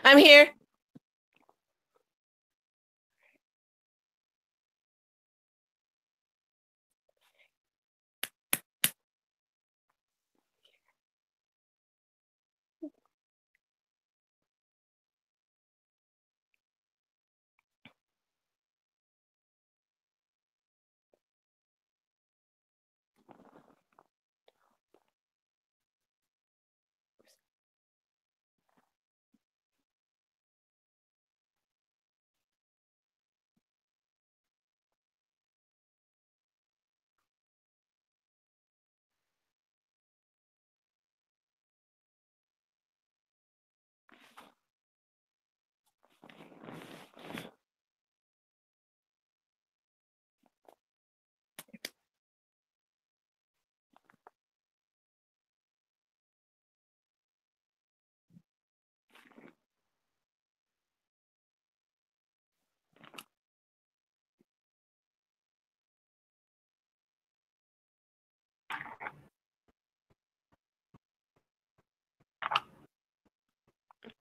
I'm here.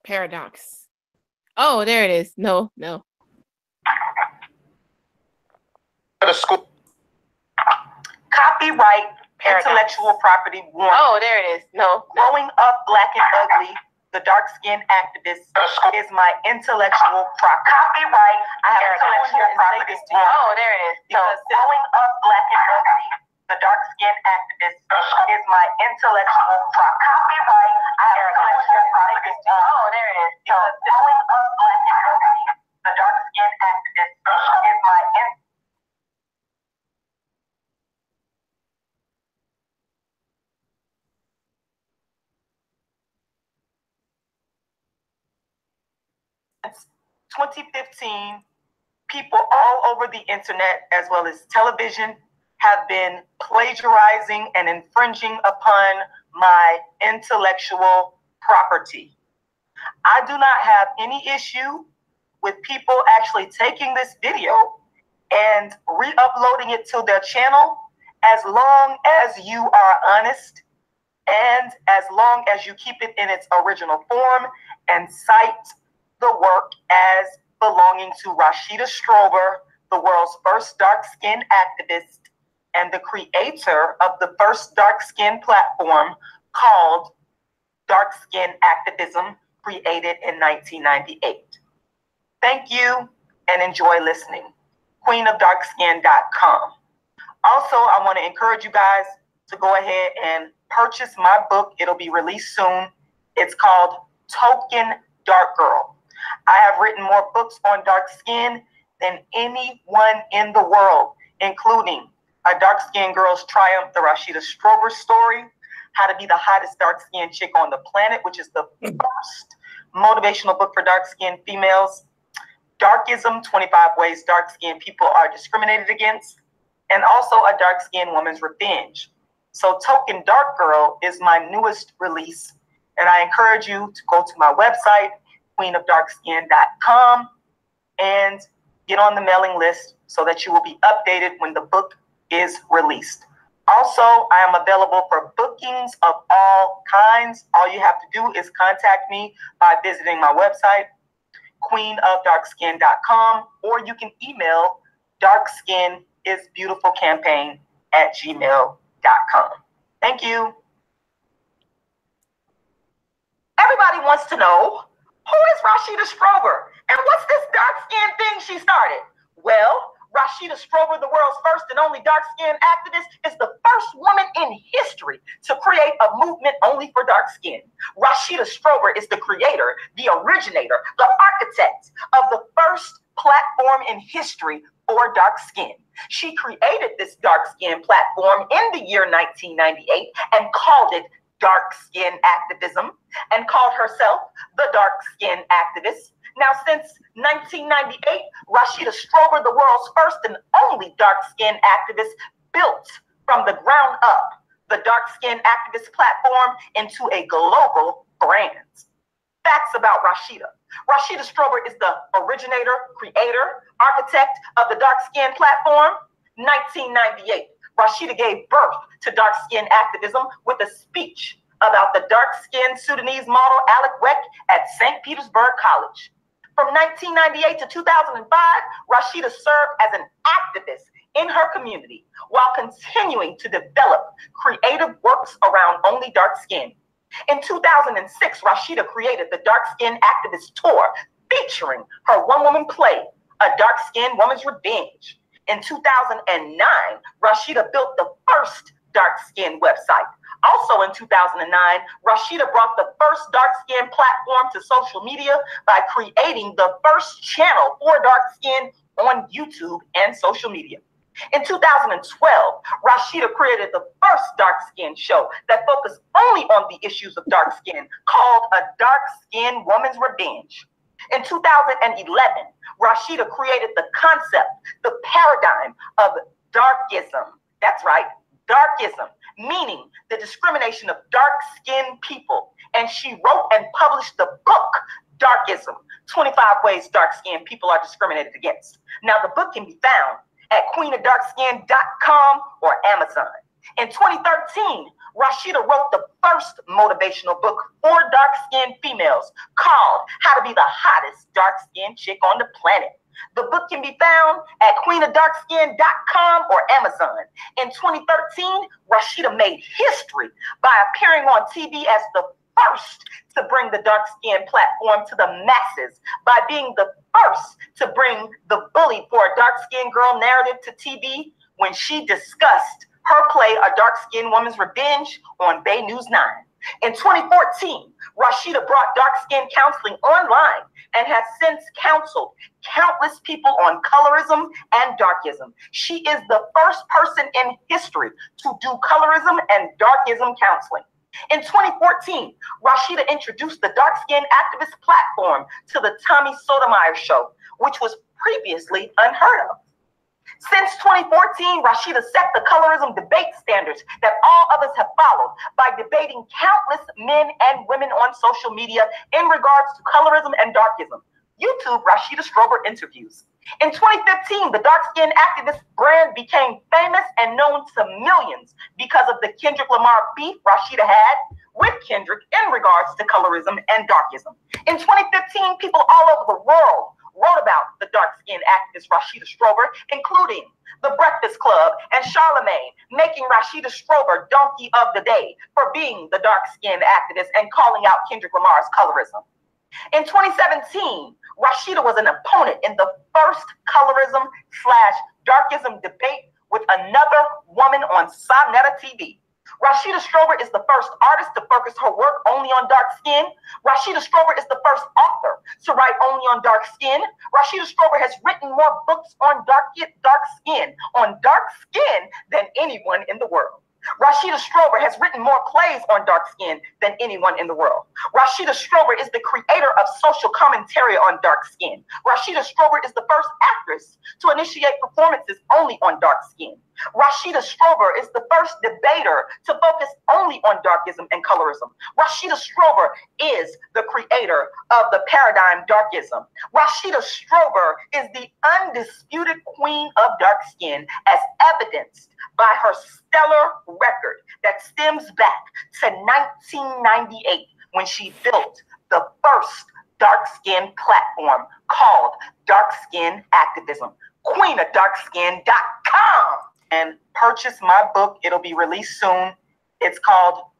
Paradox. Oh, there it is. No. The school. Copyright, intellectual property warning. Oh, there it is. No. Growing up black and ugly, the dark-skinned activist is my intellectual property. Copyright, I have to come here and say this to you. Oh, there it is. Because growing up black and ugly, the dark-skinned activist is my intellectual property. Copyright, I have to come here and say this to you. Oh, there it is. Because growing up black and ugly, the dark-skinned activist is my Since 2015, people all over the internet, as well as television, have been plagiarizing and infringing upon my intellectual property. I do not have any issue with people actually taking this video and re-uploading it to their channel, as long as you are honest and as long as you keep it in its original form and cite the work as belonging to Rashida Strober, the world's first dark-skinned activist and the creator of the first dark-skinned platform called Dark Skin Activism, created in 1998. Thank you and enjoy listening. queenofdarkskin.com. Also, I want to encourage you guys to go ahead and purchase my book. It'll be released soon. It's called Token Dark Girl. I have written more books on dark skin than anyone in the world, including A Dark Skinned Girl's Triumph, the Rashida Strober story, How to Be the Hottest Dark Skinned Chick on the Planet, which is the first motivational book for dark skinned females, Darkism, 25 Ways Dark Skinned People Are Discriminated Against, and also A Dark Skinned Woman's Revenge. So Token Dark Girl is my newest release, and I encourage you to go to my website, queenofdarkskin.com, and get on the mailing list so that you will be updated when the book is released. Also, I am available for bookings of all kinds. All you have to do is contact me by visiting my website, queenofdarkskin.com, or you can email darkskinisbeautifulcampaign@gmail.com. Thank you. Everybody wants to know, who is Rashida Strober? And what's this dark skin thing she started? Well, Rashida Strober, the world's first and only dark-skinned activist, is the first woman in history to create a movement only for dark skin. Rashida Strober is the creator, the originator, the architect of the first platform in history for dark skin. She created this dark skin platform in the year 1998 and called it dark skin activism, and called herself the dark skin activist. Now, since 1998, Rashida Strober, the world's first and only dark-skinned activist, built from the ground up the dark-skinned activist platform into a global brand. Facts about Rashida. Rashida Strober is the originator, creator, architect of the dark-skinned platform. 1998, Rashida gave birth to dark-skinned activism with a speech about the dark-skinned Sudanese model Alec Weck at St. Petersburg College. From 1998 to 2005, Rashida served as an activist in her community while continuing to develop creative works around only dark skin. In 2006, Rashida created the Dark Skin Activist Tour featuring her one-woman play, A Dark-Skinned Woman's Revenge. In 2009, Rashida built the first dark skin website. Also in 2009, Rashida brought the first dark skin platform to social media by creating the first channel for dark skin on YouTube and social media. In 2012, Rashida created the first dark skin show that focused only on the issues of dark skin, called A Dark Skinned Woman's Revenge. In 2011, Rashida created the concept, the paradigm of darkism. That's right, darkism, meaning the discrimination of dark-skinned people. And she wrote and published the book, Darkism, 25 Ways Dark-Skinned People Are Discriminated Against. Now, the book can be found at queenofdarkskin.com or Amazon. In 2013, Rashida wrote the first motivational book for dark-skinned females called How to Be the Hottest Dark-Skinned Chick on the Planet. The book can be found at queenofdarkskin.com or Amazon. In 2013, Rashida made history by appearing on TV as the first to bring the dark skin platform to the masses, by being the first to bring the bully for a dark skinned girl narrative to TV when she discussed her play A Dark Skinned Woman's Revenge on Bay News 9. In 2014, Rashida brought dark skin counseling online and has since counseled countless people on colorism and darkism. She is the first person in history to do colorism and darkism counseling. In 2014, Rashida introduced the Dark Skin Activist platform to the Tommy Sotomayor Show, which was previously unheard of. Since 2014, Rashida set the colorism debate standards that all others have followed by debating countless men and women on social media in regards to colorism and darkism. YouTube Rashida Strober interviews. In 2015, the dark skin activist brand became famous and known to millions because of the Kendrick Lamar beef Rashida had with Kendrick in regards to colorism and darkism. In 2015, people all over the world wrote about the dark-skinned activist Rashida Strober, including The Breakfast Club and Charlemagne, making Rashida Strober Donkey of the Day for being the dark-skinned activist and calling out Kendrick Lamar's colorism. In 2017, Rashida was an opponent in the first colorism/darkism debate with another woman on Sonetta TV. Rashida Strober is the first artist to focus her work only on dark skin. Rashida Strober is the first author to write only on dark skin. Rashida Strober has written more books on dark skin than anyone in the world. Rashida Strober has written more plays on dark skin than anyone in the world. Rashida Strober is the creator of social commentary on dark skin. Rashida Strober is the first actress to initiate performances only on dark skin. Rashida Strober is the first debater to focus only on darkism and colorism. Rashida Strober is the creator of the paradigm darkism. Rashida Strober is the undisputed queen of dark skin, as evidenced by her stellar record that stems back to 1998 when she built the first dark skin platform called Dark Skin Activism. queenofdarkskin.com. And purchase my book. It'll be released soon. It's called...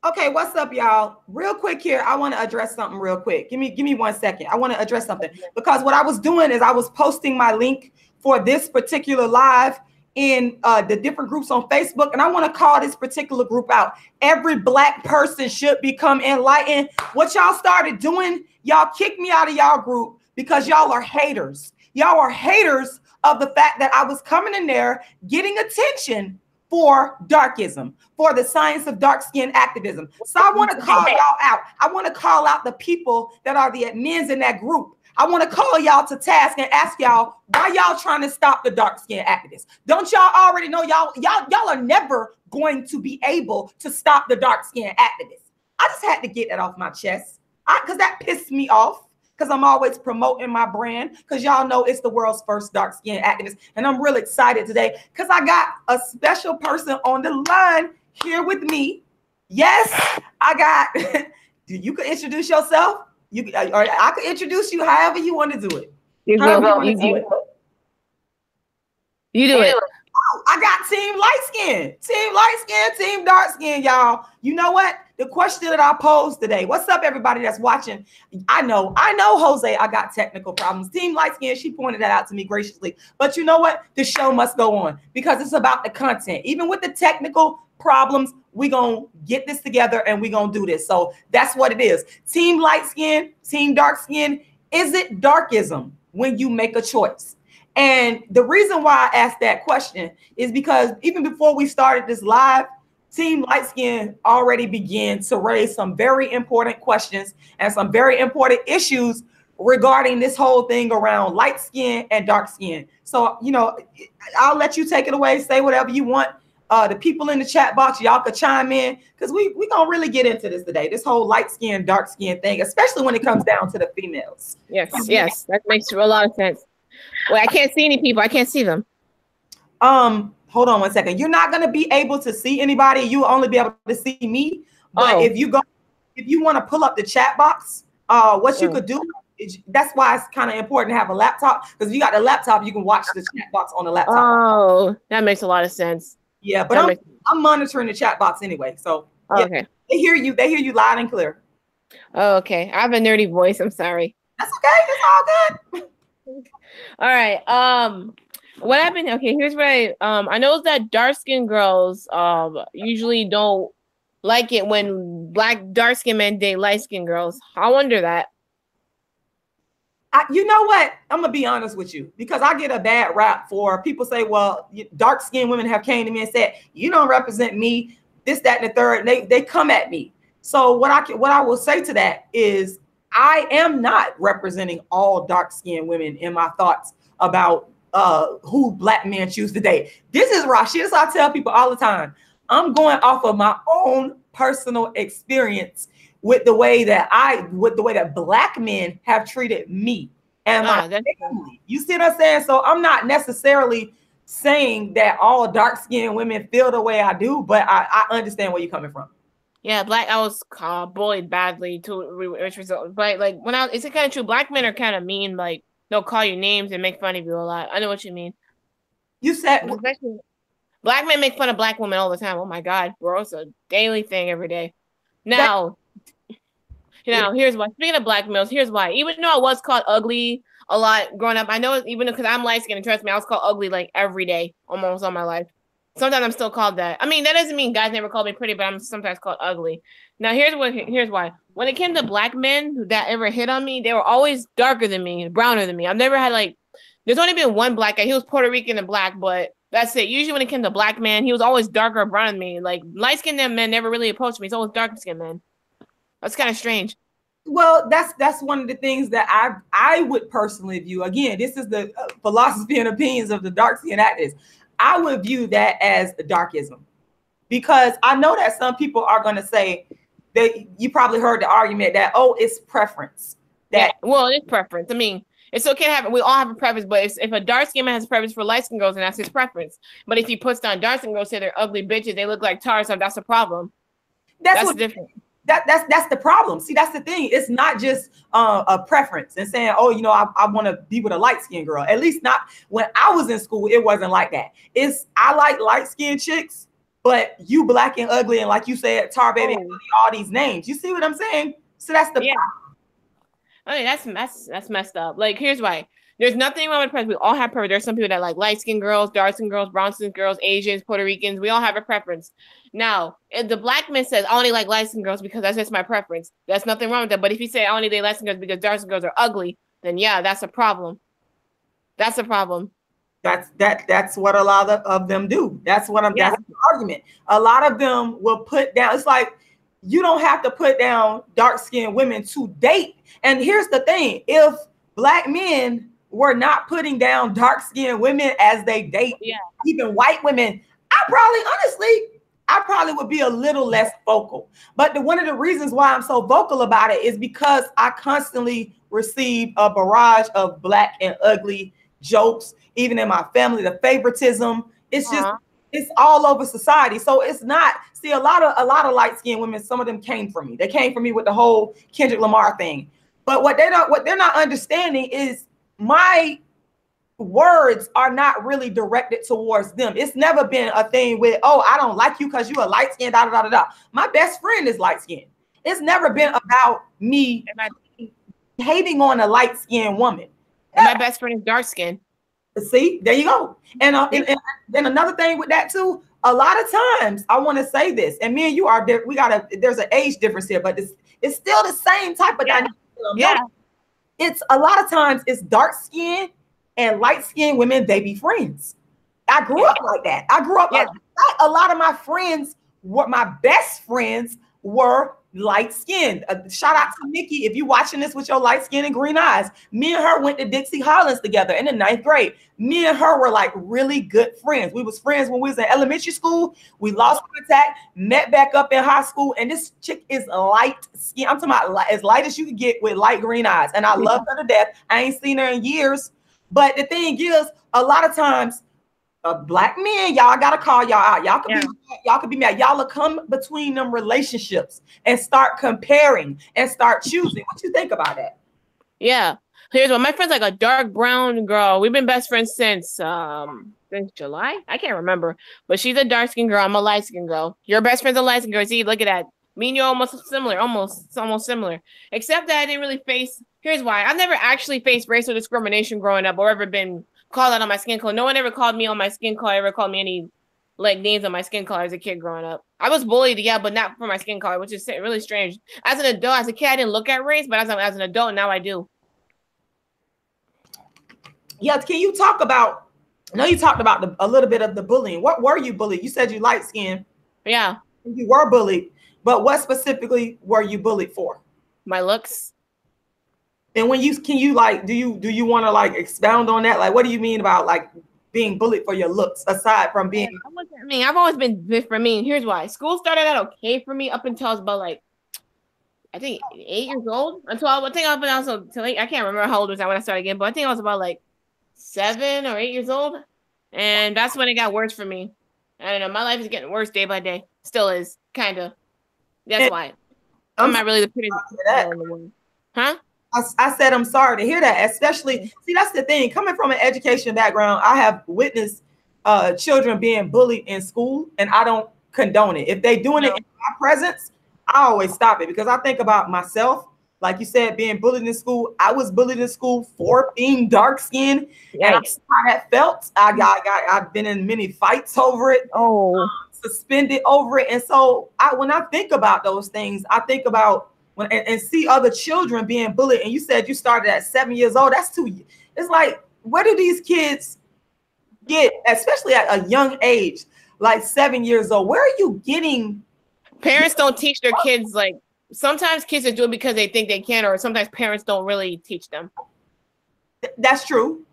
Okay, what's up, y'all? Real quick here, I want to address something real quick. Give me 1 second. I want to address something, because what I was doing is I was posting my link for this particular live in the different groups on Facebook, and I want to call this particular group out. Every Black person should become enlightened. What y'all started doing, y'all kicked me out of y'all group because y'all are haters. Y'all are haters of the fact that I was coming in there getting attention for darkism, for the science of dark skin activism. So I want to call y'all out. I want to call out the people that are the admins in that group. I want to call y'all to task and ask y'all, why y'all trying to stop the dark skin activists? Don't y'all already know y'all are never going to be able to stop the dark skin activists? I just had to get that off my chest because that pissed me off. Because I'm always promoting my brand, because y'all know it's the world's first dark skin activist. And I'm really excited today because I got a special person on the line here with me. Yes, I got. You could introduce yourself. Or I could introduce you however you want to do it. You However go. you want to do You it. you do it. I got team light skin, team dark skin, y'all. You know what? The question that I posed today. What's up, everybody that's watching? I know, Jose, I got technical problems. Team light skin, she pointed that out to me graciously. But you know what? The show must go on because it's about the content. Even with the technical problems, we gonna get this together and we gonna do this. So that's what it is. Team light skin, team dark skin. Is it darkism when you make a choice? And the reason why I asked that question is because even before we started this live, Team Light Skin already began to raise some very important questions and some very important issues regarding this whole thing around light skin and dark skin. So, you know, I'll let you take it away, say whatever you want. The people in the chat box, y'all could chime in because we gonna really get into this today. This whole light skin, dark skin thing, especially when it comes down to the females. Yes, that makes a lot of sense. Wait, I can't see any people. I can't see them. Hold on one second. You're not gonna be able to see anybody. You'll only be able to see me. But if you want to pull up the chat box, what you could do is, that's why it's kind of important to have a laptop, because if you got a laptop, you can watch the chat box on the laptop. Oh, that makes a lot of sense. Yeah, but I'm monitoring the chat box anyway. So yeah, okay. They hear you loud and clear. Oh, okay. I have a nerdy voice. I'm sorry. That's okay. It's all good. All right. What happened? Okay, here's what I know that dark-skinned girls usually don't like it when dark-skinned men date light-skinned girls. I wonder that. You know what? I'm gonna be honest with you, because I get a bad rap for people say, well, dark-skinned women have came to me and said, you don't represent me, this, that, and the third. They come at me. So what I will say to that is, I am not representing all dark-skinned women in my thoughts about who black men choose to date. This is Rashida. So I tell people all the time, I'm going off of my own personal experience with the way that black men have treated me and my family. You see what I'm saying? So I'm not necessarily saying that all dark-skinned women feel the way I do, but I understand where you're coming from. Yeah, I was bullied badly to which result. But like it's kind of true. Black men are kind of mean. Like they'll call you names and make fun of you a lot. I know what you mean. You said black men make fun of black women all the time. Oh my God, bro, it's a daily thing every day. Now, here's why. Speaking of black males, here's why. Even though I was called ugly a lot growing up, I know even because I'm light skinned, trust me, I was called ugly like every day, almost all my life. Sometimes I'm still called that. I mean, that doesn't mean guys never called me pretty, but I'm sometimes called ugly. Now, here's why. When it came to black men that ever hit on me, they were always darker than me, browner than me. I've never had there's only been one black guy. He was Puerto Rican and black, but that's it. Usually when it came to black man, he was always darker or brown than me. Like light-skinned men never really approached me. It's always dark-skinned men. That's kind of strange. Well, that's one of the things that I would personally view. Again, this is the philosophy and opinions of the dark-skinned actors. I would view that as darkism, because I know that some people are going to say that you probably heard the argument that, oh, it's preference. It's preference. I mean, it's okay to have, we all have a preference, but if a dark skin man has a preference for light skin girls, then that's his preference. But if he puts down dark skin girls, say they're ugly bitches, they look like tar, so that's a problem. That's different. That's the problem. See, that's the thing. It's not just a preference and saying, oh, I want to be with a light-skinned girl. At least not when I was in school. It wasn't like that. I like light-skinned chicks, but you black and ugly, and like you said, tar baby, all these names. You see what I'm saying? So that's the problem. I mean, that's messed up. Like, here's why. There's nothing wrong with preference. We all have preference. There's some people that like light-skinned girls, dark-skinned girls, brown-skinned girls, Asians, Puerto Ricans. We all have a preference. Now, if the black man says, I only like light-skinned girls because that's just my preference, there's nothing wrong with that. But if you say, I only date light-skinned girls because dark-skinned girls are ugly, then yeah, that's a problem. That's a problem. That's what a lot of them do. That's the argument. A lot of them will put down, it's like, you don't have to put down dark-skinned women to date. And here's the thing. If black men were not putting down dark-skinned women as they date, even white women, I probably would be a little less vocal. But one of the reasons why I'm so vocal about it is because I constantly receive a barrage of black and ugly jokes, even in my family, the favoritism. It's just, It's all over society. So it's not, see, a lot of light-skinned women, some of them came from me. They came from me with the whole Kendrick Lamar thing. But what they're not understanding is my words are not really directed towards them. It's never been a thing with, oh, I don't like you because you a light skin, da, da, da, da, da. My best friend is light skinned. It's never been about me hating on a light skinned woman. And my best friend is dark skinned. See, there you go. And another thing with that too, a lot of times I want to say this, and me and you are, there's an age difference here, but it's still the same type of dynamic. Yeah. It's a lot of times it's dark skin and light skinned women, they be friends. I grew up like that. I grew up like that. A lot of my friends, my best friends were light skinned. Shout out to Nikki. If you're watching this with your light skin and green eyes, me and her went to Dixie Hollins together in the 9th grade. Me and her were like really good friends. We was friends when we was in elementary school. We lost contact, met back up in high school. And this chick is light skin. I'm talking about as light as you can get with light green eyes. And I love her to death. I ain't seen her in years. But the thing is, a lot of times, black men, y'all gotta call y'all out. Y'all could be mad. Y'all will come between them relationships and start comparing and start choosing. What you think about that? Yeah. Here's what my friend's like a dark brown girl. We've been best friends since July. I can't remember. But she's a dark skinned girl. I'm a light skinned girl. Your best friend's a light skinned girl. See, look at that. Me and you are almost similar. Almost similar. Except that I didn't really face. Here's why. I've never actually faced racial discrimination growing up or ever been called out on my skin color. No one ever called me on my skin color, ever called me any like names on my skin color as a kid growing up. I was bullied, yeah, but not for my skin color, which is really strange. As an adult, as a kid, I didn't look at race, but as an adult, now I do. Yeah, can you talk about, I know you talked about a little bit of the bullying. What were you bullied? You said you light skinned. Yeah. You were bullied, but what specifically were you bullied for? My looks. And when do you want to like expound on that? Like, what do you mean about like being bullied for your looks aside from being? I've always been different. Here's why. School started out okay for me up until I was about like, I think 8 years old. Until I think up until I can't remember how old was I when I started again, but I think I was about like 7 or 8 years old, and that's when it got worse for me. I don't know. My life is getting worse day by day. Still is, kind of. That's why. I'm not really the prettiest girl in the world. Huh? I said I'm sorry to hear that, especially, see, that's the thing. Coming from an education background, I have witnessed children being bullied in school, and I don't condone it. If they doing it in my presence, I always stop it because I think about myself. Like you said, being bullied in school, I was bullied in school for being dark skinned. And I know how that felt. I've been in many fights over it. Suspended over it. And so when I think about those things, I think about and see other children being bullied. And you said you started at 7 years old. That's it's like, where do these kids get, especially at a young age, like 7 years old? Where are you getting? Parents don't teach their kids. Like, sometimes kids just do it because they think they can, or sometimes parents don't really teach them. That's true.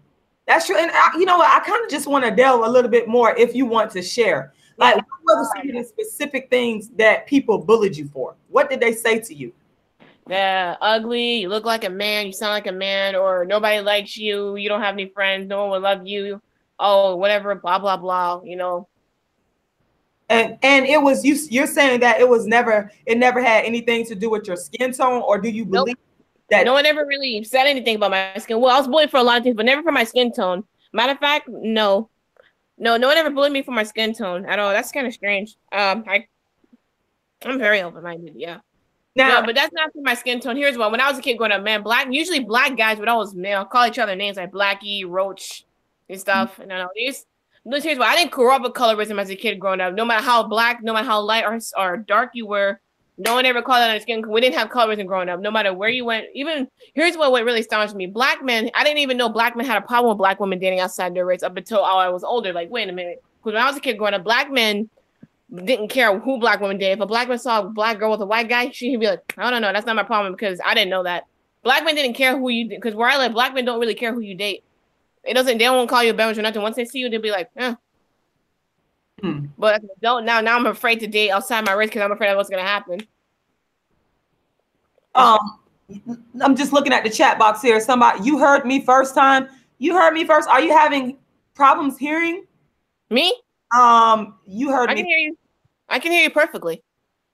That's true. And you know what? I kind of just want to delve a little bit more if you want to share. Like, what were some of the specific things that people bullied you for? What did they say to you? Yeah, ugly, you look like a man, you sound like a man, or nobody likes you, you don't have any friends, no one will love you, oh, whatever, blah, blah, blah, you know. And it was you're saying that it never had anything to do with your skin tone, or do you believe that? No one ever really said anything about my skin. Well, I was bullied for a lot of things, but never for my skin tone. Matter of fact, no one ever bullied me for my skin tone at all. That's kind of strange. I'm very open-minded, yeah. No, but that's not for my skin tone. Here's why. When I was a kid growing up, man, usually black guys would always call each other names like Blackie, Roach, and stuff. And here's why. I didn't grow up with colorism as a kid growing up. No matter how black, no matter how light or dark you were, no one ever called out on your skin. We didn't have colorism growing up. No matter where you went. Even here's what really astonished me. Black men, I didn't even know black men had a problem with black women dating outside their race up until I was older. Like, wait a minute. Because when I was a kid growing up, black men didn't care who black women did. If a black man saw a black girl with a white guy, she'd be like, I don't know, that's not my problem, because I didn't know that. Black men didn't care who you did, because where I live, black men don't really care who you date. They don't call you a bench or nothing. Once they see you, they'll be like, But as an adult now I'm afraid to date outside my race because I'm afraid of what's gonna happen. I'm just looking at the chat box here. Somebody, you heard me first time. You heard me first. Are you having problems hearing? Me? You heard me. I can hear you. I can hear you perfectly.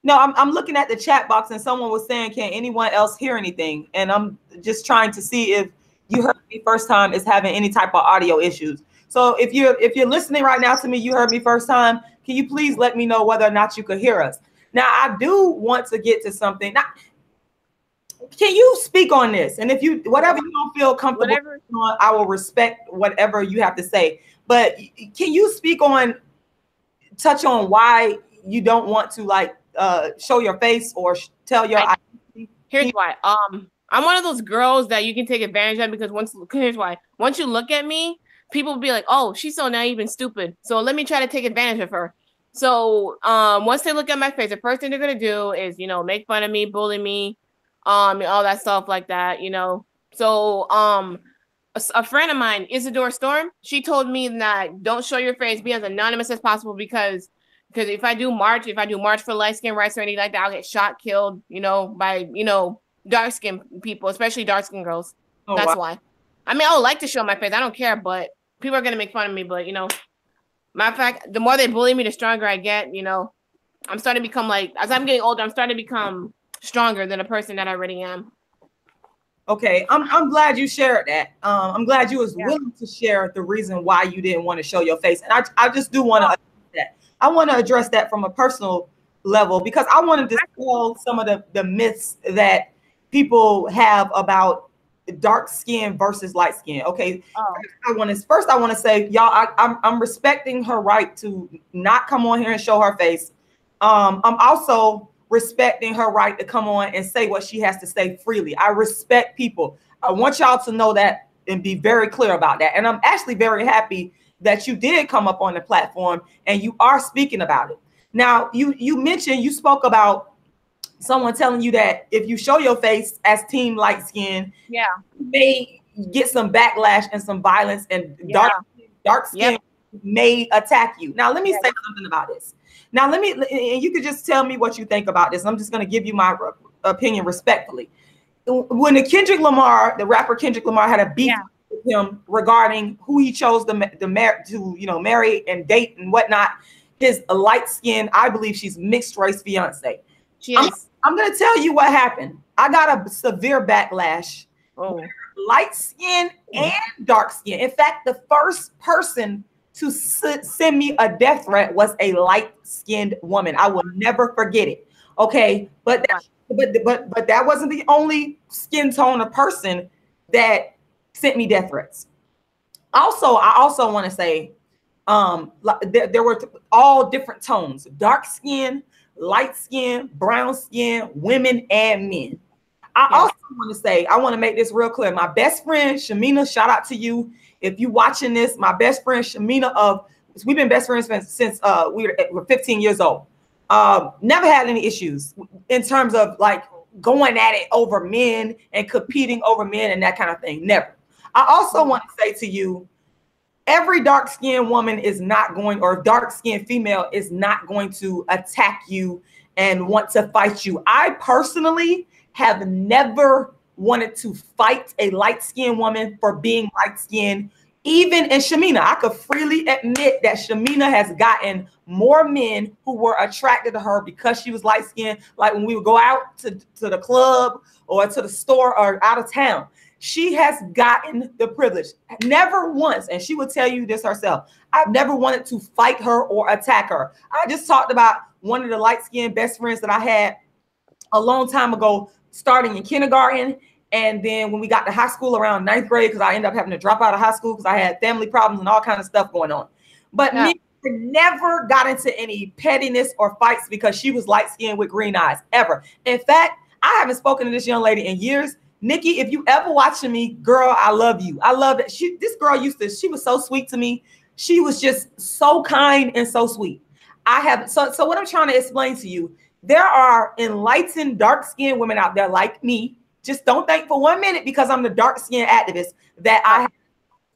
No, I'm looking at the chat box and someone was saying, can anyone else hear anything? And I'm just trying to see if you heard me first time is having any type of audio issues. So if you're listening right now to me, you heard me first time, can you please let me know whether or not you could hear us? Now, I do want to get to something. Now, can you speak on this? And if you, whatever you don't feel comfortable on, I will respect whatever you have to say. But can you speak on, touch on why you don't want to like show your face or tell your identity? Here's why. I'm one of those girls that you can take advantage of because here's why. Once you look at me, people will be like, oh, she's so naive and stupid. So let me try to take advantage of her. So once they look at my face, the first thing they're gonna do is, you know, make fun of me, bully me, all that stuff like that, you know. So a friend of mine, Isadora Storm, she told me that don't show your face, be as anonymous as possible because if I do march for light skin rights or anything like that, I'll get shot, killed, you know, by, you know, dark skin people, especially dark skin girls. Oh, that's why. I mean, I would like to show my face. I don't care, but people are gonna make fun of me. But you know, matter of fact, the more they bully me, the stronger I get. You know, I'm starting to become like, as I'm getting older, I'm starting to become stronger than the person that I already am. Okay, I'm glad you shared that. I'm glad you was willing to share the reason why you didn't want to show your face, and I just do want to that. I want to address that from a personal level because I want to dispel some of the myths that people have about dark skin versus light skin. Okay, I want to say, y'all, I'm respecting her right to not come on here and show her face. I'm also respecting her right to come on and say what she has to say freely. I respect people. I want y'all to know that and be very clear about that. And I'm actually very happy that you did come up on the platform and you are speaking about it. Now, you spoke about someone telling you that if you show your face as team light skin, you may get some backlash and some violence, and dark skin may attack you. Now, let me say something about this. Now, and you could just tell me what you think about this. I'm just going to give you my opinion respectfully. When the rapper Kendrick Lamar had a beef with him regarding who he chose to marry and date and whatnot, his light skin, I believe she's mixed race fiance. I'm going to tell you what happened. I got a severe backlash. Light skin and dark skin. In fact, the first person to send me a death threat was a light-skinned woman. I will never forget it. Okay, but that wasn't the only skin tone of person that sent me death threats. Also, I also want to say there were all different tones: dark skin, light skin, brown skin, women and men. I also want to say, I want to make this real clear. My best friend, Shamina, shout out to you. If you watching this, my best friend, Shamina, we've been best friends since we were 15 years old. Never had any issues in terms of like going at it over men and competing over men and that kind of thing. Never. I also want to say to you, every dark-skinned woman is not going, or dark-skinned female is not going to attack you and want to fight you. I personally have never wanted to fight a light-skinned woman for being light-skinned. Even in Shamina, I could freely admit that Shamina has gotten more men who were attracted to her because she was light-skinned. Like when we would go out to the club or to the store or out of town, she has gotten the privilege. Never once, and she would tell you this herself, I've never wanted to fight her or attack her. I just talked about one of the light-skinned best friends that I had a long time ago, starting in kindergarten. And then when we got to high school around 9th grade, because I ended up having to drop out of high school because I had family problems and all kinds of stuff going on. But me never got into any pettiness or fights because she was light-skinned with green eyes, ever. In fact, I haven't spoken to this young lady in years. Nikki, if you ever watching me, girl, I love you. I love that. This girl she was so sweet to me. She was just so kind and so sweet. So what I'm trying to explain to you, there are enlightened, dark-skinned women out there like me. Just don't think for 1 minute because I'm the dark-skinned activist that I have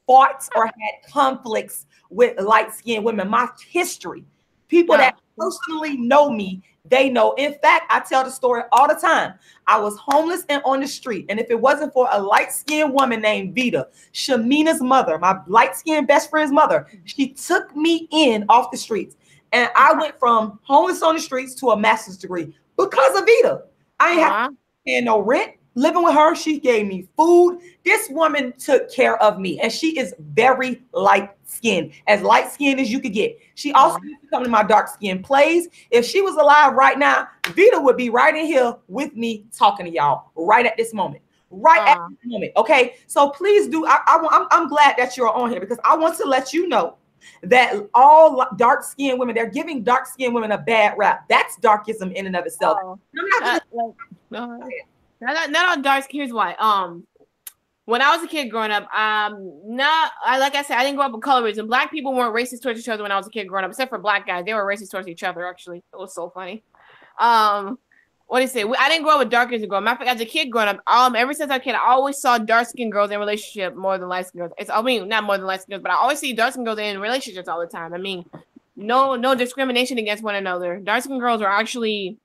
fought or had conflicts with light-skinned women. My history, people that personally know me They know. In fact, I tell the story all the time. I was homeless and on the street. And if it wasn't for a light-skinned woman named Vita, Shamina's mother, my light-skinned best friend's mother, she took me in off the streets. And I went from homeless on the streets to a master's degree because of Vita. I ain't have to pay no rent. Living with her, she gave me food. This woman took care of me, and she is very light-skinned, as light-skinned as you could get. She also used to come to my dark-skinned plays. If she was alive right now, Vita would be right in here with me talking to y'all right at this moment. Right at this moment. Okay, so please do. I'm glad that you're on here because I want to let you know that all dark-skinned women, they're giving dark-skinned women a bad rap. That's darkism in and of itself. Not on dark skin. Here's why. When I was a kid growing up, like I said, I didn't grow up with colorism. Black people weren't racist towards each other when I was a kid growing up, except for black guys. They were racist towards each other. Actually, it was so funny. What do you say? I didn't grow up with darkism growing up. As a kid growing up, ever since I was a kid, I always saw dark skinned girls in relationship more than light skinned girls. Not more than light skinned girls, but I always see dark skinned girls in relationships all the time. I mean, no discrimination against one another. Dark skinned girls are actually.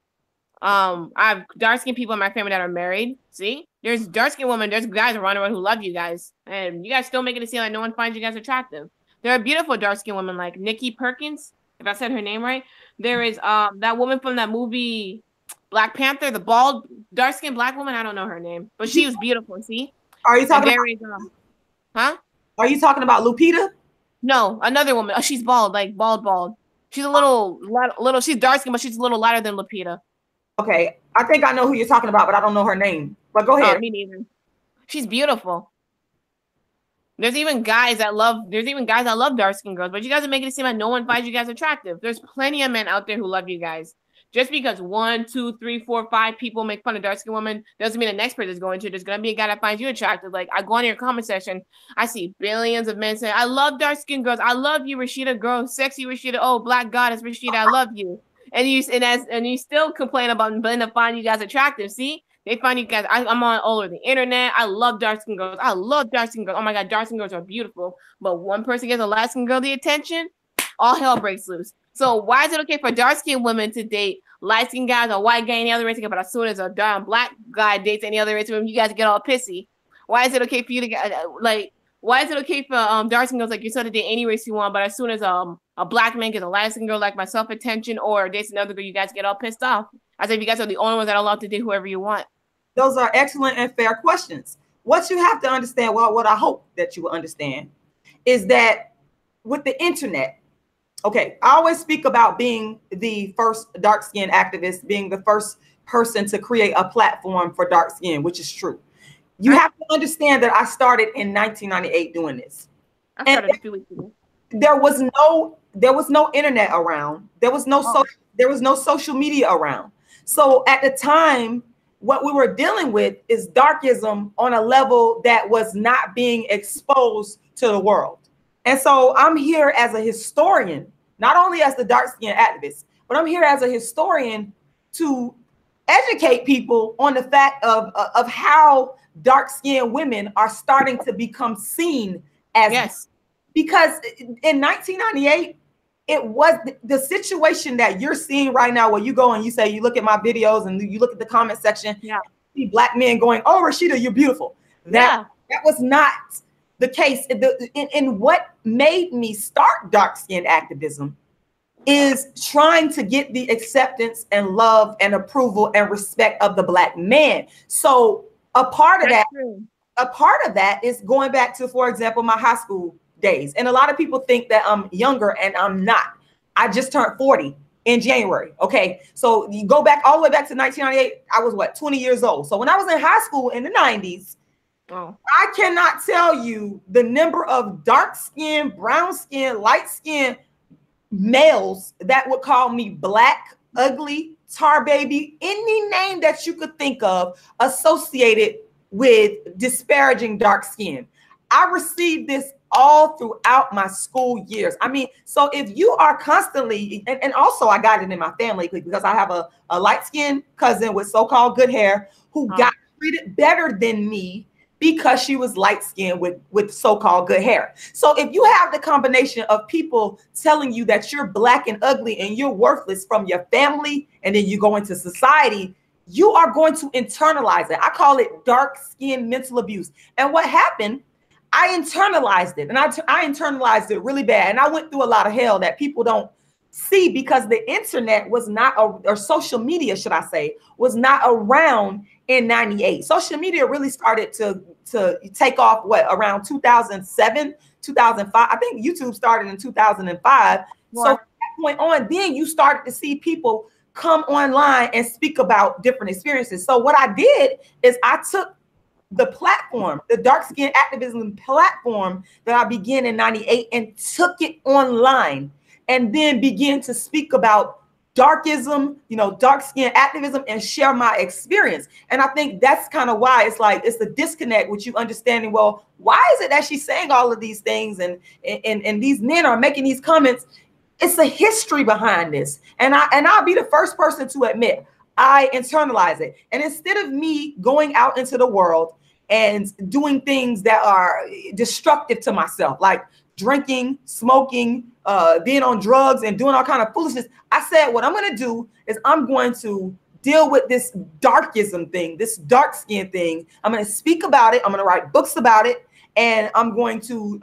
I have dark-skinned people in my family that are married. See, there's dark-skinned women, there's guys around the world who love you guys, and you guys still making it seem like no one finds you guys attractive. There are beautiful dark-skinned women like Nikki Perkins, if I said her name right. There is that woman from that movie Black Panther, the bald dark-skinned black woman. I don't know her name, but she was beautiful. See, are you talking about? Are you talking about Lupita? No, another woman. Oh, she's bald, like bald. She's a little. She's dark-skinned, but she's a little lighter than Lupita. Okay, I think I know who you're talking about, but I don't know her name. But go ahead. Me neither. She's beautiful. There's even guys that love dark-skinned girls, but you guys are making it seem like no one finds you guys attractive. There's plenty of men out there who love you guys. Just because 1, 2, 3, 4, 5 people make fun of dark-skinned women doesn't mean the next person is going to. There's gonna be a guy that finds you attractive. Like I go on your comment section, I see billions of men saying, "I love dark-skinned girls. I love you, Rashida, girl, sexy Rashida. Oh, black goddess Rashida, I love you." And you still complain about them to find you guys attractive. See, they find you guys. I'm on all over the internet. I love dark skin girls. I love dark skin girls. Oh my god, dark skin girls are beautiful. But one person gets a light skin girl the attention, all hell breaks loose. So why is it okay for dark skinned women to date light skinned guys or white guy any other race? But as soon as a darn black guy dates any other race, you guys get all pissy. Why is it okay for you to get Why is it okay for dark skin girls like yourself to date any race you want, but as soon as a black man gets a light skin girl like myself attention or dates another girl, you guys get all pissed off? As if you guys are the only ones that are allowed to date whoever you want. Those are excellent and fair questions. What you have to understand, well, what I hope that you will understand, is that with the internet, okay, I always speak about being the first dark skin activist, being the first person to create a platform for dark skin, which is true. You have to understand that I started in 1998 doing this. I started a few weeks ago. There was no internet around. There was no social media around. So at the time, what we were dealing with is darkism on a level that was not being exposed to the world. And so I'm here as a historian, not only as the dark skin activist, but I'm here as a historian to educate people on the fact of how dark-skinned women are starting to become seen as because in 1998 it was the situation that you're seeing right now where you go and you say you look at my videos and you look at the comment section, you see black men going, "Oh, Rashida, you're beautiful." That was not the case. And what made me start dark-skinned activism is trying to get the acceptance and love and approval and respect of the black man. So a part of that is going back to, for example, my high school days. And a lot of people think that I'm younger and I'm not. I just turned 40 in January. Okay. So you go back all the way back to 1998. I was 20 years old. So when I was in high school in the 90s, I cannot tell you the number of dark skin, brown skin, light skin males that would call me black, ugly, tar baby, any name that you could think of associated with disparaging dark skin. I received this all throughout my school years. I mean, so if you are constantly, and also I got it in my family because I have a light-skinned cousin with so-called good hair who got treated better than me because she was light-skinned with so-called good hair. So if you have the combination of people telling you that you're black and ugly and you're worthless from your family, and then you go into society, you are going to internalize it. I call it dark skin mental abuse. And what happened, I internalized it, and I internalized it really bad. And I went through a lot of hell that people don't see because the internet was not, or social media, should I say, was not around in 98. Social media really started to take off, around 2007, 2005. I think YouTube started in 2005. So from that point on, then you started to see people come online and speak about different experiences. So what I did is I took the platform, the dark skin activism platform that I began in 98, and took it online, and then began to speak about darkism, dark skin activism, and share my experience. And I think that's kind of why it's the disconnect with you understanding, well, why is it that she's saying all of these things and these men are making these comments? It's a history behind this. And I'll be the first person to admit I internalize it. And instead of me going out into the world and doing things that are destructive to myself, like drinking, smoking, being on drugs and doing all kind of foolishness, I said, what I'm going to do is I'm going to deal with this darkism thing, this dark skin thing. I'm going to speak about it. I'm going to write books about it. And I'm going to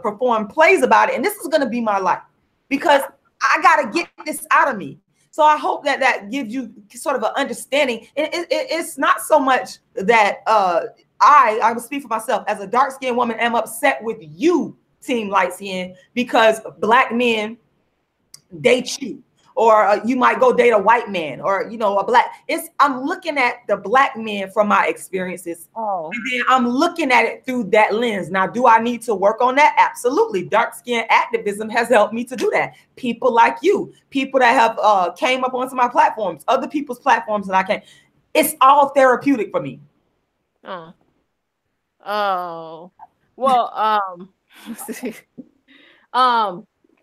perform plays about it. And this is going to be my life, because I got to get this out of me. So I hope that gives you sort of an understanding. It's not so much that I will speak for myself as a dark skinned woman, am upset with you, Team Light Skin, because black men date you, or you might go date a white man, or a black. I'm looking at the black men from my experiences, and then I'm looking at it through that lens. Now, do I need to work on that? Absolutely. Dark skin activism has helped me to do that. People like you, people that have came up onto my platforms, other people's platforms that I can. It's all therapeutic for me.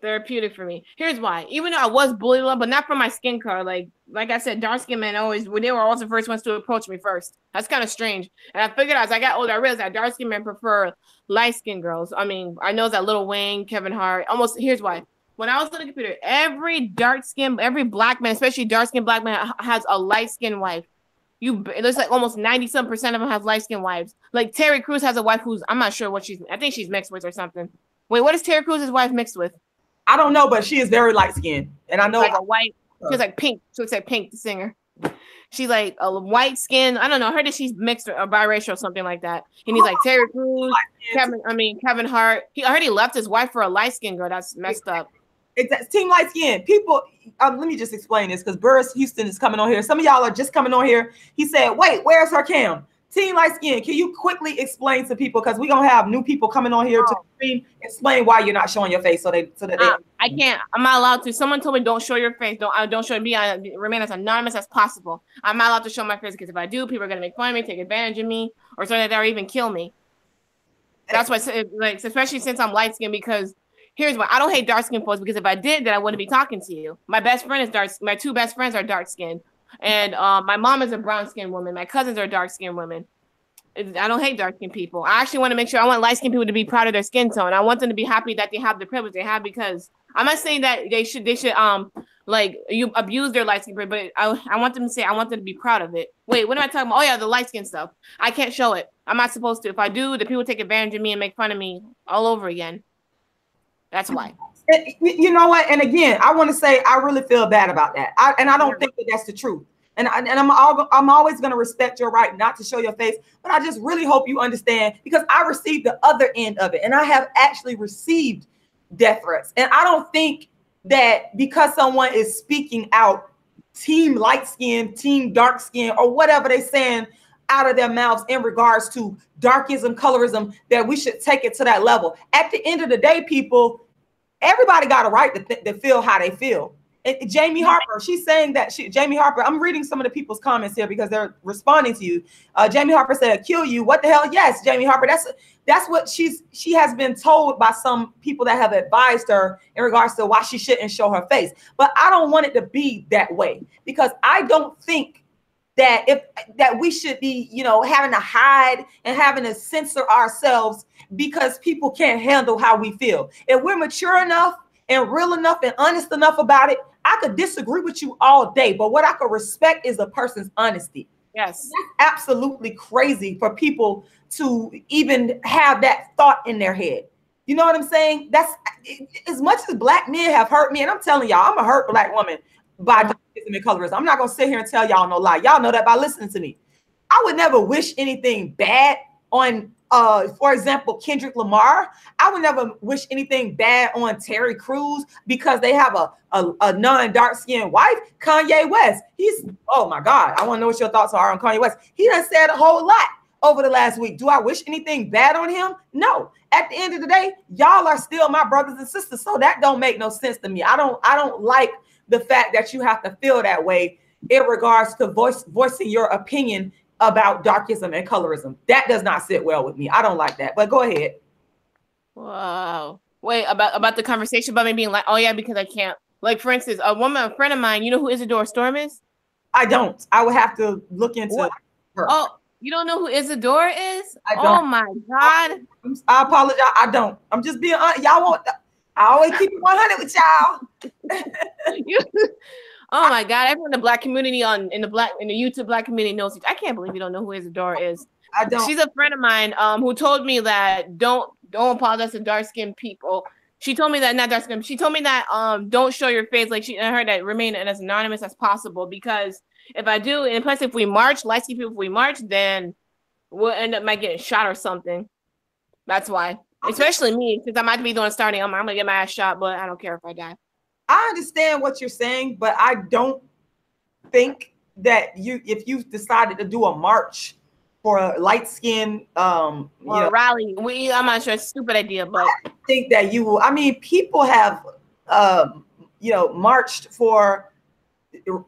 Therapeutic for me. Here's why. Even though I was bullied a lot, but not from my skin color. Like I said, dark skinned men they were always the first ones to approach me first. That's kind of strange. And I figured as I got older, I realized that dark skinned men prefer light skinned girls. I mean, I know that Lil Wayne, Kevin Hart, here's why. When I was on the computer, every black man, especially dark skinned black man, has a light skinned wife. It looks like almost 90-some% of them have light skinned wives. Like Terry Crews has a wife who's, I'm not sure I think she's mixed with or something. Wait, what is Terry Crews' wife mixed with? I don't know, but she is very light skinned, and I know like a white. She's like Pink. She looks like Pink, the singer. She's like a white skin. I don't know. I heard that she's mixed or biracial or something like that. And he's like Terry Crews, Kevin Hart. I heard he left his wife for a light skinned girl. That's messed up. It's Team Light Skin. People, let me just explain this because Burris Houston is coming on here. Some of y'all are just coming on here. He said, wait, where's her cam? Team Light Skin, can you quickly explain to people, because we're going to have new people coming on here to stream, explain why you're not showing your face so that they I can't. I'm not allowed to. Someone told me don't show your face. Don't show me. Remain as anonymous as possible. I'm not allowed to show my face because if I do, people are going to make fun of me, take advantage of me, or something like that, or even kill me. That's why, like, especially since I'm light skinned, because here's why. I don't hate dark skinned folks, because if I did, then I wouldn't be talking to you. My best friend is dark. My two best friends are dark skinned. And my mom is a brown skinned woman. My cousins are dark skinned women. I don't hate dark skinned people. I actually want to make sure, I want light skinned people to be proud of their skin tone. I want them to be happy that they have the privilege they have, because I'm not saying that they should like you abuse their light skin, but I want them to say, I want them to be proud of it. Wait, what am I talking about? Oh yeah, the light skin stuff. I can't show it. I'm not supposed to. If I do, the people take advantage of me and make fun of me all over again. That's why. You know what? And again, I want to say I really feel bad about that. I don't think that that's the truth. And I'm always going to respect your right not to show your face. But I just really hope you understand, because I received the other end of it. And I have actually received death threats. And I don't think that because someone is speaking out, team light skin, team dark skin, or whatever they're saying out of their mouths in regards to darkism, colorism, that we should take it to that level. At the end of the day, people, everybody got a right to feel how they feel. Jamie Harper, she's saying that Jamie Harper, I'm reading some of the people's comments here because they're responding to you. Jamie Harper said, kill you. What the hell? Yes, Jamie Harper. That's what she has been told by some people that have advised her in regards to why she shouldn't show her face. But I don't want it to be that way, because I don't think that we should be, you know, having to hide and having to censor ourselves because people can't handle how we feel. If we're mature enough and real enough and honest enough about it, I could disagree with you all day, but what I could respect is a person's honesty. Yes. That's absolutely crazy for people to even have that thought in their head. You know what I'm saying? That's as much as black men have hurt me, and I'm telling y'all, I'm a hurt black woman by darkism and colorism. I'm not gonna sit here and tell y'all no lie. Y'all know that by listening to me. I would never wish anything bad on for example, Kendrick Lamar. I would never wish anything bad on Terry Crews because they have a non-dark-skinned wife. Kanye West, he's, oh my God, I want to know what your thoughts are on Kanye West. He done said a whole lot over the last week. Do I wish anything bad on him? No. At the end of the day, y'all are still my brothers and sisters, so that don't make no sense to me. I don't like the fact that you have to feel that way in regards to voicing your opinion about darkism and colorism. That does not sit well with me. I don't like that. But go ahead. Wow. Wait, about the conversation about me being like, oh yeah, because I can't. Like, for instance, a friend of mine, you know who Isadora Storm is? I don't. I would have to look into her. Oh, you don't know who Isadora is? I don't. Oh my God. I apologize. I don't. I'm just being honest. Y'all want, I always keep it 100 with y'all. Oh my God! Everyone in the black community in the YouTube black community knows. I can't believe you don't know who Isadora is. I don't. She's a friend of mine who told me that don't apologize to dark skinned people. She told me that not dark skinned. She told me that don't show your face. Like I heard that remain as anonymous as possible because if I do, and plus if we march, light skinned people, if we march, then we'll end up might getting shot or something. That's why. Especially me, since I might be doing starting. I'm gonna get my ass shot, but I don't care if I die. I understand what you're saying, but I don't think that if you decided to do a march for a light skin rally, I'm not sure, it's a stupid idea, but I think that you will. I mean, people have marched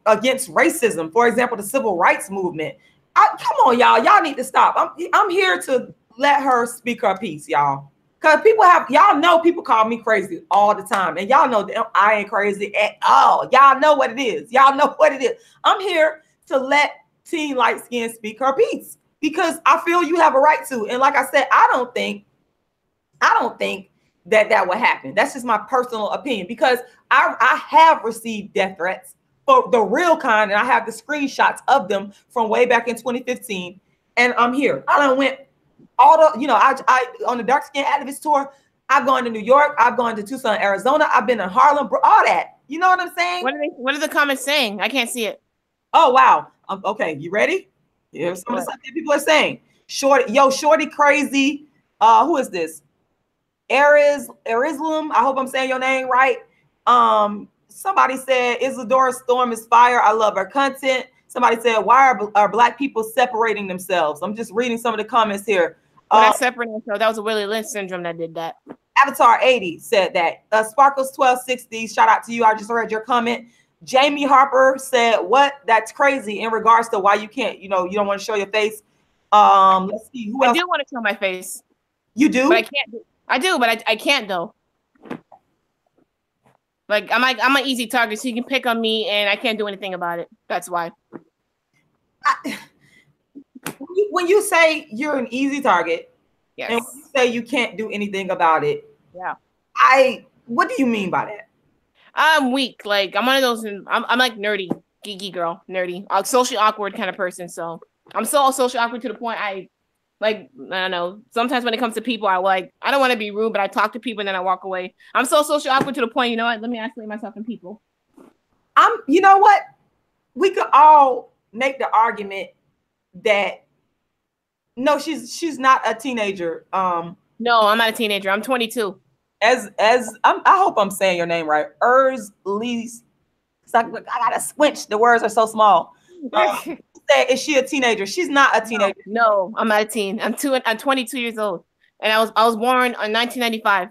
against racism. For example, the civil rights movement. Come on, y'all need to stop. I'm here to let her speak her piece, y'all. Because y'all know people call me crazy all the time. And y'all know that I ain't crazy at all. Y'all know what it is. Y'all know what it is. I'm here to let Teen Light Skin speak her piece because I feel you have a right to. And like I said, I don't think that would happen. That's just my personal opinion because I have received death threats for the real kind. And I have the screenshots of them from way back in 2015. And I'm here. I done went all the, I on the dark skin activist tour, I've gone to New York, I've gone to Tucson, Arizona, I've been in Harlem, all that. You know what I'm saying? What are the comments saying? I can't see it. Oh wow. Okay, you ready? Here's some of the stuff that people are saying. Shorty crazy. Who is this? Erislam. I hope I'm saying your name right. Somebody said Isadora Storm is fire. I love her content. Somebody said, why are black people separating themselves? I'm just reading some of the comments here. Separating themselves, that was a Willie Lynch syndrome that did that. Avatar 80 said that. Sparkles 1260, shout out to you. I just read your comment. Jamie Harper said, what? That's crazy in regards to why you can't, you don't want to show your face. Let's see. Who else? I do want to show my face. You do? But I can't. I do, but I can't though. Like I'm an easy target, so you can pick on me, and I can't do anything about it. That's why. When you say you're an easy target, yes, and when you say you can't do anything about it, yeah, what do you mean by that? I'm weak. Like I'm one of those. I'm like nerdy, geeky girl, nerdy, socially awkward kind of person. So I'm so socially awkward to the point I don't know. Sometimes when it comes to people, I don't want to be rude, but I talk to people and then I walk away. I'm so socially awkward to the point, you know what? Let me isolate myself from people. You know what? We could all make the argument that no, she's not a teenager. No, I'm not a teenager. I'm 22. I hope I'm saying your name right. Lee's. I gotta squinch. The words are so small. Is she a teenager? She's not a teenager. No, I'm not a teen. I'm 22 years old, and I was born in 1995.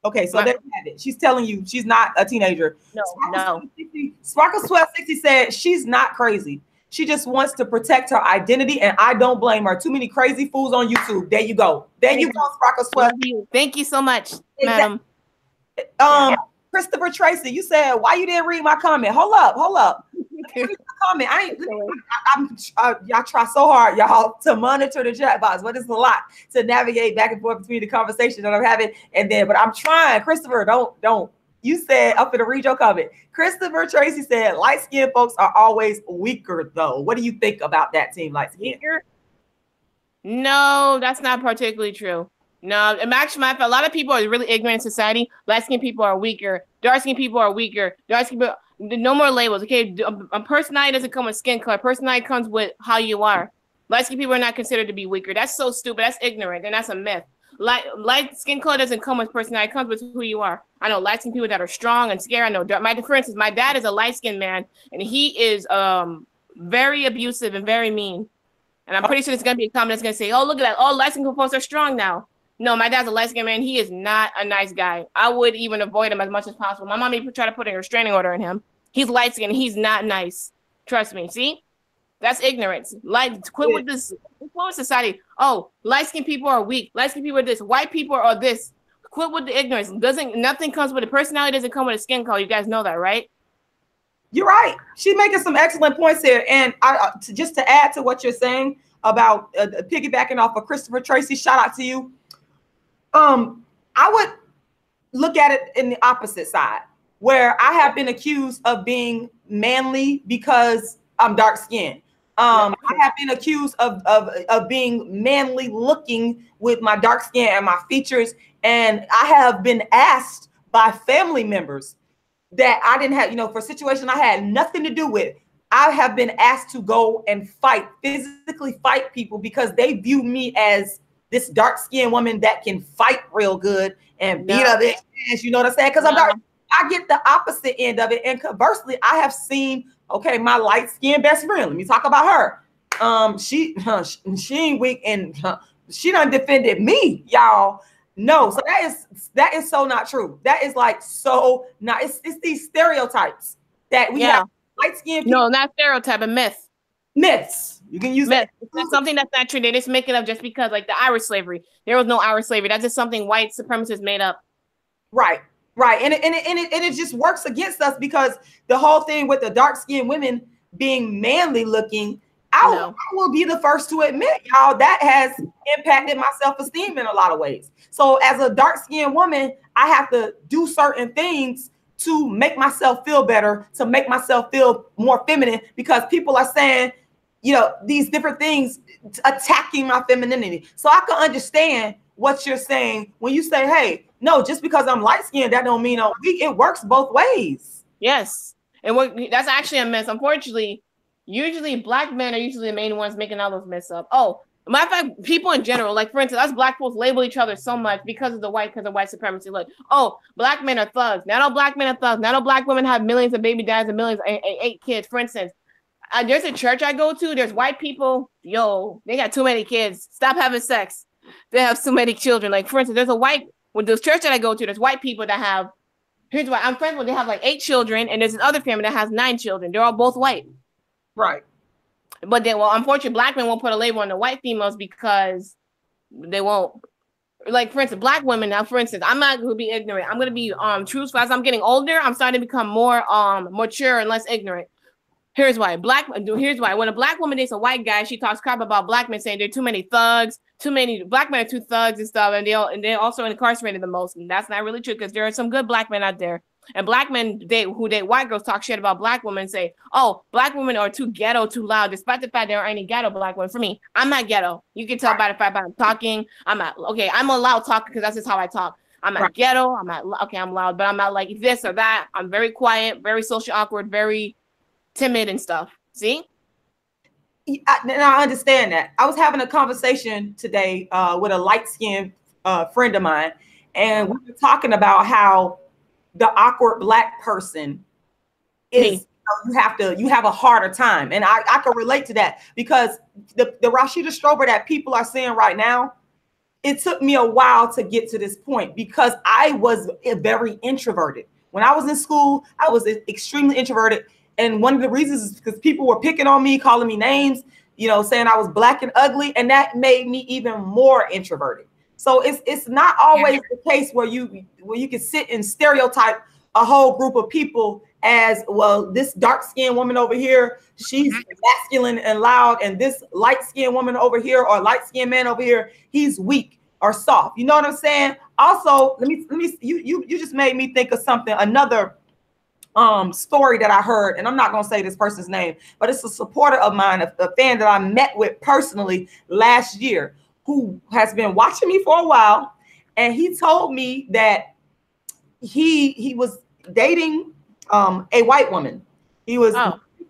Okay, so there you have it. She's telling you she's not a teenager. No. Sparkles 1260 said she's not crazy. She just wants to protect her identity, and I don't blame her. Too many crazy fools on YouTube. There you go. There you go, Sparkles 1260. Thank you so much, madam. Christopher Tracy, you said why you didn't read my comment. Hold up. comment. Y'all try so hard, y'all, to monitor the chat box, but it's a lot to navigate back and forth between the conversation that I'm having but I'm trying. Christopher, don't. You said, I'm gonna read your comment. Christopher Tracy said, light-skinned folks are always weaker, though. What do you think about that, team light-skinned? Weaker? No, that's not particularly true. No, actually, a lot of people are really ignorant in society. Light-skinned people are weaker. Dark-skinned people are weaker. Dark-skinned people, no more labels. Okay, a personality doesn't come with skin color. Personality comes with how you are. Light-skinned people are not considered to be weaker. That's so stupid. That's ignorant, and that's a myth. Light skin color doesn't come with personality. It comes with who you are. I know light-skinned people that are strong and scary. I know, for instance, my dad is a light-skinned man, and he is very abusive and very mean. And I'm pretty sure there's going to be a comment that's going to say, oh, look at that. All light-skinned folks are strong now. No, my dad's a light-skinned man. He is not a nice guy. I would even avoid him as much as possible. My mom even tried to put a restraining order on him. He's light-skinned. He's not nice. Trust me. See? That's ignorance. Quit with this. Quit with society. Oh, light-skinned people are weak. Light-skinned people are this. White people are this. Quit with the ignorance. Nothing comes with it. Personality doesn't come with a skin color. You guys know that, right? You're right. She's making some excellent points here. And just to add to what you're saying about piggybacking off of Christopher Tracy, shout out to you. I would look at it in the opposite side, where I have been accused of being manly because I'm dark skinned. I have been accused of being manly looking with my dark skin and my features. And I have been asked by family members that I didn't have, for a situation I had nothing to do with. I have been asked to go and physically fight people because they view me as this dark skinned woman that can fight real good and beat up their ass. You know what I'm saying? Because I'm dark. I get the opposite end of it. And conversely, I have seen, my light skinned best friend. Let me talk about her. She ain't weak and she done defended me, y'all. No, so that is so not true. That is like so not. It's these stereotypes that we have. Light skinned people. No, not stereotype, a myth. Myths. You can use myth. That's something that's not true. They just make it up just because, like the Irish slavery. There was no Irish slavery. That's just something white supremacists made up. Right. And it just works against us because the whole thing with the dark skinned women being manly looking, I will be the first to admit, y'all, that has impacted my self-esteem in a lot of ways. So as a dark skinned woman, I have to do certain things to make myself feel better, to make myself feel more feminine, because people are saying, these different things attacking my femininity. So I can understand what you're saying when you say, hey, no, just because I'm light skinned, that don't mean I'm weak. It works both ways. Yes. And that's actually a myth. Unfortunately, usually black men are usually the main ones making all those myths up. Oh, matter of fact, people in general, like for instance, us black folks label each other so much because of white supremacy. Like, oh, black men are thugs. Not all black men are thugs. Not all black women have millions of baby dads and millions and 8 kids. For instance, there's a church I go to. There's white people. They got too many kids. Stop having sex. They have too many children. Like for instance, with this church that I go to, there's white people that have. Here's why I'm friends with. They have like 8 children, and there's another family that has 9 children. They're all both white. Right. But then, unfortunately, black men won't put a label on the white females because they won't. Like, for instance, black women. Now, for instance, I'm not going to be ignorant. I'm going to be truthful. As I'm getting older, I'm starting to become more mature and less ignorant. Here's why. When a black woman dates a white guy, she talks crap about black men, saying there are too many thugs, black men are too thugs and stuff, and they're also incarcerated the most. And that's not really true because there are some good black men out there. And black men who date white girls talk shit about black women, say, oh, black women are too ghetto, too loud, despite the fact there aren't any ghetto black women. For me, I'm not ghetto. You can tell by the fact that I'm talking. I'm a loud talker because that's just how I talk. I'm not ghetto. I'm loud, but I'm not like this or that. I'm very quiet, very social awkward, very timid and stuff. See? I understand that. I was having a conversation today with a light-skinned friend of mine, and we were talking about how the awkward black person is you have a harder time. And I can relate to that because the Rashida Strober that people are seeing right now, it took me a while to get to this point because I was very introverted. When I was in school, I was extremely introverted. And one of the reasons is because people were picking on me, calling me names, saying I was black and ugly. And that made me even more introverted. So it's not always the case where you can sit and stereotype a whole group of people as well. This dark-skinned woman over here, she's masculine and loud, and this light-skinned woman over here or light-skinned man over here, he's weak or soft. You know what I'm saying? Also, let me you just made me think of something, another story that I heard, and I'm not gonna say this person's name, but it's a supporter of mine, a fan that I met with personally last year, who has been watching me for a while, and he told me that he was dating a white woman. He was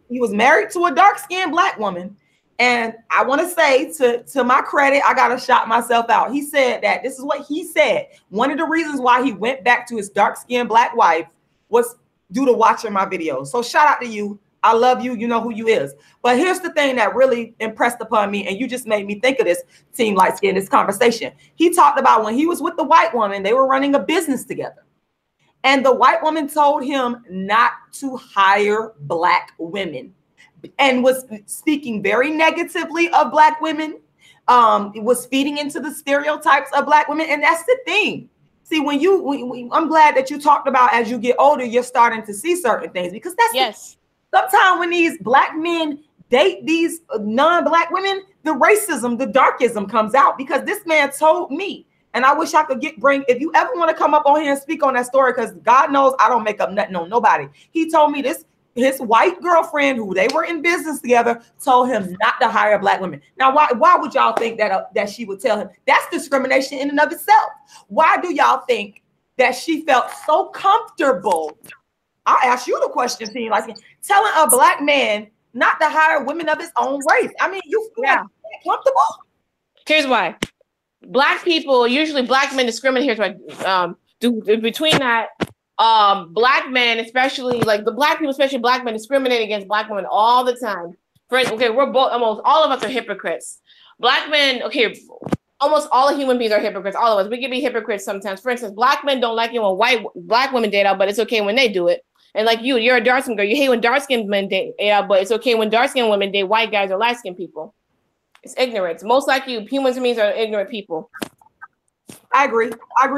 married to a dark-skinned black woman. And I want to say, to my credit, I got to shout myself out. He said that this is what he said. One of the reasons why he went back to his dark-skinned black wife was due to watching my videos. So shout out to you. I love you. You know who you is. But here's the thing that really impressed upon me, and you just made me think of this, Team Light Skin, this conversation. He talked about when he was with the white woman, they were running a business together. And the white woman told him not to hire black women, and was speaking very negatively of black women, was feeding into the stereotypes of black women. And that's the thing. See, I'm glad that you talked about as you get older, you're starting to see certain things, because that's sometimes when these black men date these non-black women, the racism, the darkism comes out, because this man told me, and I wish I could if you ever want to come up on here and speak on that story, because God knows I don't make up nothing on nobody. He told me this. His white girlfriend, who they were in business together, told him not to hire black women. Now, why would y'all think that she would tell him? That's discrimination in and of itself. Why do y'all think that she felt so comfortable? I'll ask you the question, Team Light Skin, telling a black man not to hire women of his own race. I mean, you feel comfortable? Here's why. Black people, usually black men discriminate. Here's why. Between that, black men, especially like the black people, especially black men, discriminate against black women all the time. We're both, almost all of us are hypocrites. Black men, almost all human beings are hypocrites. All of us, we can be hypocrites sometimes. For instance, black men don't like it when black women date out, but it's okay when they do it. And like you're a dark-skinned girl. You hate when dark-skinned men date out, but it's okay when dark-skinned women date white guys or light-skinned people. It's ignorance. Most likely, humans and beings are ignorant people. I agree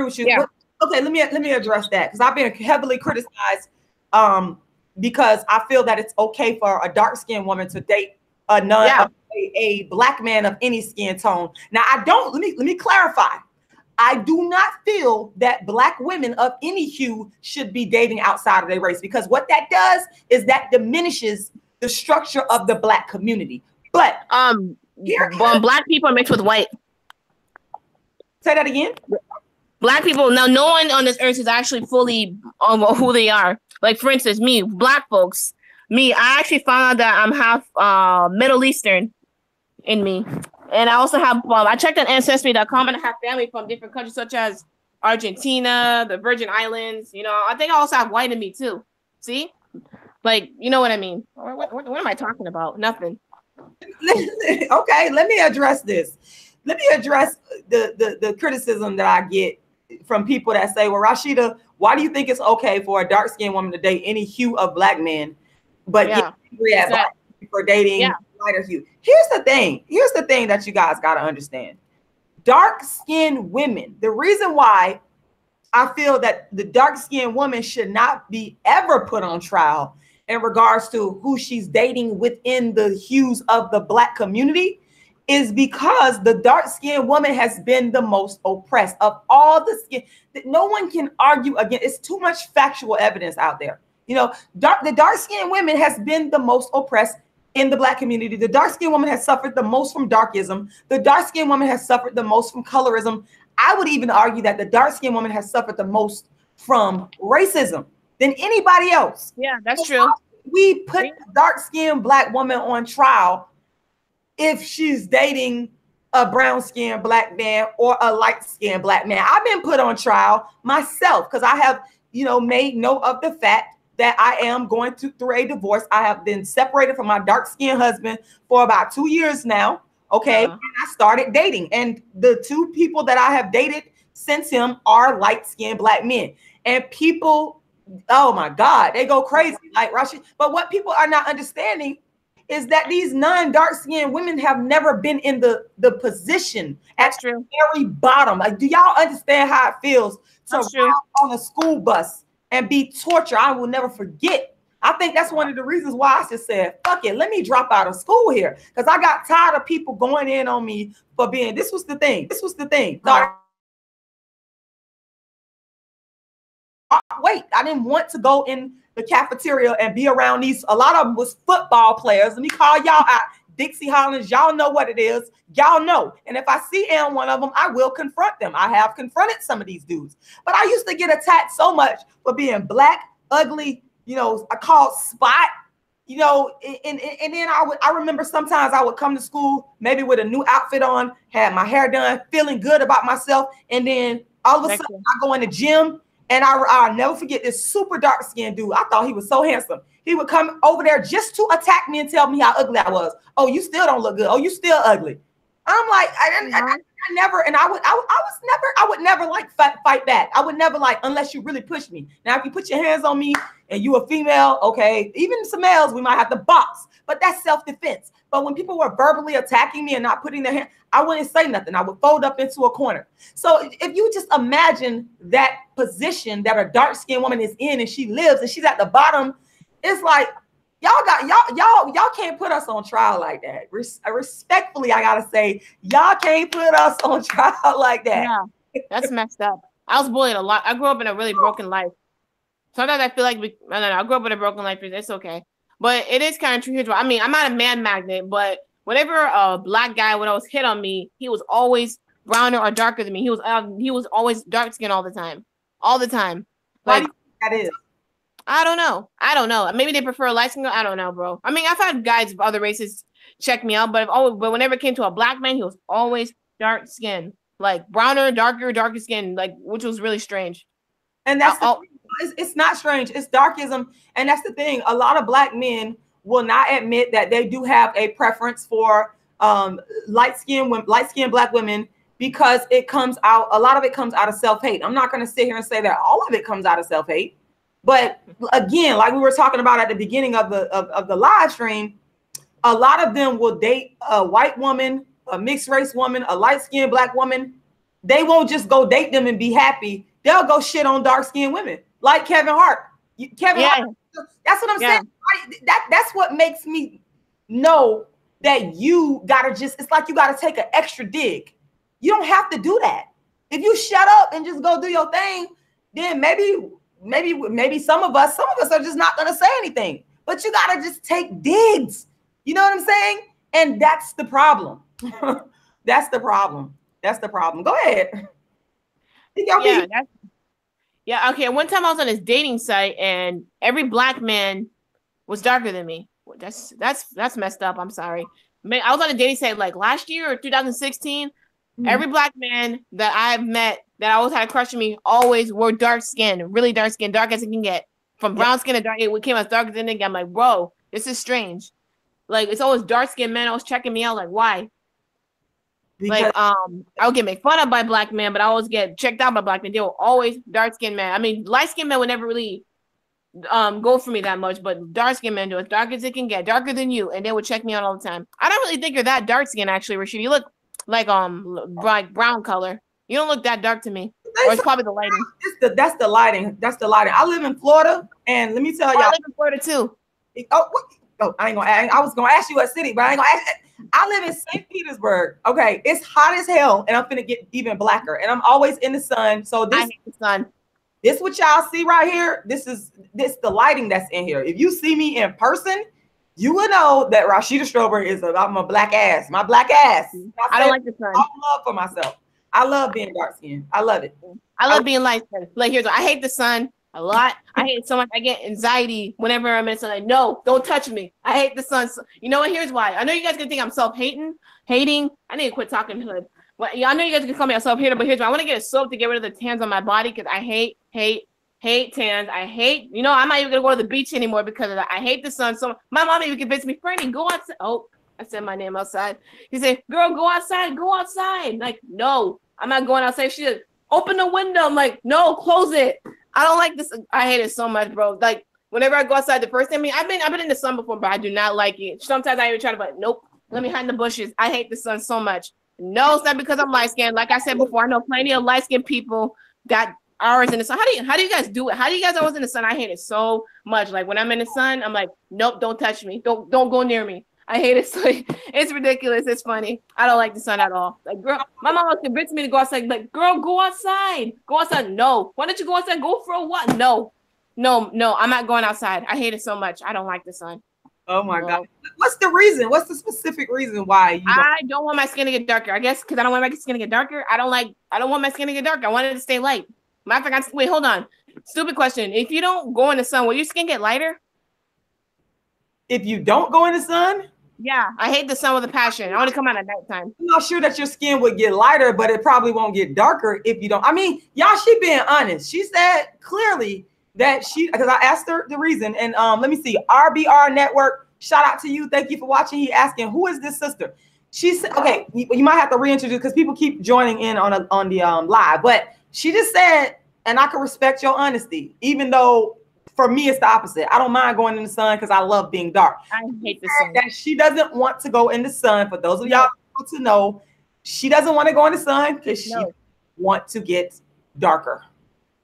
with you. Yeah. Okay, let me address that, because I've been heavily criticized because I feel that it's okay for a dark-skinned woman to date a black man of any skin tone. Now, let me clarify. I do not feel that black women of any hue should be dating outside of their race, because what that does is that diminishes the structure of the black community. But black people are mixed with white. Say that again. Black people, now no one on this earth is actually fully who they are. Like, for instance, me, black folks, I actually found out that I'm half Middle Eastern in me. And I also have, I checked on Ancestry.com, and I have family from different countries such as Argentina, the Virgin Islands. You know, I think I also have white in me too. See? Like, you know what I mean? What am I talking about? Nothing. Okay, let me address this. Let me address the criticism that I get from people that say, well, Rashida, why do you think it's okay for a dark-skinned woman to date any hue of black men, but for dating lighter hue? Here's the thing that you guys got to understand. Dark-skinned women, the reason why I feel that the dark-skinned woman should not be ever put on trial in regards to who she's dating within the hues of the black community is because the dark-skinned woman has been the most oppressed of all the skin. That no one can argue against. It's too much factual evidence out there. You know, the dark-skinned woman has been the most oppressed in the black community. The dark-skinned woman has suffered the most from darkism. The dark-skinned woman has suffered the most from colorism. I would even argue that the dark-skinned woman has suffered the most from racism than anybody else. Yeah, that's true. We put the dark-skinned black woman on trial if she's dating a brown-skinned black man or a light-skinned black man. I've been put on trial myself because I have, made note of the fact that I am going through a divorce. I have been separated from my dark-skinned husband for about 2 years now. Okay. And I started dating, and the two people that I have dated since him are light-skinned black men. And people, oh my God, they go crazy like Rashida. But what people are not understanding is that these non-dark-skinned women have never been in the position at the very bottom. Like, do y'all understand how it feels to ride on a school bus and be tortured? I will never forget I think that's one of the reasons why I just said, fuck it, let me drop out of school here. Because I got tired of people going in on me for being, this was the thing. Wait, I didn't want to go in the cafeteria and be around these. A lot of them was football players. Let me call y'all out. Dixie Hollins, y'all know what it is. Y'all know. And if I see one of them, I will confront them. I have confronted some of these dudes. But I used to get attacked so much for being black, ugly, you know, I called spot, you know, and then I remember sometimes I would come to school, maybe with a new outfit on, had my hair done, feeling good about myself. And then all of a sudden I go in the gym and I'll never forget this super dark skinned dude. I thought he was so handsome. He would come over there just to attack me and tell me how ugly I was. Oh, you still don't look good. Oh, you still ugly. I'm like, I never, and I would never like fight back. I would never like, unless you really push me. Now, if you put your hands on me and you a female, okay, even some males, we might have to box, but that's self-defense. But when people were verbally attacking me and not putting their hand, I wouldn't say nothing. I would fold up into a corner. So if you just imagine that position that a dark-skinned woman is in and she lives and she's at the bottom, it's like, y'all can't put us on trial like that. Respectfully, I gotta say, y'all can't put us on trial like that. Yeah, that's messed up. I was bullied a lot. I grew up in a really broken life. Sometimes I feel like I don't know. I grew up in a broken life. It's okay, but it is kind of true. I mean, I'm not a man magnet, but whenever a black guy would always hit on me, he was always browner or darker than me. He was always dark skinned all the time. Why do you think that is? I don't know. Maybe they prefer a light skin. I don't know, bro. I mean, I've had guys of other races check me out, but whenever it came to a black man, he was always dark skinned, like browner, darker skin, like, which was really strange. And that's it's not strange. It's darkism, and that's the thing. A lot of black men will not admit that they do have a preference for light-skinned black women because it comes out. A lot of it comes out of self-hate. I'm not going to sit here and say that all of it comes out of self-hate. But again, like we were talking about at the beginning of the live stream, a lot of them will date a white woman, a mixed race woman, a light-skinned black woman. They won't just go date them and be happy. They'll go shit on dark-skinned women, like Kevin Hart. Hart. That's what I'm saying. That's what makes me know that you gotta it's like you gotta take an extra dig. You don't have to do that. If you shut up and just go do your thing, then maybe some of us are just not going to say anything, but you got to just take digs. You know what I'm saying? And that's the problem. That's the problem. Go ahead. Yeah. Okay. One time I was on this dating site and every black man was darker than me. That's messed up. I'm sorry. I was on a dating site like last year or 2016. Mm-hmm. Every black man that I've met that always had a crush on me always were dark skinned, really dark skinned, dark as it can get. From brown skin to dark, it came as darker than it. I'm like, bro, this is strange. Like, it's always dark skinned men always checking me out. Like, why? Because I would get made fun of by black men, but I always get checked out by black men. They were always dark skinned men. I mean, light skinned men would never really go for me that much, but dark skinned men do as dark as it can get, darker than you, and they would check me out all the time. I don't really think you're that dark skinned, actually, Rashida. You look like brown color. You don't look that dark to me. Or it's probably the lighting. That's the lighting. I live in Florida, and let me tell y'all. I live in Florida too. I was gonna ask you what city, but I ain't gonna ask. I live in St. Petersburg. Okay, it's hot as hell, and I'm finna get even blacker, and I'm always in the sun. So I hate the sun. This what y'all see right here. This the lighting that's in here. If you see me in person, you will know that Rashida Strober is I'm a black ass. My black ass. I don't like the sun. I love for myself. I love being dark skinned. I love it. I love being light skinned. Like, here's what I hate the sun a lot. I hate it so much. I get anxiety whenever I'm in the sun. Like, no, don't touch me. I hate the sun. You know what? Here's why. I know you guys can think I'm hating. I need to quit talking hood. Well, I know you guys can call me a self-hater, but here's why. I want to get a soap to get rid of the tans on my body because I hate tans. I hate, I'm not even going to go to the beach anymore because of that. I hate the sun. So my mom even convinced me, Franny, go outside. Oh, I said my name outside. He said, girl, go outside. Like, no, I'm not going outside. She said, open the window. I'm like, no, close it. I don't like this. I hate it so much, bro. Like, whenever I go outside, the first thing, I've been in the sun before, but I do not like it. Sometimes I even try to, but nope, let me hide in the bushes. I hate the sun so much. No, it's not because I'm light skinned. Like I said before, I know plenty of light skinned people that hours in the sun. How do you guys do it? How do you guys always in the sun? I hate it so much. Like when I'm in the sun, I'm like, nope, don't touch me. Don't go near me. I hate it. So it's ridiculous. It's funny. I don't like the sun at all. Like, girl, my mom convinced me to go outside. Like, girl, go outside. Go outside. No. Why don't you go outside? Go for a walk. No. I'm not going outside. I hate it so much. I don't like the sun. Oh my God. What's the reason? What's the specific reason why I don't want my skin to get darker? I guess because I don't want my skin to get darker. I don't want my skin to get darker. I want it to stay light. Matter of fact, wait, hold on. Stupid question. If you don't go in the sun, will your skin get lighter? If you don't go in the sun? Yeah, I hate the sun with a passion. I want to come out at nighttime. I'm not sure that your skin would get lighter, but it probably won't get darker if you don't. I mean, y'all, she being honest. She said clearly that because I asked her the reason, and let me see, RBR Network, shout out to you, thank you for watching. He asking, who is this sister? She said, okay, you might have to reintroduce because people keep joining in on the live, but she just said, and I can respect your honesty, even though for me it's the opposite. I don't mind going in the sun because I love being dark. I hate the sun. That she doesn't want to go in the sun. For those of y'all to know, she doesn't want to go in the sun because she want to get darker.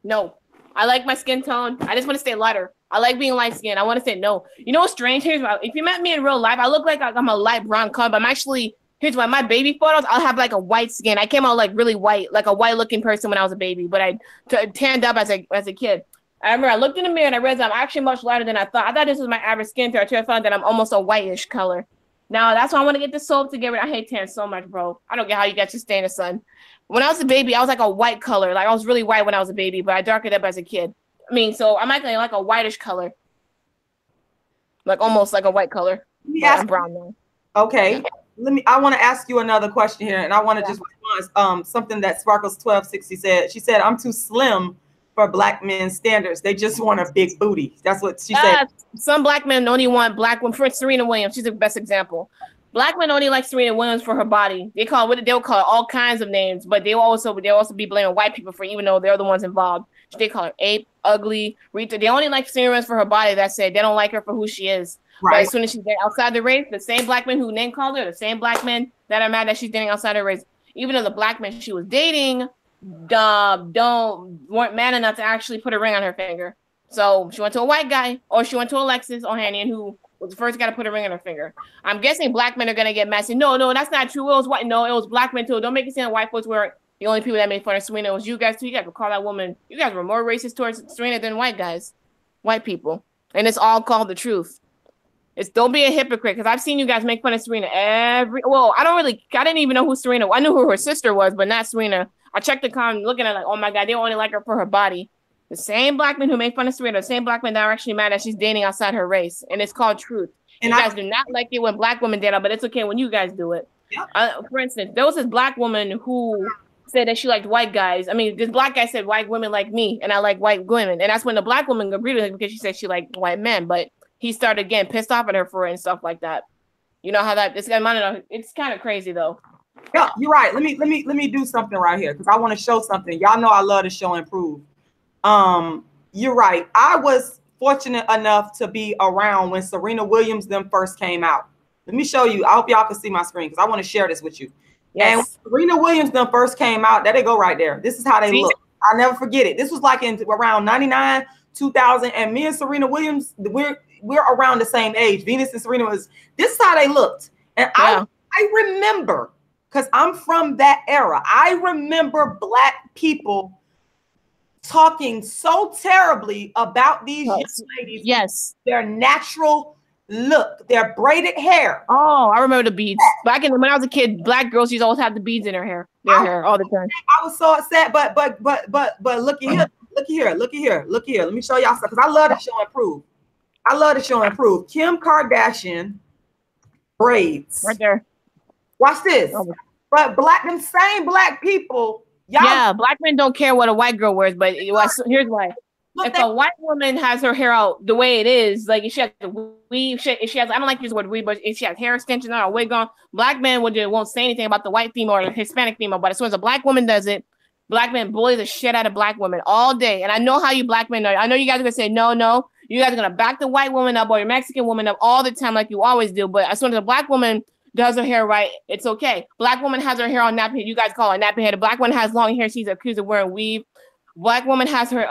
No. I like my skin tone. I just want to stay lighter. I like being light skinned. I want to say no. You know what's strange? Here's why. If you met me in real life, I look like I'm a light brown color, but I'm actually, here's why. My baby photos, I'll have like a white skin. I came out like really white, like a white looking person when I was a baby, but I tanned up as a kid. I remember I looked in the mirror and I realized I'm actually much lighter than I thought. I thought this was my average skin tone until I found that I'm almost a whitish color. Now that's why I want to get the soap to get rid. I hate tan so much, bro. I don't get how you guys just stay in the sun. When I was a baby, I was like a white color. Like I was really white when I was a baby, but I darkened up as a kid. I mean, so I'm actually like a whitish color, like almost like a white color. I'm brown now. Okay, I want to ask you another question here, and I want to just respond something that Sparkles 1260 said. She said, "I'm too slim for black men's standards. They just want a big booty." That's what she said. Some black men only want black women. For Serena Williams, she's the best example. Black men only like Serena Williams for her body. They'll call it all kinds of names, but they'll also be blaming white people for, even though they're the ones involved. They call her ape, ugly, Rita. They only like Serena Williams for her body. That's it. They don't like her for who she is. Right. But as soon as she's outside the race, the same black men who name called her, the same black men that are mad that she's dating outside the race, even though the black men she was dating weren't man enough to actually put a ring on her finger. So she went to a white guy, or she went to Alexis Ohanian, who was the first guy to put a ring on her finger. I'm guessing black men are gonna get mad. Saying, no, that's not true. It was white. No, it was black men too. Don't make it seem like white folks were the only people that made fun of Serena. It was you guys too. You guys would call that woman. You guys were more racist towards Serena than white people, and it's all called the truth. Don't be a hypocrite, because I've seen you guys make fun of Serena I didn't even know who Serena. I knew who her sister was, but not Serena. I checked the comment, looking at it like, oh my God, they only like her for her body. The same black men who make fun of Serena, the same black men that are actually mad that she's dating outside her race, and it's called truth. And you guys do not like it when black women date, but it's okay when you guys do it. Yeah. For instance, there was this black woman who said that she liked white guys. I mean, this black guy said white women like me, and I like white women, and that's when the black woman agreed with him because she said she liked white men, but he started getting pissed off at her for it and stuff like that. You know how that it's kind of crazy though. Yeah, you're right. Let me do something right here because I want to show something. Y'all know I love to show and prove. You're right. I was fortunate enough to be around when Serena Williams them first came out. Let me show you. I hope y'all can see my screen because I want to share this with you. Yes. And when Serena Williams them first came out, there they go right there. This is how they look. I'll never forget it. This was like in around 99, 2000, and me and Serena Williams, we're around the same age. Venus and Serena this is how they looked. And I remember, because I'm from that era, I remember black people talking so terribly about these young ladies. Yes. Their natural look, their braided hair. Oh, I remember the beads. Back when I was a kid, black girls used to always have the beads in their hair all the time. I was so upset, but look here. Let me show y'all something, because I love to show and prove. Kim Kardashian braids. Right there. Watch this. Oh. But them same black people. Black men don't care what a white girl wears, but here's why. If a white woman has her hair out the way it is, like if she has a weave, if she has, I don't like to use the word weave, but if she has hair extensions on or a wig on, black men won't say anything about the white female or the Hispanic female. But as soon as a black woman does it, black men bully the shit out of black women all day. And I know how you black men are. I know you guys are gonna say no. You guys are gonna back the white woman up or your Mexican woman up all the time like you always do. But as soon as a black woman does her hair right, it's okay. Black woman has her hair on nappy head. You guys call it nappy head. A black woman has long hair. She's accused of wearing weave. Black woman has her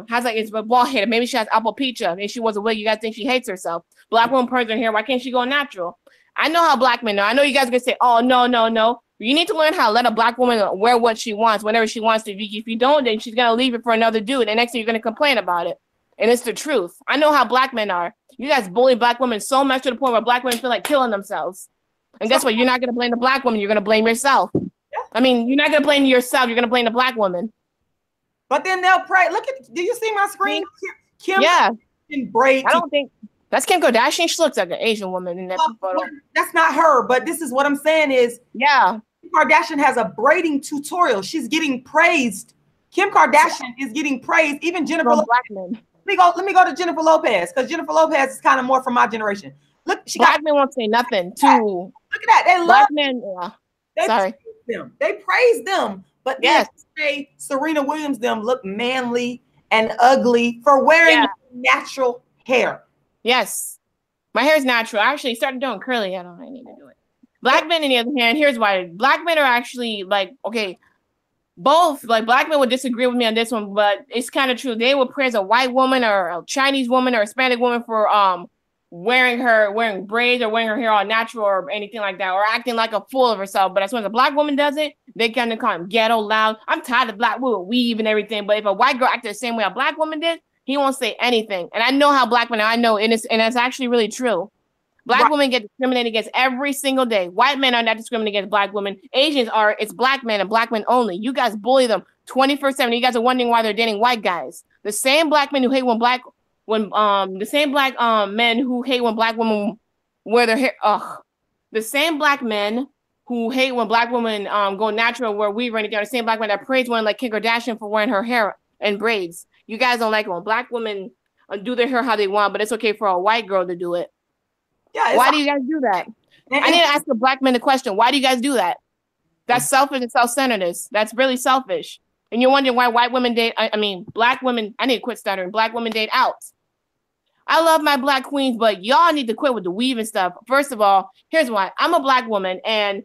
has like it's bald head. Maybe she has alopecia. Maybe she was a wig. You guys think she hates herself. Black woman perms her hair. Why can't she go natural? I know how black men are. I know you guys are gonna say, oh no, no, no. You need to learn how to let a black woman wear what she wants, whenever she wants to. If you don't, then she's gonna leave it for another dude. And next thing you're gonna complain about it. And it's the truth. I know how black men are. You guys bully black women so much to the point where black women feel like killing themselves. And guess what? You're not gonna blame the black woman. You're gonna blame yourself. I mean, you're not gonna blame yourself. You're gonna blame the black woman. But then they'll pray. Look at. Do you see my screen? Kim. Yeah. In braid. I don't think that's Kim Kardashian. She looks like an Asian woman in that photo. That's not her. But this is what I'm saying is. Yeah. Kim Kardashian has a braiding tutorial. She's getting praised. Kim Kardashian is getting praised. Even Jennifer. From black men. Let me go to Jennifer Lopez, because Jennifer Lopez is kind of more from my generation. Look, black men won't say nothing to. Look at that. They black love men. Yeah. They Sorry. praise them. They praise them, but yes, they Serena Williams them look manly and ugly for wearing natural hair. Yes, my hair is natural. I actually started doing curly. I need to do it. Black men, on the other hand, here's why. Black men are actually like, okay, both, like black men would disagree with me on this one, but it's kind of true. They would praise a white woman or a Chinese woman or a Hispanic woman for wearing braids or wearing her hair all natural or anything like that, or acting like a fool of herself. But as soon as a black woman does it, they kind of call him ghetto, loud. I'm tired of black women weave and everything. But if a white girl acted the same way a black woman did, he won't say anything. And I know how black men are. I know, and it's actually really true. Black women get discriminated against every single day. White men are not discriminated against black women. Asians are. It's black men and black men only. You guys bully them 24/7. You guys are wondering why they're dating white guys. The same black men who hate the same black men who hate when black women wear their hair. The same black men who hate when black women go natural, wear weave or anything, are the same black men that praise women like Kim Kardashian for wearing her hair and braids. You guys don't like it when black women do their hair how they want, but it's okay for a white girl to do it. Yeah. Why do you guys do that? I need to ask the black men a question. Why do you guys do that? That's selfish and self-centeredness. That's really selfish. And you're wondering why white women date. Black women. I need to quit stuttering. Black women date out. I love my black queens, but y'all need to quit with the weave and stuff. First of all, here's why. I'm a black woman, and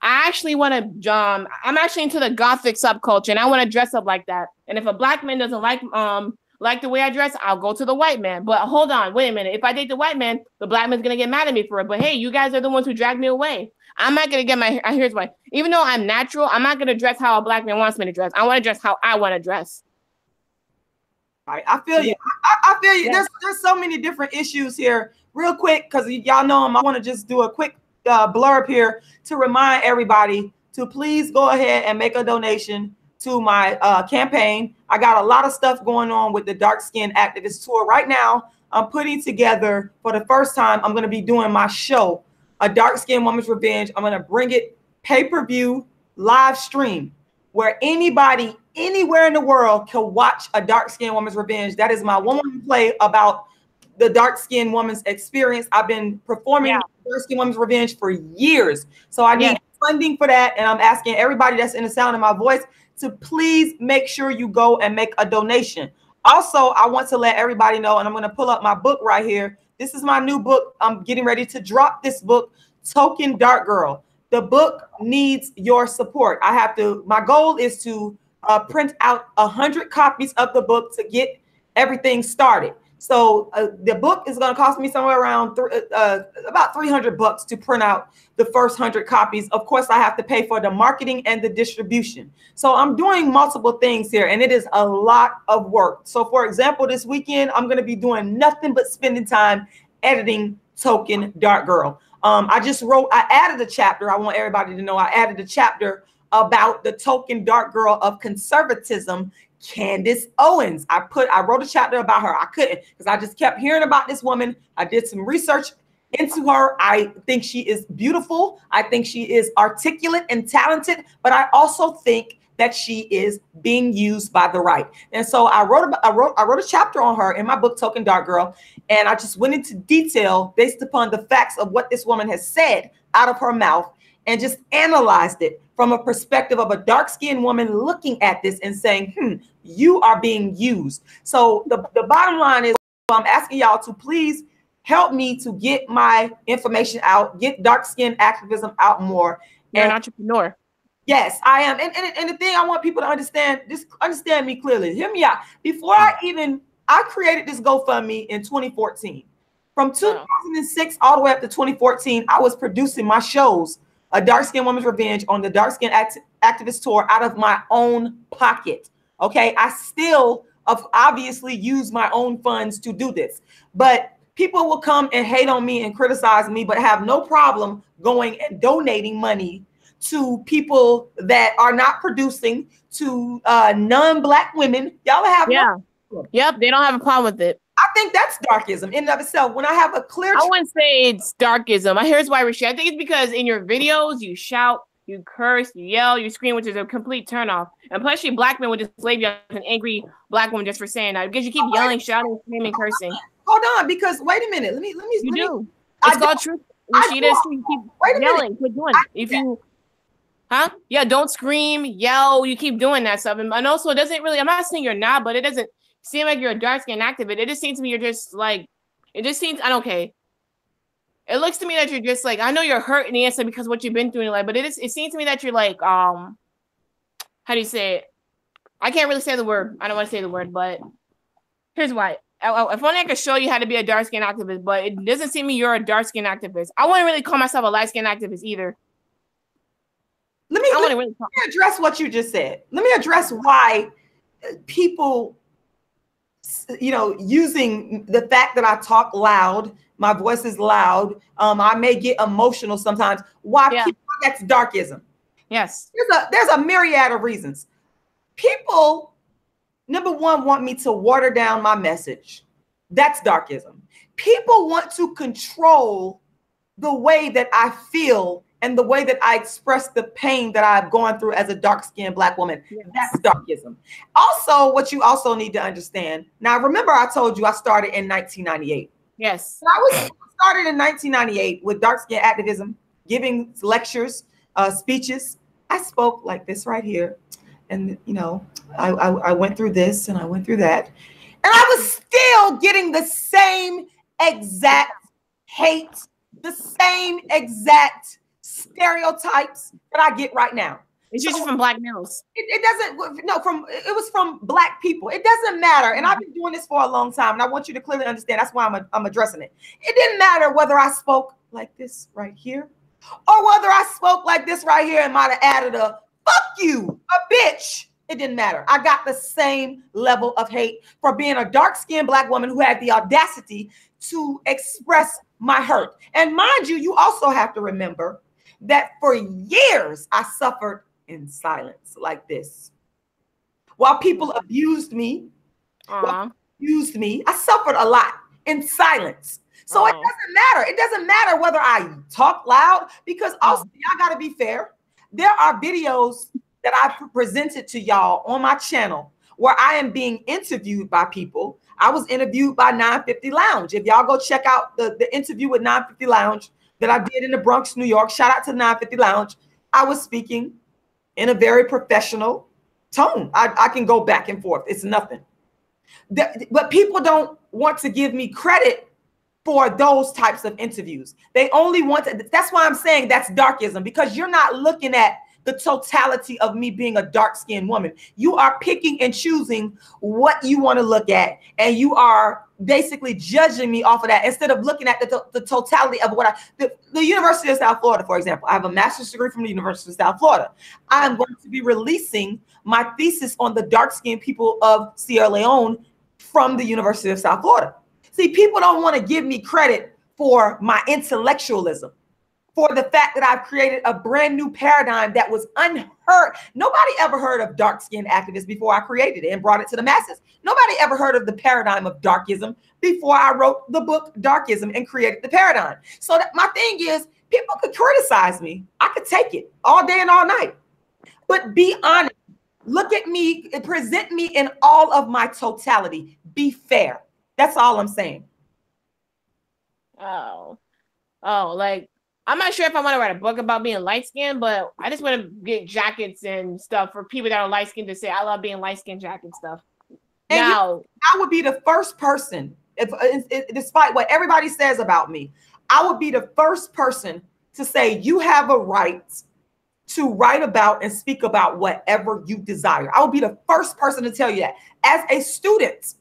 I actually want to. I'm actually into the gothic subculture, and I want to dress up like that. And if a black man doesn't like the way I dress, I'll go to the white man. But hold on, wait a minute. If I date the white man, the black man's gonna get mad at me for it. But hey, you guys are the ones who dragged me away. I'm not gonna get my. Here's why. Even though I'm natural, I'm not gonna dress how a black man wants me to dress. I want to dress how I want to dress. I feel you. I feel you. There's so many different issues here. Real quick, because y'all know them, I want to just do a quick blurb here to remind everybody to please go ahead and make a donation to my campaign. I got a lot of stuff going on with the Dark Skin Activist Tour. Right now, I'm putting together, for the first time, I'm going to be doing my show, A Dark Skin Woman's Revenge. I'm going to bring it pay-per-view live stream where anybody anywhere in the world can watch A Dark Skin Woman's Revenge. That is my one-woman play about the dark skinned woman's experience. I've been performing Dark Skin Woman's Revenge for years. So I need funding for that. And I'm asking everybody that's in the sound of my voice to please make sure you go and make a donation. Also, I want to let everybody know, and I'm going to pull up my book right here. This is my new book. I'm getting ready to drop this book, Token Dark Girl. The book needs your support. My goal is to print out 100 copies of the book to get everything started. So the book is going to cost me somewhere around about $300 to print out the first 100 copies. Of course, I have to pay for the marketing and the distribution. So I'm doing multiple things here, and it is a lot of work. So for example, this weekend, I'm going to be doing nothing but spending time editing Token Dark Girl. I added a chapter. I want everybody to know I added a chapter about the token dark girl of conservatism, Candace Owens. I wrote a chapter about her. I couldn't, because I just kept hearing about this woman. I did some research into her. I think she is beautiful. I think she is articulate and talented, but I also think that she is being used by the right. And so I wrote a chapter on her in my book, Token Dark Girl. And I just went into detail based upon the facts of what this woman has said out of her mouth, and just analyzed it from a perspective of a dark-skinned woman looking at this and saying, you are being used. So the bottom line is, I'm asking y'all to please help me to get my information out, get dark-skinned activism out more. You're an entrepreneur. Yes, I am. And the thing I want people to understand, just understand me clearly. Hear me out. Before I created this GoFundMe in 2014. From 2006 all the way up to 2014, I was producing my shows, A Dark Skinned Woman's Revenge, on the Dark Skinned Activist Tour out of my own pocket. Okay, I still obviously use my own funds to do this, but people will come and hate on me and criticize me, but have no problem going and donating money to people that are not producing, to non-Black women. Y'all have no problem. Yep, they don't have a problem with it. I think that's darkism in and of itself. When I have a clear, I wouldn't say it's darkism. Here's why, Rashida. I think it's because in your videos you shout, you curse, you yell, you scream, which is a complete turnoff. And plus, you Black men would just label you as an angry Black woman just for saying that, because you keep yelling, shouting, screaming, cursing. Hold on, because wait a minute. Let me. You do. It's called truth, Rashida. You keep yelling. Quit doing it. If you. Huh? Yeah, don't scream, yell. You keep doing that stuff. And also, it doesn't really, I'm not saying you're not, but it doesn't seem like you're a dark-skinned activist. It just seems to me you're just like, it just seems, I don't care. It looks to me that you're just like, I know you're hurt in the answer because of what you've been through in your life, but it seems to me that you're like, how do you say it? I can't really say the word. I don't want to say the word, but here's why. If only I could show you how to be a dark-skinned activist, but it doesn't seem to me you're a dark-skinned activist. I wouldn't really call myself a light-skinned activist either. Let me address what you just said. Let me address why people, using the fact that I talk loud, my voice is loud, I may get emotional sometimes. Why people, that's darkism. Yes. There's a myriad of reasons. People, number one, want me to water down my message. That's darkism. People want to control the way that I feel and the way that I express the pain that I've gone through as a dark-skinned Black woman. Yes. That's darkism. Also, what you also need to understand. Now, remember I told you I started in 1998. Yes. I started in 1998 with dark-skinned activism, giving lectures, speeches. I spoke like this right here. And, I went through this and I went through that. And I was still getting the same exact hate, the same exact stereotypes that I get right now. It's just from Black males. It was from Black people. It doesn't matter. And I've been doing this for a long time. And I want you to clearly understand. That's why I'm addressing it. It didn't matter whether I spoke like this right here or whether I spoke like this right here and might have added a fuck you, a bitch. It didn't matter. I got the same level of hate for being a dark-skinned Black woman who had the audacity to express my hurt. And mind you, you also have to remember that for years I suffered in silence like this. While people abused me, I suffered a lot in silence. So it doesn't matter. It doesn't matter whether I talk loud, because also, y'all got to be fair. There are videos that I presented to y'all on my channel where I am being interviewed by people. I was interviewed by 950 Lounge. If y'all go check out the interview with 950 Lounge that I did in the Bronx, New York, shout out to 950 Lounge. I was speaking in a very professional tone. I can go back and forth. It's nothing. But people don't want to give me credit for those types of interviews. They only want to, that's why I'm saying that's darkism, because you're not looking at the totality of me being a dark-skinned woman. You are picking and choosing what you want to look at, and you are basically judging me off of that instead of looking at the totality of what the University of South Florida, for example. I have a master's degree from the University of South Florida. I am going to be releasing my thesis on the dark-skinned people of Sierra Leone from the University of South Florida. See, people don't want to give me credit for my intellectualism, for the fact that I've created a brand new paradigm that was unheard. Nobody ever heard of dark-skinned activists before I created it and brought it to the masses. Nobody ever heard of the paradigm of darkism before I wrote the book Darkism and created the paradigm. So my thing is, people could criticize me. I could take it all day and all night. But be honest. Look at me and present me in all of my totality. Be fair. That's all I'm saying. Like, I'm not sure if I want to write a book about being light-skinned, but I just want to get jackets and stuff for people that are light-skinned to say, I love being light-skinned jacket stuff. And now, I would be the first person, despite what everybody says about me, I would be the first person to say, you have a right to write about and speak about whatever you desire. I will be the first person to tell you that. As a student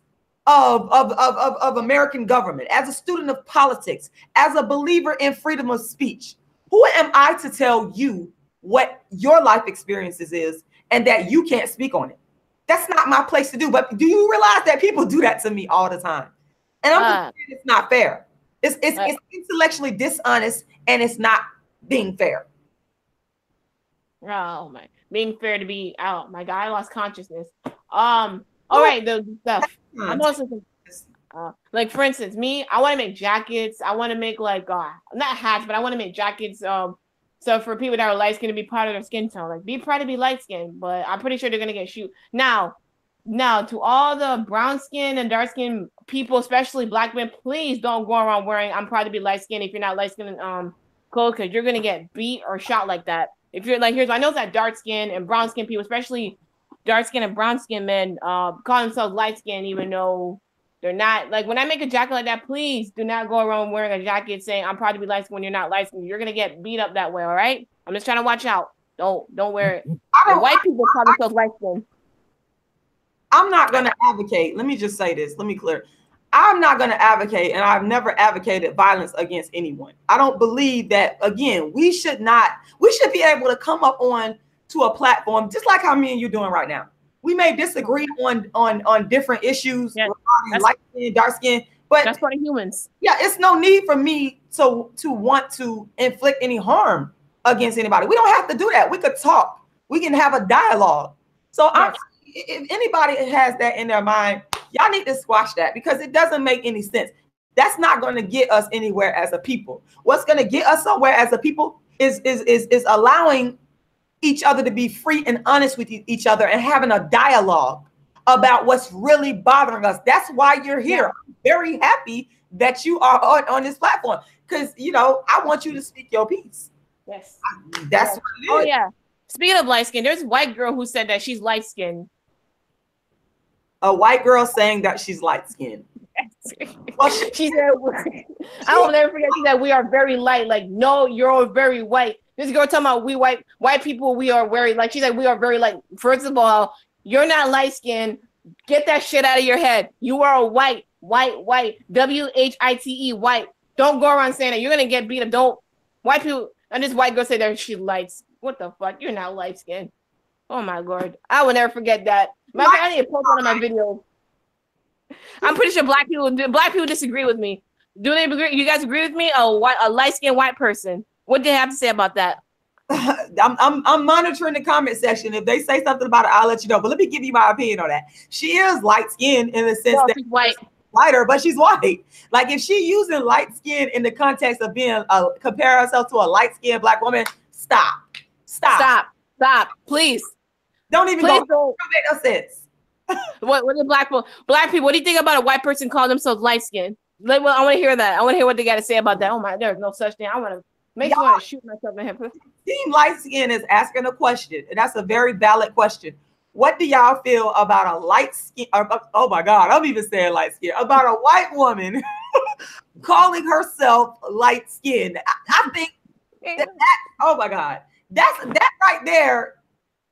of American government, as a student of politics, as a believer in freedom of speech, who am I to tell you what your life experiences is and that you can't speak on it? That's not my place to do. But do you realize that people do that to me all the time? And I'm just saying it's not fair. It's intellectually dishonest, and it's not being fair. Oh my, being fair to be out. My God, I lost consciousness. All right, the stuff. I'm also like, for instance, me, I want to make jackets. I want to make like not hats, but I want to make jackets. So for people that are light skinned to be part of their skin tone, like be proud to be light skinned, but I'm pretty sure they're gonna get shoot. Now to all the brown skin and dark skin people, especially black men, please don't go around wearing "I'm proud to be light skinned" if you're not light skinned clothes, because you're gonna get beat or shot like that. If you're like, I know that dark skin and brown skin people, especially dark skin and brown skin men, call themselves light skin, even though they're not. Like, when I make a jacket like that, please do not go around wearing a jacket saying "I'm proud to be light skin" when you're not light skin. You're gonna get beat up that way. All right, I'm just trying to watch out. Don't wear it. The white people call themselves light skin. I'm not gonna advocate. Let me just say this. Let me clear. I'm not going to advocate, and I've never advocated violence against anyone. I don't believe that, again, we should be able to come up on to a platform, just like how me and you doing right now. We may disagree on different issues, regarding light skin, dark skin, but that's part of humans. Yeah, it's no need for me to want to inflict any harm against anybody. We don't have to do that. We could talk. We can have a dialogue. So if anybody has that in their mind, y'all need to squash that, because it doesn't make any sense. That's not going to get us anywhere as a people. What's going to get us somewhere as a people is allowing each other to be free and honest with each other and having a dialogue about what's really bothering us. That's why you're here. I'm very happy that you are on this platform, because, I want you to speak your piece. Yes. That's what it is. Oh, yeah. Speaking of light skin, there's a white girl who said that she's light skinned. A white girl saying that she's light skinned. Well, she said, I will never forget, she said, "We are very light." Like, no, you're very white. This girl talking about we white people, we are very light. She said, "We are very light." First of all, you're not light skinned. Get that shit out of your head. You are a white, WHITE, white. Don't go around saying that. You're gonna get beat up. Don't. White people, and this white girl said that she light. What the fuck? You're not light skinned. Oh my Lord. I will never forget that. I need to post one of my videos. I'm pretty sure black people disagree with me. Do they agree? You guys agree with me? A light-skinned white person. What do they have to say about that? I'm monitoring the comment section. If they say something about it, I'll let you know. But let me give you my opinion on that. She is light-skinned in the sense that she's white. Lighter, but she's white. Like, if she using light skin in the context of being compare herself to a light-skinned black woman, stop, please. Don't even go. Don't make no sense. What are black people? Black people, what do you think about a white person calling themselves light skinned? I want to hear that. I want to hear what they got to say about that. Oh my, there's no such thing. I want to make sure I shoot myself in the head. Team light skin is asking a question, and that's a very valid question. What do y'all feel about a light skin? Oh my God, I'm even saying light skin. About a white woman calling herself light skinned. I think that oh my God, that right there.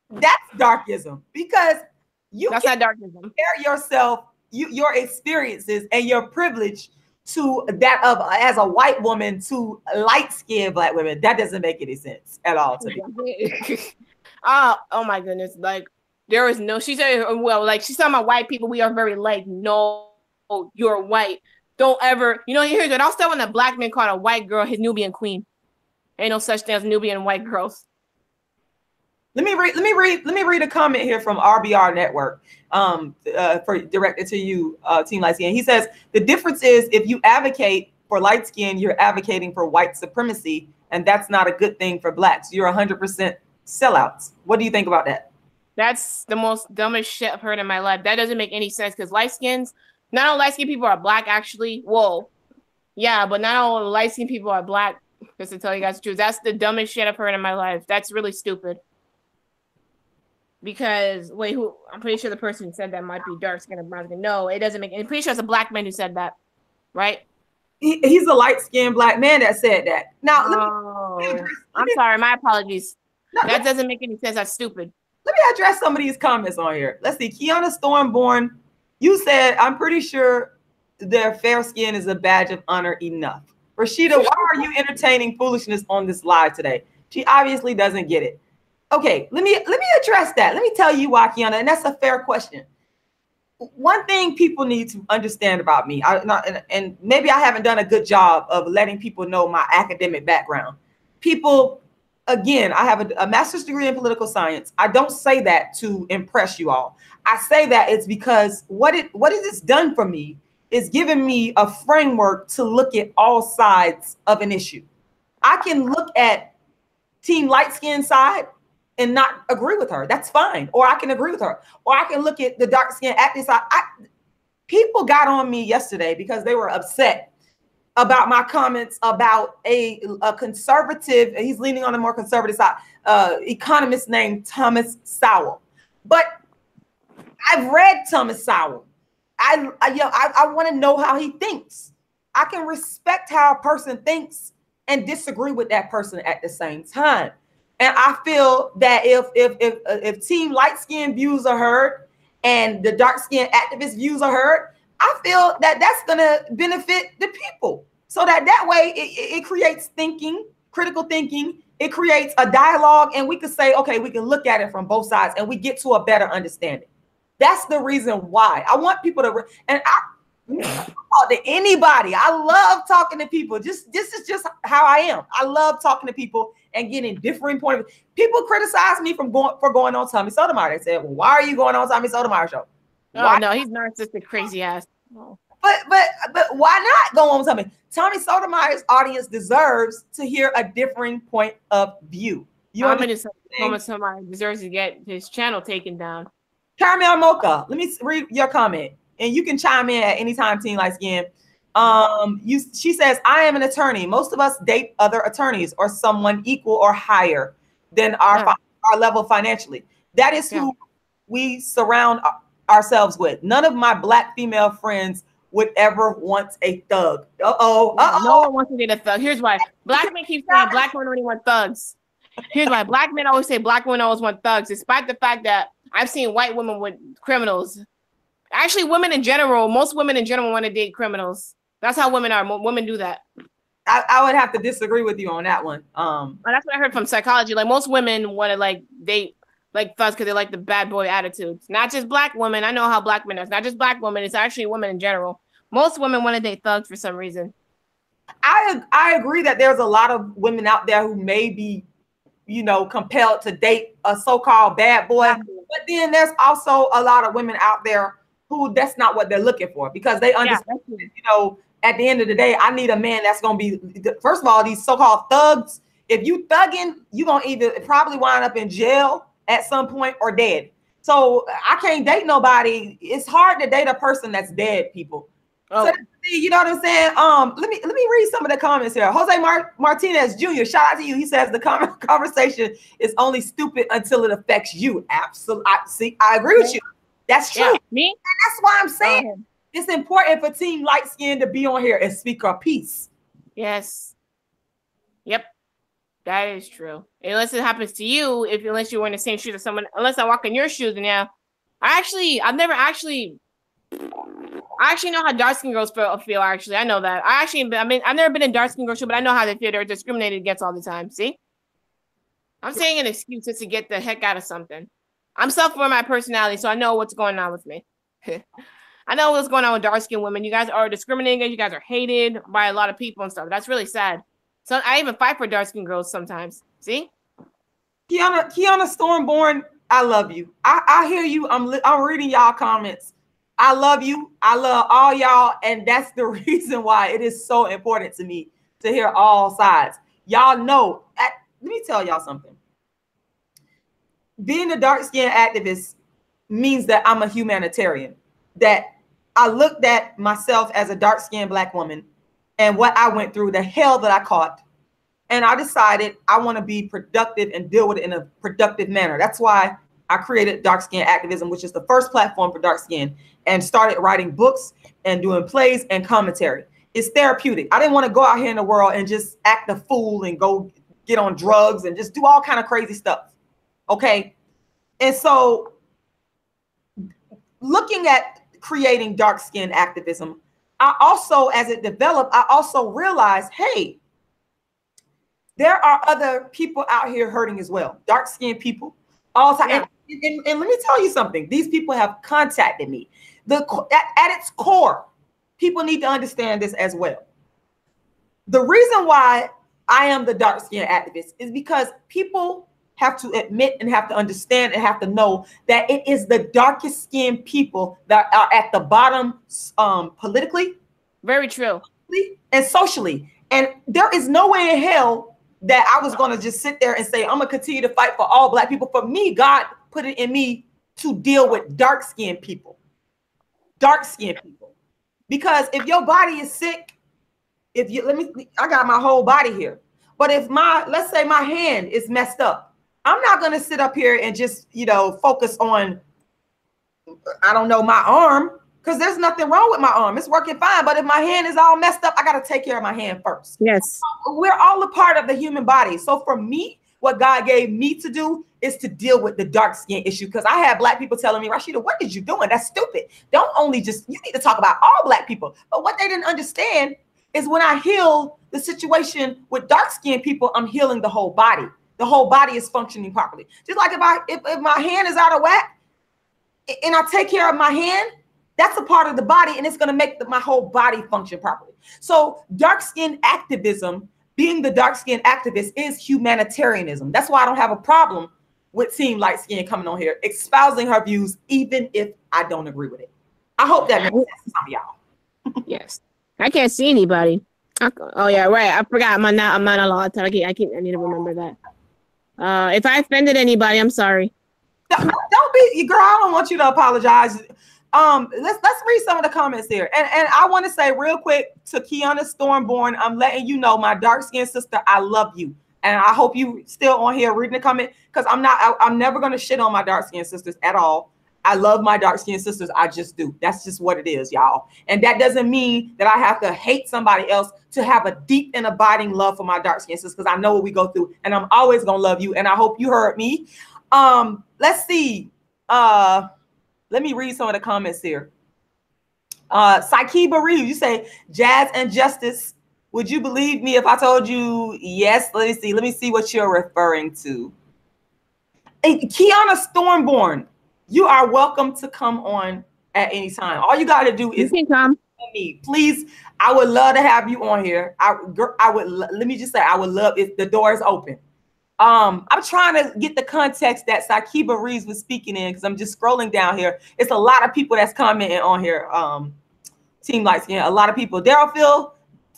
That's darkism, because that's not darkism. Compare yourself, your experiences and your privilege to that of as a white woman to light-skinned black women. That doesn't make any sense at all to me. Oh my goodness. Like, there is no, she said, well, like, she's talking about white people, we are very light. No, you're white. Don't ever, here's it. I'll start when a black man called a white girl his Nubian queen. Ain't no such thing as Nubian white girls. Let me read a comment here from RBR Network, directed to you, Team Light Skin. He says, the difference is if you advocate for light skin, you're advocating for white supremacy, and that's not a good thing for blacks. You're 100% sellouts. What do you think about that? That's the most dumbest shit I've heard in my life. That doesn't make any sense, because not all light skin people are black, actually. Whoa. Yeah, but not all light skin people are black, just to tell you guys the truth. That's the dumbest shit I've heard in my life. That's really stupid. Because I'm pretty sure the person who said that might be dark skin or brown skin. No, it doesn't make. I'm pretty sure it's a black man who said that, right? He's a light skinned black man that said that. Now, I'm sorry. My apologies. That doesn't make any sense. That's stupid. Let me address some of these comments on here. Let's see. Kiana Stormborn, you said, I'm pretty sure their fair skin is a badge of honor enough. Rashida, why are you entertaining foolishness on this live today? She obviously doesn't get it. Okay, let me address that. Let me tell you why, Kiana, and that's a fair question. One thing people need to understand about me, and maybe I haven't done a good job of letting people know my academic background. People, again, I have a master's degree in political science. I don't say that to impress you all. I say that it's because what it has done for me is giving me a framework to look at all sides of an issue. I can look at Team Light Skin side and not agree with her. That's fine. Or I can agree with her. Or I can look at the dark skin activist side. People got on me yesterday because they were upset about my comments about a conservative, he's leaning on the more conservative side, economist named Thomas Sowell. But I've read Thomas Sowell. I want to know how he thinks. I can respect how a person thinks and disagree with that person at the same time. And I feel that if Team Light Skin views are heard and the dark skin activist views are heard, I feel that that's going to benefit the people. So that way it creates thinking, critical thinking. It creates a dialogue, and we can say, okay, we can look at it from both sides and we get to a better understanding. That's the reason why I want people to, and I talk to anybody. I love talking to people. This is just how I am. I love talking to people and getting differing point of view. People criticize me for going on Tommy Sotomayor. They said, well, why are you going on Tommy Sotomayor show? Oh, no, he's narcissistic, crazy ass. Oh. But why not go on Tommy? Tommy Sotomayor's audience deserves to hear a differing point of view. Tommy Sotomayor deserves to get his channel taken down. Caramel Mocha, let me read your comment, and you can chime in at any time, Team Light Skin. She says, I am an attorney. Most of us date other attorneys or someone equal or higher than our level financially. That is who we surround ourselves with. None of my Black female friends would ever want a thug. No one wants to date a thug. Here's why. Black men keep saying Black women only want thugs. Here's why. Black men always say Black women always want thugs, despite the fact that I've seen white women with criminals. Actually, women in general, most women in general want to date criminals. That's how women are. Women do that. I would have to disagree with you on that one. That's what I heard from psychology. Like most women want to like date like thugs because they like the bad boy attitudes. Not just Black women. I know how Black men are. It's not just Black women. It's actually women in general. Most women want to date thugs for some reason. I agree that there's a lot of women out there who may be, compelled to date a so-called bad boy. But then there's also a lot of women out there who that's not what they're looking for, because they understand, at the end of the day, I need a man that's going to be, first of all, these so-called thugs. If you thugging, you're going to either probably wind up in jail at some point or dead. So I can't date nobody. It's hard to date a person that's dead, people. Oh. So, you know what I'm saying? Let me read some of the comments here. Jose Martinez Jr., shout out to you. He says the conversation is only stupid until it affects you. Absolutely. See, I agree with you. That's true. Yeah, me? And that's why I'm saying it's important for Team Light Skin to be on here and speak our piece. Yes. Yep. That is true. Unless it happens to you, unless you're wearing the same shoes as someone, unless I walk in your shoes, and I've never actually know how dark skin girls feel. Actually, I know that. I've never been in dark skin girl show, but I know how they feel. They're discriminated against all the time. See, I'm saying an excuse just to get the heck out of something. I'm self-aware of my personality, so I know what's going on with me. I know what's going on with dark skin women. You guys are discriminated against. You guys are hated by a lot of people and stuff. That's really sad. So I even fight for dark skin girls sometimes. See, Kiana Stormborn, I love you. I hear you. I'm reading y'all comments. I love you. I love all y'all. And that's the reason why it is so important to me to hear all sides. Y'all know, let me tell y'all something. Being a dark skinned activist means that I'm a humanitarian, that I looked at myself as a dark skinned Black woman and what I went through, the hell that I caught. And I decided I want to be productive and deal with it in a productive manner. That's why I created Dark Skin Activism, which is the first platform for dark skin, and started writing books and doing plays and commentary. It's therapeutic. I didn't want to go out here in the world and just act a fool and go get on drugs and just do all kind of crazy stuff. Okay. And so looking at creating dark skin activism, I also, as it developed, I also realized, hey, there are other people out here hurting as well. Dark skinned people all the time. Yeah. And let me tell you something. These people have contacted me. At its core, people need to understand this as well. The reason why I am the dark skin activist is because people have to admit and have to understand and have to know that it is the darkest skinned people that are at the bottom politically. Very true. And socially. And there is no way in hell that I was going to just sit there and say, I'm going to continue to fight for all Black people. For me, God put it in me to deal with dark skinned people. Dark skinned people. Because if your body is sick, I got my whole body here. But if let's say my hand is messed up, I'm not going to sit up here and just, focus on, I don't know, my arm, because there's nothing wrong with my arm. It's working fine. But if my hand is all messed up, I got to take care of my hand first. Yes. So we're all a part of the human body. So for me, what God gave me to do is to deal with the dark skin issue. Because I had Black people telling me, Rashida, what is you doing? That's stupid. You need to talk about all Black people. But what they didn't understand is when I heal the situation with dark skinned people, I'm healing the whole body. The whole body is functioning properly. Just like if my hand is out of whack and I take care of my hand, that's a part of the body and it's going to make my whole body function properly. So dark skin activism, being the dark skin activist, is humanitarianism. That's why I don't have a problem with Team Light Skin coming on here, espousing her views, even if I don't agree with it. I hope that makes sense to some of y'all. Yes. I can't see anybody. Oh yeah, right. I forgot. I'm not allowed to. I need to remember that. If I offended anybody, I'm sorry. Don't be, girl. I don't want you to apologize. Let's read some of the comments here. And I want to say real quick to Kiana Stormborn, I'm letting you know, my dark skinned sister, I love you. And I hope you still on here reading the comment, because I'm never going to shit on my dark skinned sisters at all. I love my dark skinned sisters. I just do. That's just what it is, y'all. And that doesn't mean that I have to hate somebody else to have a deep and abiding love for my dark skinned sisters, because I know what we go through and I'm always going to love you. And I hope you heard me. Let's see. Let me read some of the comments here. Saikiba Reeves, you say, Jazz and Justice, would you believe me if I told you yes? Let me see what you're referring to. Hey, Kiana Stormborn, you are welcome to come on at any time. All you got to do is come. Me, please. I would love to have you on here. I would. Let me just say, I would love if the door is open. I'm trying to get the context that Saikiba Reeves was speaking in, because I'm just scrolling down here. It's a lot of people that's commenting on here. Team Light Skin, a lot of people. Daryl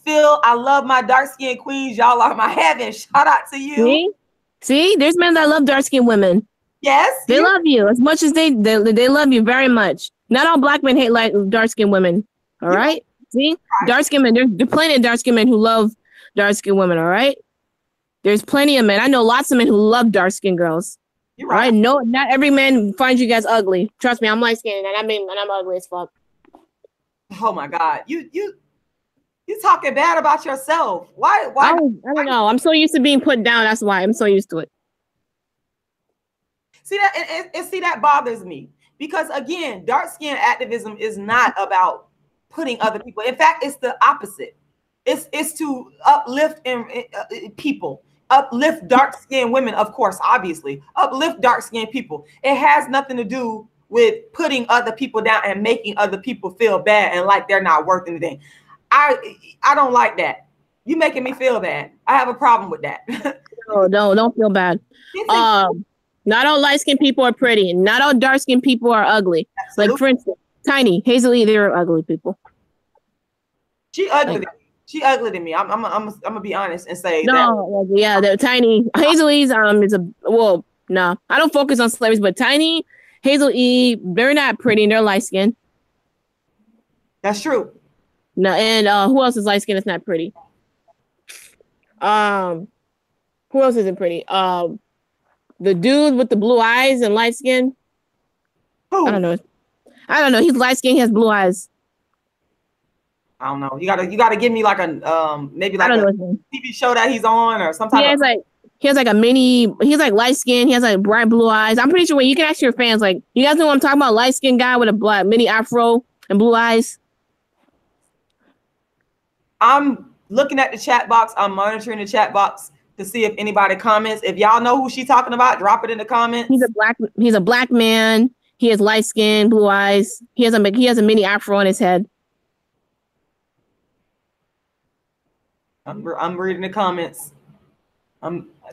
Phil, I love my dark skinned queens. Y'all are my heaven. Shout out to you. See, there's men that love dark skinned women. Yes, they love you as much as they love you very much. Not all Black men hate like dark skinned women. All right. See, dark skinned men. There's plenty of dark skinned men who love dark skinned women. All right. There's plenty of men. I know lots of men who love dark skinned girls. You're right. All right. No, not every man finds you guys ugly. Trust me, I'm light skinned and I'm ugly as fuck. Oh my God, you talking bad about yourself. Why? I don't know. I'm so used to being put down. That's why I'm so used to it. See that, and see that bothers me, because again, dark skin activism is not about putting other people. In fact, it's the opposite. It's to uplift people, uplift dark skinned women, of course, obviously, uplift dark skinned people. It has nothing to do with putting other people down and making other people feel bad and like they're not worth anything. I don't like that. You making me feel bad. I have a problem with that. No, don't feel bad. Not all light-skinned people are pretty, and not all dark-skinned people are ugly. Absolutely. Like, for instance, Tiny, Hazel E, they're ugly people. She ugly. She ugly to me. I'm gonna be honest and say no. That. Yeah, they're Tiny. Hazel E's no, I don't focus on celebrities, but Tiny, Hazel E, they're not pretty and they're light-skinned. That's true. No, and who else is light-skinned that's not pretty? Who else isn't pretty? The dude with the blue eyes and light skin. Who? I don't know. He's light skin. He has blue eyes. I don't know. You gotta give me like a maybe like a TV show that he's on or something. Yeah, it's like He has like a mini. He's like light skin. He has like bright blue eyes. I'm pretty sure. When you can ask your fans, like, you guys know what I'm talking about? Light skinned guy with a black mini afro and blue eyes. I'm looking at the chat box. I'm monitoring the chat box to see if anybody comments. If y'all know who she's talking about, drop it in the comments. He's a black man. He has light skin, blue eyes. He has a mini afro on his head. I'm reading the comments.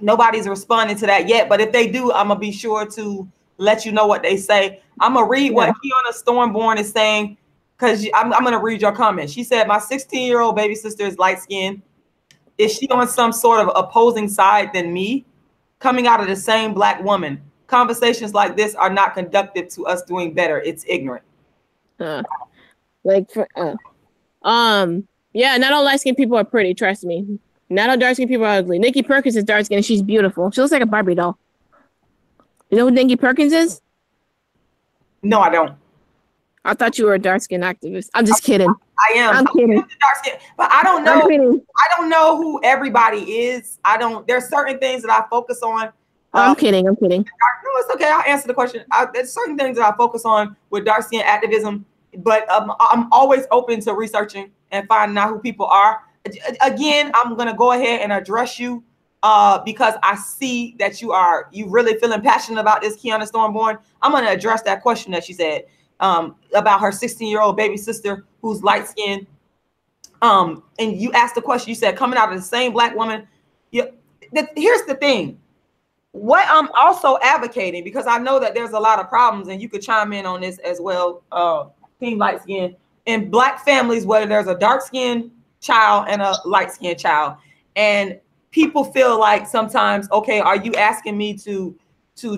Nobody's responding to that yet, but if they do, I'm gonna be sure to let you know what they say. I'm gonna read what Kiana Stormborn is saying, because I'm gonna read your comment. She said, my 16-year-old baby sister is light skinned. Is she on some sort of opposing side than me? Coming out of the same black woman. Conversations like this are not conductive to us doing better. It's ignorant. Yeah, not all light skinned people are pretty, trust me. Not all dark skinned people are ugly. Nikki Perkins is dark skinned and she's beautiful. She looks like a Barbie doll. You know who Nikki Perkins is? No, I don't. I thought you were a dark skinned activist. I'm just kidding. I am. I'm kidding. Dark skin, but I don't know. I don't know who everybody is. There's certain things that I focus on. I'm kidding. No, it's okay. I'll answer the question. There's certain things that I focus on with dark skin activism, but I'm always open to researching and finding out who people are. Again, I'm gonna go ahead and address you because I see that you really feeling passionate about this, Kiana Stormborn. I'm gonna address that question that she said about her 16-year-old baby sister who's light skinned. And you asked the question. You said coming out of the same black woman. Here's the thing. What I'm also advocating, because I know that there's a lot of problems, and you could chime in on this as well, Team Light Skin, in black families, whether there's a dark skinned child and a light skinned child, and people feel like sometimes, okay, are you asking me to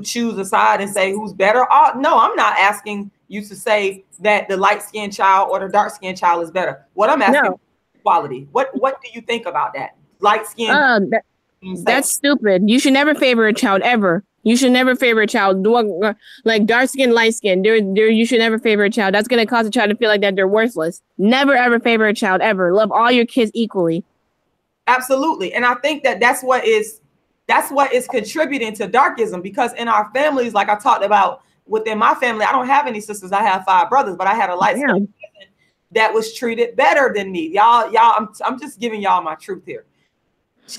choose a side and say who's better? No, I'm not asking you to say that the light skinned child or the dark skinned child is better. What I'm asking is equality. What do you think about that? Light skin. That's stupid. You should never favor a child ever. You should never favor a child. Like dark skin, light skin. You should never favor a child. That's gonna cause a child to feel like that they're worthless. Never ever favor a child ever. Love all your kids equally. Absolutely, and I think that's what is contributing to darkism, because in our families, like I talked about within my family, I don't have any sisters. I have 5 brothers, but I had a light skin cousin that was treated better than me. Y'all. I'm just giving y'all my truth here.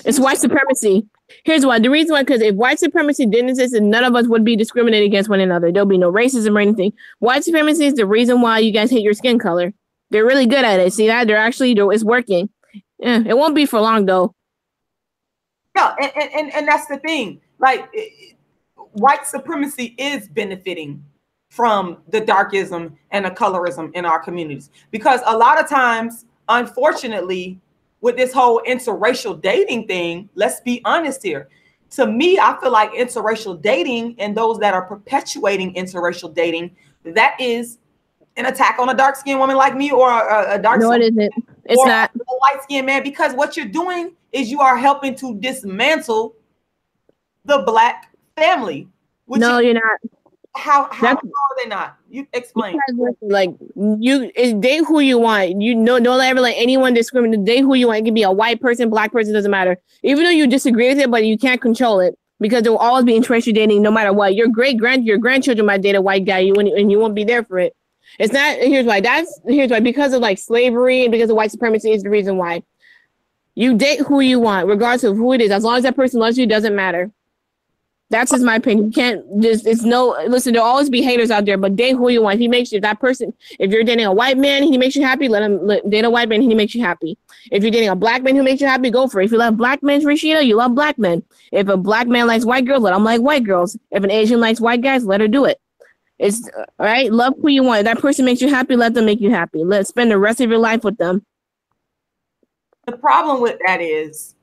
It's white supremacy. Here's why. The reason why, because if white supremacy didn't exist, then none of us would be discriminated against one another. There'll be no racism or anything. White supremacy is the reason why you guys hate your skin color. They're really good at it. See that? It's working. Yeah, it won't be for long though. Yeah, and that's the thing. Like, white supremacy is benefiting from the darkism and the colorism in our communities, because a lot of times, unfortunately, with this whole interracial dating thing, let's be honest here. To me, I feel like interracial dating and those that are perpetuating interracial dating, that is an attack on a dark-skinned woman like me, or a dark. No, it isn't. It's not a light-skinned man, because what you're doing is you are helping to dismantle the black family. No, you're not. How are they not? You explain. Like, date who you want. You know, don't ever let anyone discriminate. Date who you want. It can be a white person, black person, doesn't matter. Even though you disagree with it, but you can't control it, because there will always be interracial dating no matter what. Your grandchildren might date a white guy, and you won't be there for it. It's not. Here's why. Because of like slavery and because of white supremacy is the reason why. You date who you want, regardless of who it is. As long as that person loves you, it doesn't matter. That's just my opinion. You can't listen, there'll always be haters out there, but date who you want. If you're dating a white man, he makes you happy, let him date a white man, he makes you happy. If you're dating a black man who makes you happy, go for it. If you love black men, Rashida, you love black men. If a black man likes white girls, let him like white girls. If an Asian likes white guys, let her do it. It's all right. Love who you want. If that person makes you happy, let them make you happy. Let's spend the rest of your life with them. The problem with that is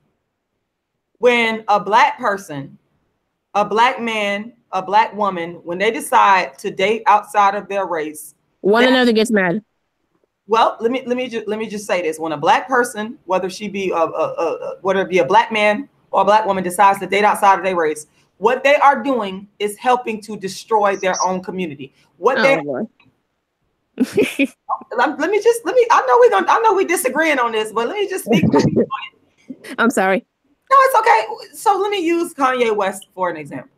when a black person, a black man, a black woman, when they decide to date outside of their race, one another gets mad. Well, let me just say this: when a black person, whether it be a black man or a black woman, decides to date outside of their race, what they are doing is helping to destroy their own community. I know we're disagreeing on this, but let me just speak. I'm sorry. No, it's okay. So let me use Kanye West for an example.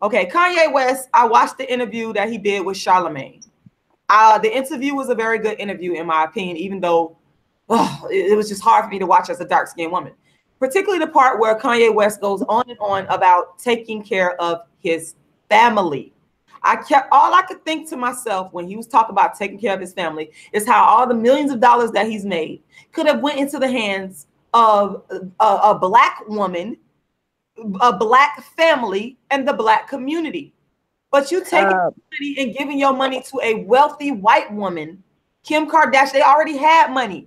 Okay, Kanye West, I watched the interview that he did with Charlemagne. The interview was a very good interview, in my opinion, even though it was just hard for me to watch as a dark-skinned woman. Particularly the part where Kanye West goes on and on about taking care of his family. All I could think to myself when he was talking about taking care of his family is how all the millions of dollars that he's made could have went into the hands of a Black woman, a Black family, and the Black community. But you taking money and giving your money to a wealthy white woman, Kim Kardashian. They already had money.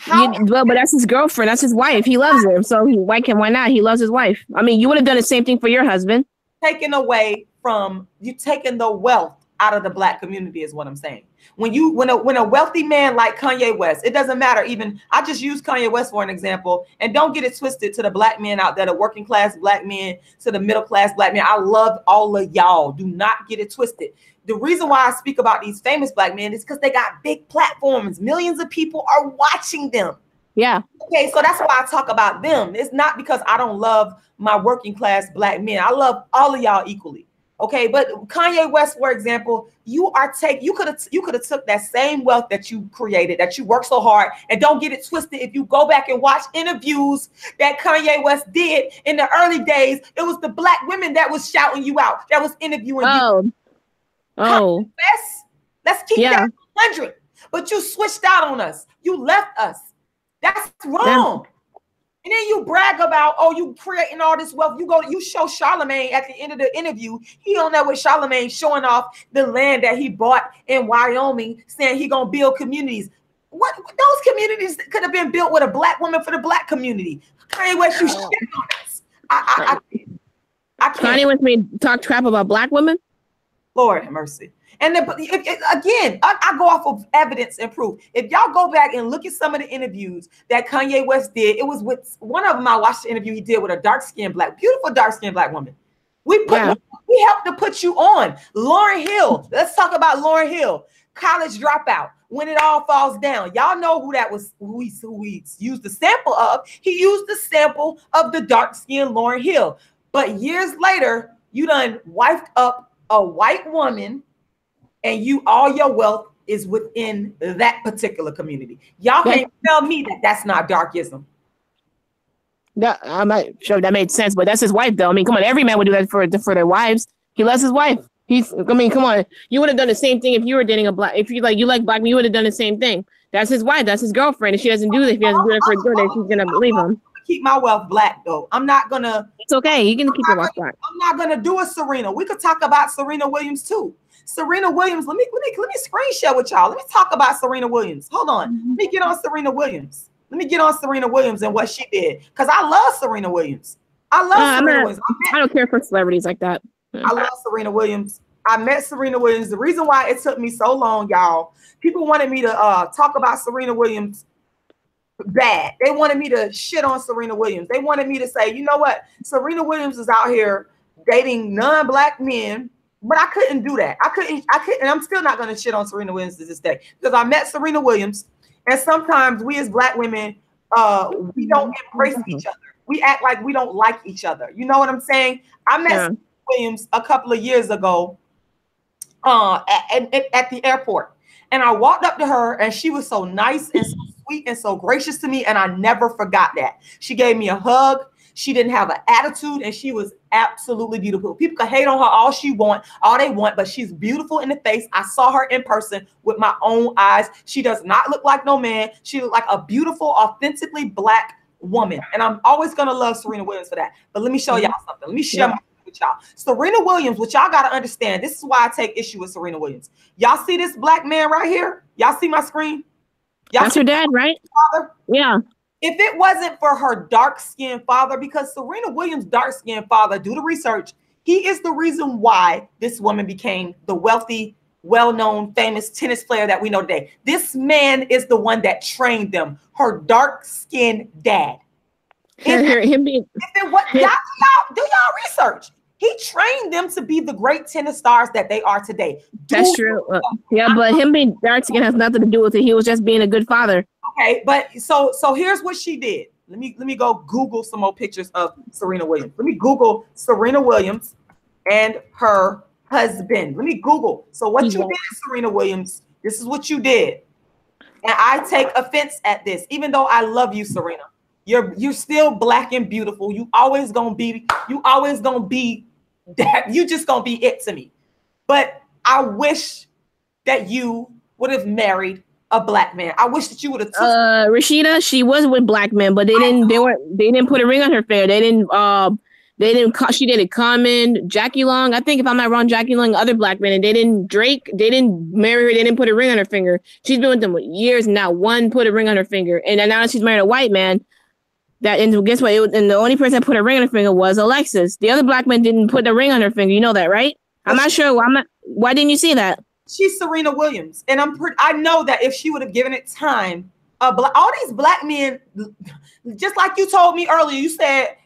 Well, but that's his girlfriend. That's his wife. He loves her. So why not? He loves his wife. I mean, you would have done the same thing for your husband. Taking away from you, taking the wealth out of the Black community is what I'm saying. When a wealthy man like Kanye West, it doesn't matter. Even I just use Kanye West for an example, and don't get it twisted to the Black men out there, the working class Black men, to the middle class Black men. I love all of y'all. Do not get it twisted. The reason why I speak about these famous Black men is because they got big platforms. Millions of people are watching them. Yeah. Okay, so that's why I talk about them. It's not because I don't love my working class Black men. I love all of y'all equally. Okay, but Kanye West, for example, you could have took that same wealth that you created, that you worked so hard, and don't get it twisted. If you go back and watch interviews that Kanye West did in the early days, it was the Black women that was shouting you out, that was interviewing you. Kanye West, let's keep that 100. But you switched out on us. You left us. That's wrong. Yeah. And then you brag about, you creating all this wealth. You show Charlemagne at the end of the interview. He on there with Charlemagne showing off the land that he bought in Wyoming, saying he gonna build communities. What those communities could have been built with a Black woman for the Black community. Kanye West, you shit on us. I can't. Kanye West made talk crap about Black women. Lord have mercy. And then, again, I go off of evidence and proof. If y'all go back and look at some of the interviews that Kanye West did, it was with one of them. I watched the interview he did with a beautiful dark-skinned Black woman. We helped to put you on. Lauryn Hill. Let's talk about Lauryn Hill. College dropout. When it all falls down. Y'all know who that was, who he used the sample of. He used the sample of the dark-skinned Lauryn Hill. But years later, you done wifed up a white woman, and all your wealth is within that particular community. Y'all can't tell me that that's not darkism. I'm not sure that made sense, but that's his wife, though. I mean, come on, every man would do that for their wives. He loves his wife. Come on, you would have done the same thing if you were dating a Black. If you like Black, you would have done the same thing. That's his wife. That's his girlfriend. If she doesn't do this, if he doesn't do it for good, she's gonna leave him. Keep my wealth Black, though. I'm not gonna. It's okay. You can keep your wealth Black. I'm not gonna do a Serena. We could talk about Serena Williams too. Serena Williams, let me screen share with y'all. Let me talk about Serena Williams. Hold on. Let me get on Serena Williams. Let me get on Serena Williams and what she did. Because I love Serena Williams. Serena Williams. I don't care for celebrities like that. I love Serena Williams. I met Serena Williams. The reason why it took me so long, y'all, people wanted me to talk about Serena Williams bad. They wanted me to shit on Serena Williams. They wanted me to say, you know what? Serena Williams is out here dating non-Black men. But I couldn't do that. I couldn't, and I'm still not going to shit on Serena Williams to this day because I met Serena Williams, and sometimes we as Black women, we don't embrace each other. We act like we don't like each other. You know what I'm saying? I met Serena Williams a couple of years ago at the airport, and I walked up to her, and she was so nice and so sweet and so gracious to me, and I never forgot that. She gave me a hug. She didn't have an attitude, and she was absolutely beautiful. People can hate on her all they want, but she's beautiful in the face. I saw her in person with my own eyes. She does not look like no man. She looked like a beautiful, authentically Black woman. And I'm always going to love Serena Williams for that. But let me show y'all something. Let me share my with y'all. Serena Williams, what y'all got to understand, this is why I take issue with Serena Williams. Y'all see this Black man right here? Y'all see my screen? That's her dad, right? Father? Yeah. If it wasn't for her dark-skinned father, because Serena Williams' dark-skinned father, do the research, he is the reason why this woman became the wealthy, well-known, famous tennis player that we know today. This man is the one that trained them, her dark-skinned dad. Do y'all research? He trained them to be the great tennis stars that they are today. That's true. But him being dark-skinned has nothing to do with it. He was just being a good father. Okay, but so here's what she did. Let me go Google some more pictures of Serena Williams. Let me Google Serena Williams and her husband. Let me Google. So what you did, Serena Williams, this is what you did. And I take offense at this, even though I love you, Serena. You're still black and beautiful. You always gonna be that. You just gonna be it to me. But I wish that you would have married a black man. I wish that you would have. Rashida, she was with black men, but they didn't put a ring on her finger. She dated Common, Jackie Long. I think if I'm not wrong, Jackie Long, other black men, and they didn't marry her. They didn't put a ring on her finger. She's been with them years now. One put a ring on her finger, and now that she's married a white man. And guess what? And the only person that put a ring on her finger was Alexis. The other black man didn't put the ring on her finger. You know that, right? I'm not sure. Why didn't you see that? She's Serena Williams, and I know that if she would have given it time, all these black men, just like you told me earlier, you said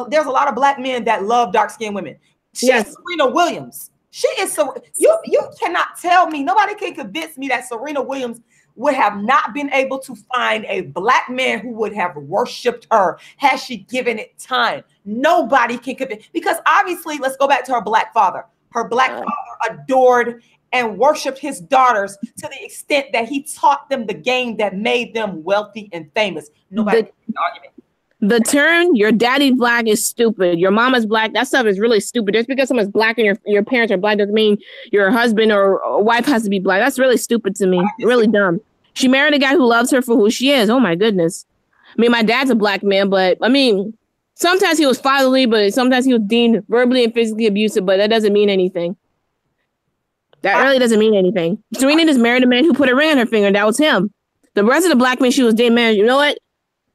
there's a lot of black men that love dark-skinned women. She's Serena Williams. She is you cannot tell me, nobody can convince me that Serena Williams would have not been able to find a black man who would have worshipped her had she given it time. Nobody can convince, because obviously, let's go back to her black father. Her black father adored and worshipped his daughters to the extent that he taught them the game that made them wealthy and famous. Nobody can argue. The term "your daddy's black" is stupid. Your mama's black. That stuff is really stupid. Just because someone's black and your parents are black doesn't mean your husband or wife has to be black. That's really stupid to me. Really dumb. She married a guy who loves her for who she is. Oh my goodness. I mean, my dad's a black man, but I mean, sometimes he was fatherly, but sometimes he was deemed verbally and physically abusive. But that doesn't mean anything. That really doesn't mean anything. Serena just married a man who put a ring on her finger. And that was him. The rest of the black men she was dating, man, you know what?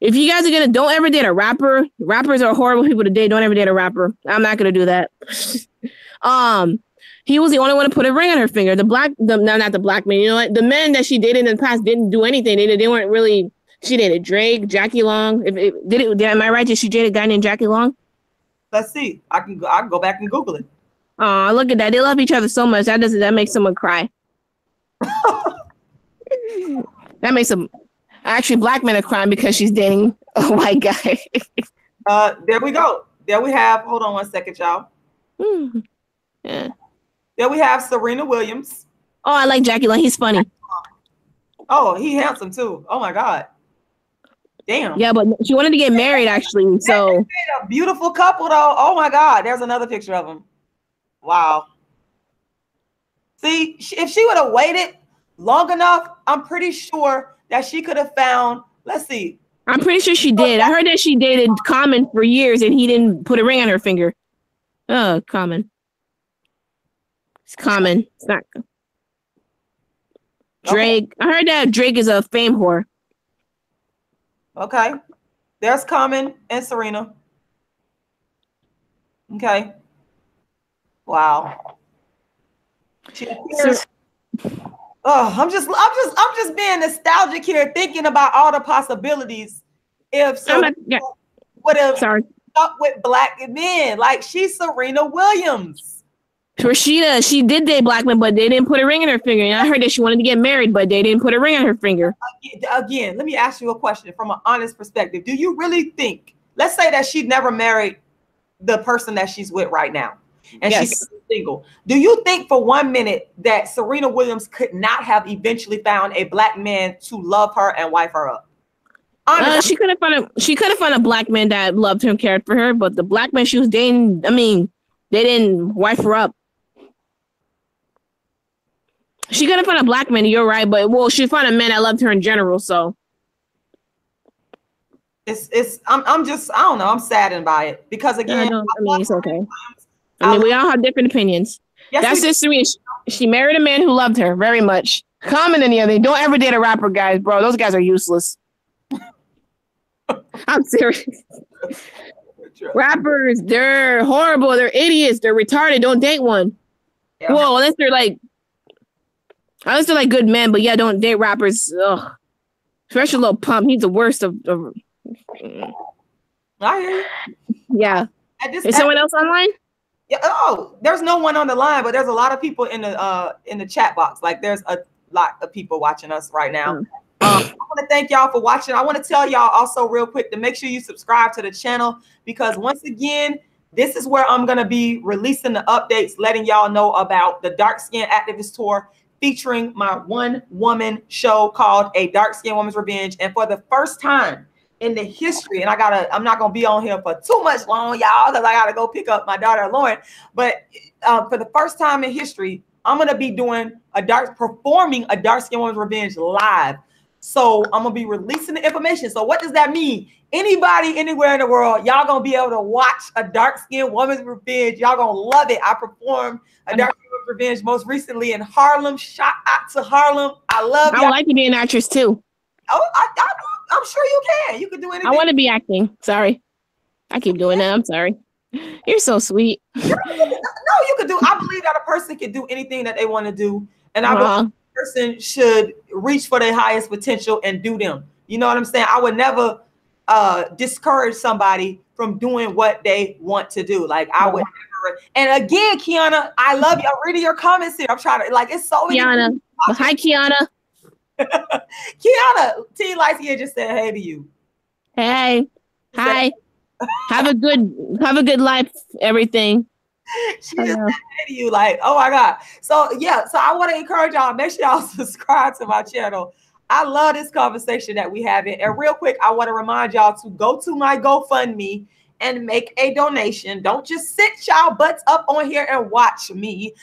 If you guys are don't ever date a rapper. Rappers are horrible people to date. Don't ever date a rapper. I'm not gonna do that. He was the only one to put a ring on her finger. Not the black man. You know what? The men that she dated in the past didn't do anything. They weren't really. She dated Drake, Jackie Long. Am I right? Did she date a guy named Jackie Long? Let's see. I can go back and Google it. Oh, look at that. They love each other so much. That makes someone cry. That makes them. Actually, black men are crying because she's dating a white guy. There we go. There we have. Hold on one second, y'all. Yeah. There we have Serena Williams. Oh, I like Jackie Long. He's funny. Oh, he handsome too. Oh my God. Damn. Yeah, but she wanted to get married actually. So a beautiful couple though. Oh my God. There's another picture of them. Wow. See, if she would have waited long enough, I'm pretty sure that she could have found. Let's see. I'm pretty sure she did. I heard that she dated Common for years and he didn't put a ring on her finger. Oh, Common. It's Common. It's not Drake. Okay. I heard that Drake is a fame whore. Okay. There's Common and Serena. Okay. Wow. I'm just being nostalgic here, thinking about all the possibilities. If so, would have stuck with black men, like she's Serena Williams. Rashida, she did date black men, but they didn't put a ring on her finger. And I heard that she wanted to get married, but they didn't put a ring on her finger. Again, let me ask you a question from an honest perspective. Do you really think, let's say that she never married the person that she's with right now, and she's single. Do you think for 1 minute that Serena Williams could not have eventually found a black man to love her and wife her up? She could have found a black man that loved her and cared for her, but the black man she was dating, I mean, they didn't wife her up. She could have found a black man, you're right, but she found a man that loved her in general, so. I'm just, I don't know, I'm saddened by it. Because again, it's okay. I mean, we all have different opinions. Yes, that's just Serena. She married a man who loved her very much. Common and the other. Don't ever date a rapper, guys, bro. Those guys are useless. I'm serious. Rappers, they're horrible. They're idiots. They're retarded. Don't date one. Yeah. Well, unless they're like good men, but yeah, don't date rappers. Ugh. Especially Lil Pump. He's the worst of. I hear you. Yeah. Is someone else online? Yeah. Oh, there's no one on the line, but there's a lot of people in the chat box. Like there's a lot of people watching us right now. I want to thank y'all for watching. I want to tell y'all also real quick to make sure you subscribe to the channel, because once again, this is where I'm going to be releasing the updates, letting y'all know about the Dark Skin Activist Tour featuring my one-woman show called A Dark Skin Woman's Revenge. And for the first time in the history, and I'm not going to be on here for too much long, y'all, because I got to go pick up my daughter, Lauren. But for the first time in history, I'm going to be performing a Dark Skin Woman's Revenge live. So I'm going to be releasing the information. So what does that mean? Anybody, anywhere in the world, y'all going to be able to watch a Dark Skin Woman's Revenge. Y'all going to love it. I performed a Dark Skin Woman's Revenge most recently in Harlem. Shout out to Harlem. I love you. I would like to be an actress too. Oh, I'm sure you can. You can do anything. I want to be acting. Sorry. I keep doing that. I'm sorry. You're so sweet. No, you could do. I believe that a person can do anything that they want to do. And I believe person should reach for their highest potential and do them. You know what I'm saying? I would never discourage somebody from doing what they want to do. Like I would never. And again, Kiana, I love you. I'm reading your comments here. I'm trying to, like, it's so many. Kiana. Hi, Kiana. Kiana, T Lights here just said hey to you. Hey. Hi. Have a good life, everything. She just said hey to you, like, oh my God. So yeah, so I want to encourage y'all, make sure y'all subscribe to my channel. I love this conversation that we have. And real quick, I want to remind y'all to go to my GoFundMe and make a donation. Don't just sit y'all butts up on here and watch me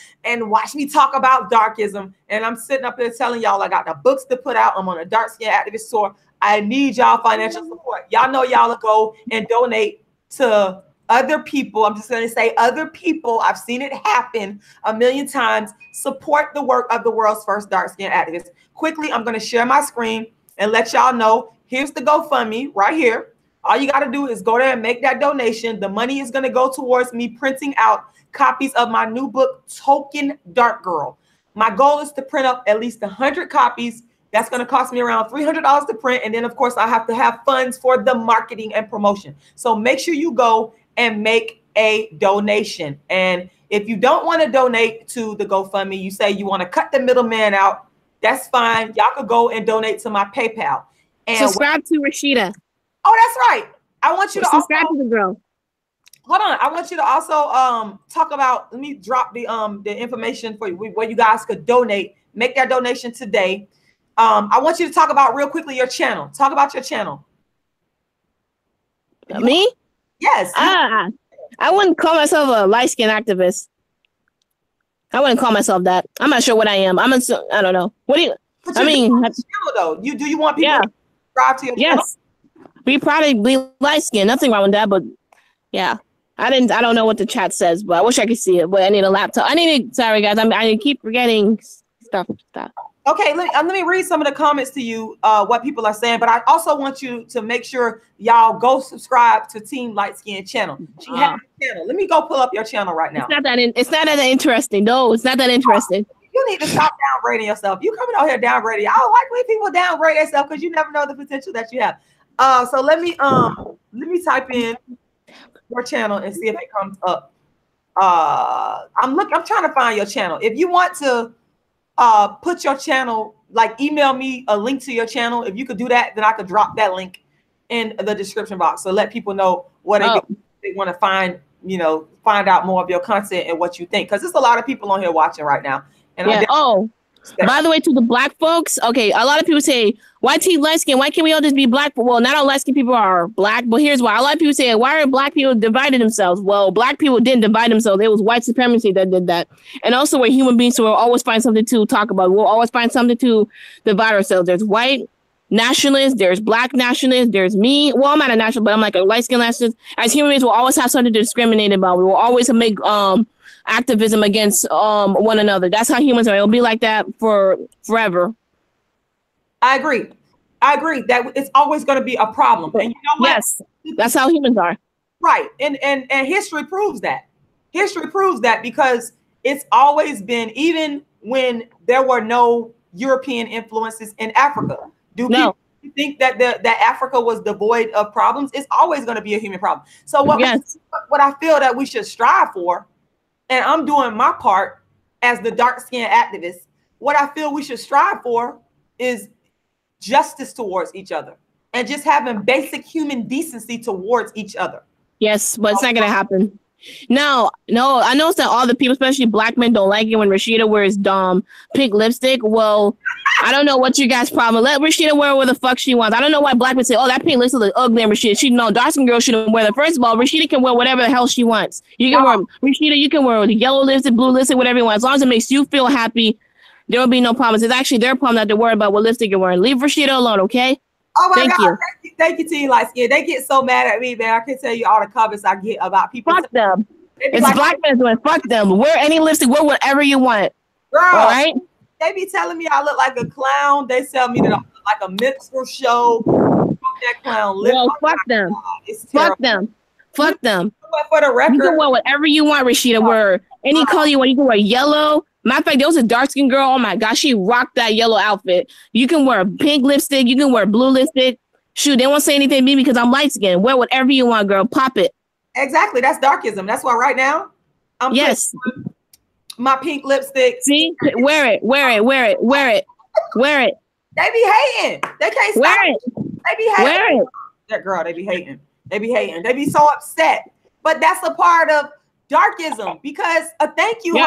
talk about darkism. And I'm sitting up here telling y'all I got the books to put out. I'm on a Dark Skin Activist Tour. I need y'all financial support. Y'all know y'all will go and donate to other people. I'm just going to say other people. I've seen it happen a million times. Support the work of the world's first dark skin activist. Quickly, I'm going to share my screen and let y'all know. Here's the GoFundMe right here. All you got to do is go there and make that donation. The money is going to go towards me printing out copies of my new book, Token Dark Girl. My goal is to print up at least 100 copies. That's going to cost me around $300 to print. And then, of course, I have to have funds for the marketing and promotion. So make sure you go and make a donation. And if you don't want to donate to the GoFundMe, you say you want to cut the middleman out, that's fine. Y'all could go and donate to my PayPal. And subscribe to Rashida. Oh, that's right. I want you to subscribe to the girl. Hold on. I want you to also talk about, let me drop the information for you where you guys could donate. Make that donation today. I want you to talk about real quickly your channel. Talk about your channel. Me? Yes. I wouldn't call myself a light skin activist. I wouldn't call myself that. I'm not sure what I am. I don't know. What do you? I mean, channel, though. Do you want people to subscribe to your channel? Yes. Be probably light skin. Nothing wrong with that, but yeah. I don't know what the chat says, but I wish I could see it. But I need a laptop. Sorry guys. I keep forgetting stuff. Okay, let me read some of the comments to you, what people are saying. But I also want you to make sure y'all go subscribe to Team Light Skin channel. She has a channel. Let me go pull up your channel right now. It's not that interesting. No, it's not that interesting. You need to stop downgrading yourself. You coming out here downgrading. I don't like when people downgrade themselves because you never know the potential that you have. So let me type in your channel and see if it comes up. I'm trying to find your channel. If you want to put your channel, like email me a link to your channel. If you could do that, then I could drop that link in the description box. So let people know what they want to find, find out more of your content and what you think. Because there's a lot of people on here watching right now. And by the way, to the black folks, okay, a lot of people say, why team light skin? Why can't we all just be black? Well, not all light skin people are black, but here's why. A lot of people say, why are black people divided themselves? Well, black people didn't divide themselves. It was white supremacy that did that. And also we're human beings, so we'll always find something to talk about. We'll always find something to divide ourselves. There's white nationalists, there's black nationalists, there's me. Well, I'm not a nationalist, but I'm like a light skin nationalist. As human beings, we'll always have something to discriminate about. We will always make activism against one another. That's how humans are. It'll be like that for forever. I agree that it's always going to be a problem. And you know what? Yes, that's how humans are. Right. And history proves that. History proves that because it's always been, even when there were no European influences in Africa. Do people think that that Africa was devoid of problems? It's always going to be a human problem. So what I feel that we should strive for, and I'm doing my part as the dark skin activist, what I feel we should strive for is justice towards each other and just having basic human decency towards each other. Yes, but it's not gonna happen. No, I noticed that all the people, especially black men, don't like it when Rashida wears pink lipstick. Well, I don't know what you guys' problem. Let Rashida wear what the fuck she wants. I don't know why black men say, "Oh, that pink lipstick looks ugly." And Rashida, dark skin girl shouldn't wear that. First of all, Rashida can wear whatever the hell she wants. You can wear Rashida. You can wear the yellow lipstick, blue lipstick, whatever you want. As long as it makes you feel happy, there will be no problems. It's actually their problem not to worry about what lipstick you're wearing. Leave Rashida alone, okay? Oh my God. Thank you, Team Light Skin. They get so mad at me, man. I can tell you all the comments I get about people. Fuck them. It's like, black men doing. Fuck them. Wear any lipstick. Wear whatever you want. Girl, all right? They be telling me I look like a clown. They tell me that I look like a minstrel show. That clown lip. Well, fuck them. Fuck them. Fuck them. For the record, you can wear whatever you want, Rashida. Wear any color you want. You can wear yellow. Matter of fact, there was a dark skinned girl. Oh my gosh, she rocked that yellow outfit. You can wear pink lipstick. You can wear blue lipstick. Shoot, they won't say anything to me because I'm light skinned. Wear whatever you want, girl. Pop it. Exactly. That's darkism. That's why right now I'm my pink lipstick. See, wear it. They be hating. They can't stop. Wear it. They be hating. Wear it. That girl, they be hating. They be so upset. But that's a part of darkism because thank you,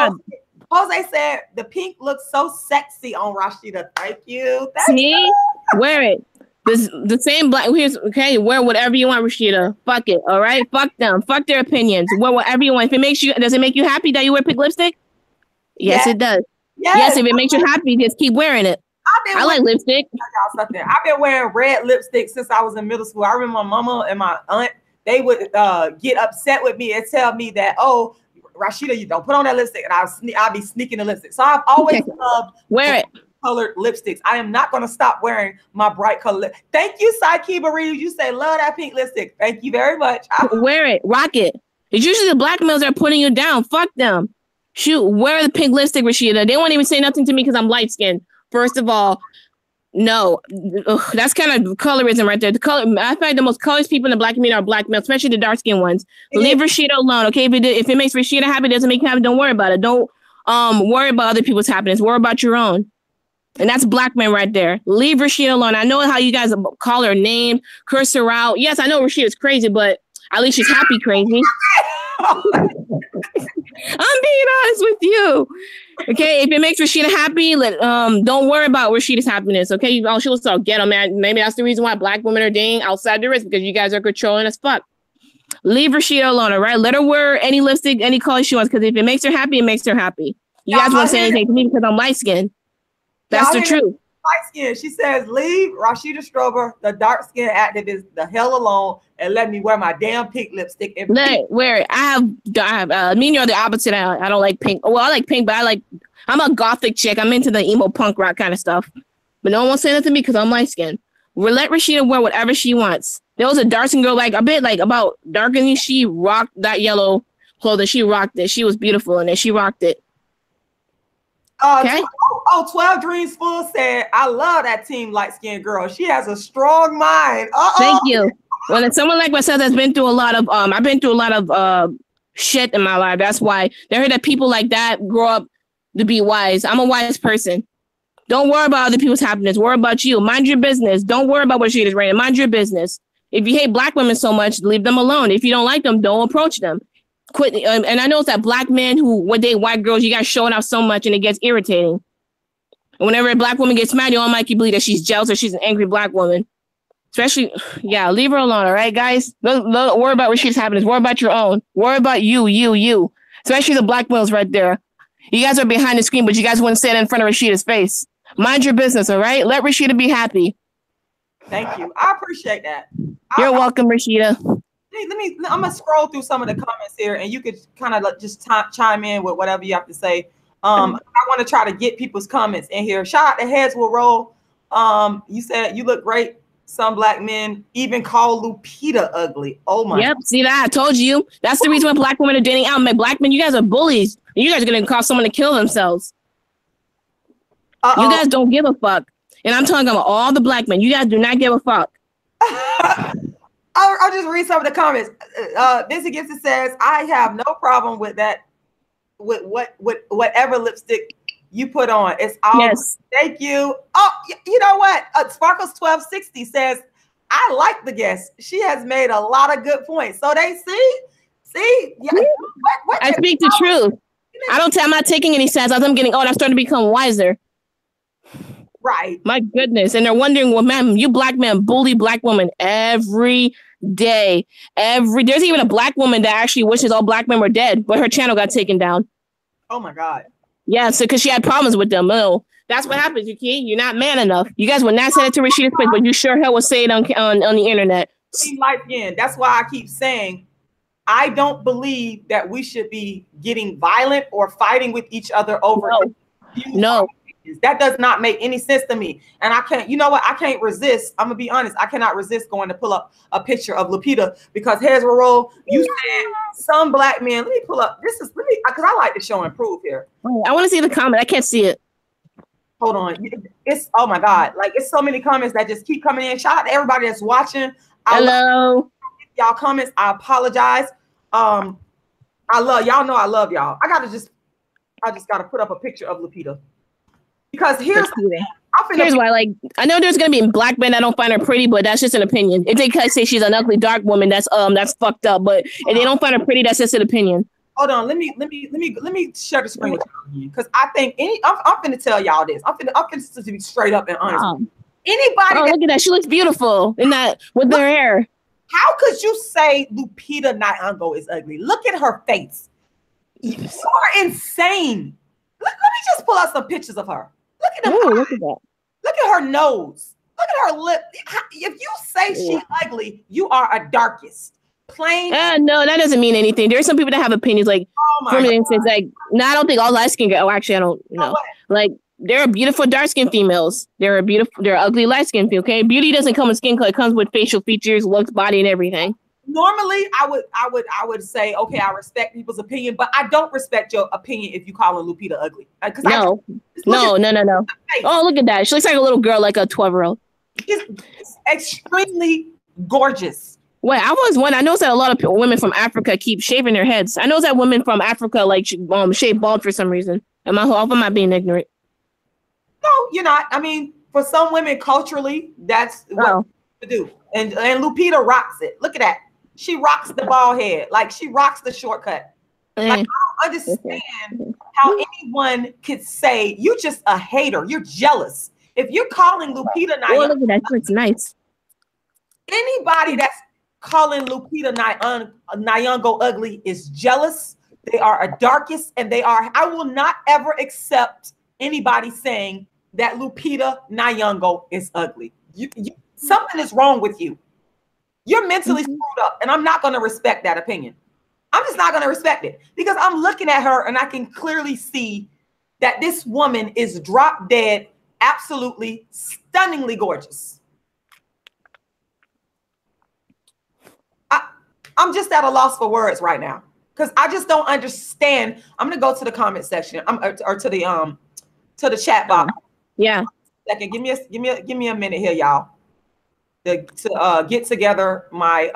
Jose said the pink looks so sexy on Rashida. Thank you. See? Wear it. The same black. Here's okay. Wear whatever you want, Rashida. Fuck it. All right. Fuck them. Fuck their opinions. Wear whatever you want. If it makes you, does it make you happy that you wear pink lipstick? Yes, it does. Yes, if it makes you happy, just keep wearing it. I like lipstick. I've been wearing red lipstick since I was in middle school. I remember my mama and my aunt. They would get upset with me and tell me that, oh, Rashida, you don't put on that lipstick, and I'll be sneaking the lipstick. So I've always loved wear it. Colored lipsticks. I am not going to stop wearing my bright color. Thank you, Saiki Barreto. You say love that pink lipstick. Thank you very much. Wear it, rock it. It's usually the black males that are putting you down. Fuck them. Shoot, wear the pink lipstick, Rashida. They won't even say nothing to me because I'm light skinned. First of all, no, that's kind of colorism right there. Matter of fact, the most colorist people in the black community are black males, especially the dark skinned ones. Leave Rashida alone, okay? If it makes Rashida happy, doesn't make you happy, don't worry about it. Don't worry about other people's happiness. Worry about your own. And that's black men right there. Leave Rashida alone. I know how you guys call her name, curse her out. Yes, I know Rashida's crazy, but at least she's happy crazy. I'm being honest with you. Okay, if it makes Rashida happy, don't worry about Rashida's happiness. Okay, she'll start ghetto man. Maybe that's the reason why black women are dating outside the risk because you guys are controlling as fuck. Leave Rashida alone, all right? Let her wear any lipstick, any color she wants, because if it makes her happy, it makes her happy. You guys won't say anything to me because I'm light skinned. That's the truth. Light skin. She says, leave Rashida Strober, the dark skinned activist, the hell alone, and let me wear my damn pink lipstick. Wear it. I have me and you're the opposite. I don't like pink. Well, I like pink, but I'm a gothic chick. I'm into the emo punk rock kind of stuff. But no one won't say nothing to me because I'm light skinned. We'll let Rashida wear whatever she wants. There was a dark skin girl, about darker than me. She rocked that yellow clothing. She rocked it. She was beautiful, and then she rocked it. Okay. 12 Dreams Full said, I love that team light skinned girl. She has a strong mind. Thank you. When someone like myself that's been through a lot of I've been through a lot of shit in my life. That's why they heard that people like that grow up to be wise. I'm a wise person. Don't worry about other people's happiness. Worry about you. Mind your business. Don't worry about what shit is right. Mind your business. If you hate black women so much, leave them alone. If you don't like them, don't approach them. Quit. And I know it's that black man who, when they white girls, you guys showing off so much and it gets irritating. And whenever a black woman gets mad, you all might believe that she's jealous or she's an angry black woman. Especially, leave her alone, all right, guys? Don't worry about what she's happening. Worry about your own. Worry about you. Especially the black males right there. You guys are behind the screen, but you guys wouldn't say it in front of Rashida's face. Mind your business, all right? Let Rashida be happy. Thank you. I appreciate that. You're welcome, Rashida. I'm gonna scroll through some of the comments here, and you could kind of just chime in with whatever you have to say. I want to try to get people's comments in here. Shout out to Heads Will Roll. You said you look great. Some black men even call Lupita ugly. Oh my. Yep. See that? I told you. That's the reason why black women are dating out. Man, black men, you guys are bullies. You guys are gonna cause someone to kill themselves. You guys don't give a fuck. And I'm talking about all the black men. You guys do not give a fuck. I'll just read some of the comments. Vincent Gibson says, I have no problem with that, with whatever lipstick you put on. It's all. Yes. Thank you. Oh, you know what? Sparkles 1260 says, I like the guest. She has made a lot of good points. So they see. Yeah. I speak the truth. I'm not taking any sides. I'm getting old. I'm starting to become wiser. Right. My goodness. And they're wondering, well, ma'am, you black men bully black women every day. There's even a black woman that actually wishes all black men were dead, but her channel got taken down. Oh my God. Yeah, so because she had problems with them. Oh, that's what happens, Yuki. You're not man enough. You guys would not say it to Rashida's face, but you sure hell will say it on the internet. Life again. That's why I keep saying I don't believe that we should be getting violent or fighting with each other over. No. That does not make any sense to me. And I can't, you know what? I can't resist. I'm gonna be honest. I cannot resist going to pull up a picture of Lupita because here's a roll. You said some black men. Let me pull up. Because I like to show and prove here. I want to see the comment. I can't see it. Hold on. It's, oh my God. Like, it's so many comments that just keep coming in. Shout out to everybody that's watching. Hello. Y'all comments. I apologize. I love y'all. Know I love y'all. I just gotta put up a picture of Lupita. Because here's why, like, I know there's gonna be black men that don't find her pretty, but that's just an opinion. If they say she's an ugly dark woman, that's fucked up. But if they don't find her pretty, that's just an opinion. Hold on, let me share the screen with y'all because I think I'm finna tell y'all this. I'm finna be straight up and honest. Anybody look at that, she looks beautiful in that with her hair. How could you say Lupita Nyong'o is ugly? Look at her face. You are insane. Let me just pull out some pictures of her. Look at them. Ooh, look at that. Look at her nose. Look at her lip. If you say she's ugly, you are a darkist. Plain. No, that doesn't mean anything. There are some people that have opinions. Like, for instance, like, no, I don't think all light skin girls. Oh, actually, I don't know. Like, there are beautiful dark skinned females. There are ugly light skinned females. Okay, beauty doesn't come with skin color. It comes with facial features, looks, body, and everything. Normally, I would say, okay, I respect people's opinion, but I don't respect your opinion if you call her Lupita ugly. No. Oh, look at that. She looks like a little girl, like a 12-year-old. She's extremely gorgeous. Wait, I know that a lot of women from Africa keep shaving their heads. I know that women from Africa like shave bald for some reason. Am I being ignorant? No, you're not. I mean, for some women culturally, that's what to do. And Lupita rocks it. Look at that. She rocks the bald head. Like, she rocks the shortcut. Like, I don't understand how anyone could say you're just a hater. You're jealous. If you're calling Lupita Nyong'o, look at that. Looks nice. Anybody that's calling Lupita Nyong'o ugly is jealous. They are a darkist, and I will not ever accept anybody saying that Lupita Nyong'o is ugly. Something is wrong with you. You're mentally screwed up, and I'm not going to respect that opinion. I'm just not going to respect it because I'm looking at her and I can clearly see that this woman is drop dead, absolutely stunningly gorgeous. I'm just at a loss for words right now because I just don't understand. I'm going to go to the comment section or to the chat box. Yeah. Second, give me a minute here, y'all. To get together my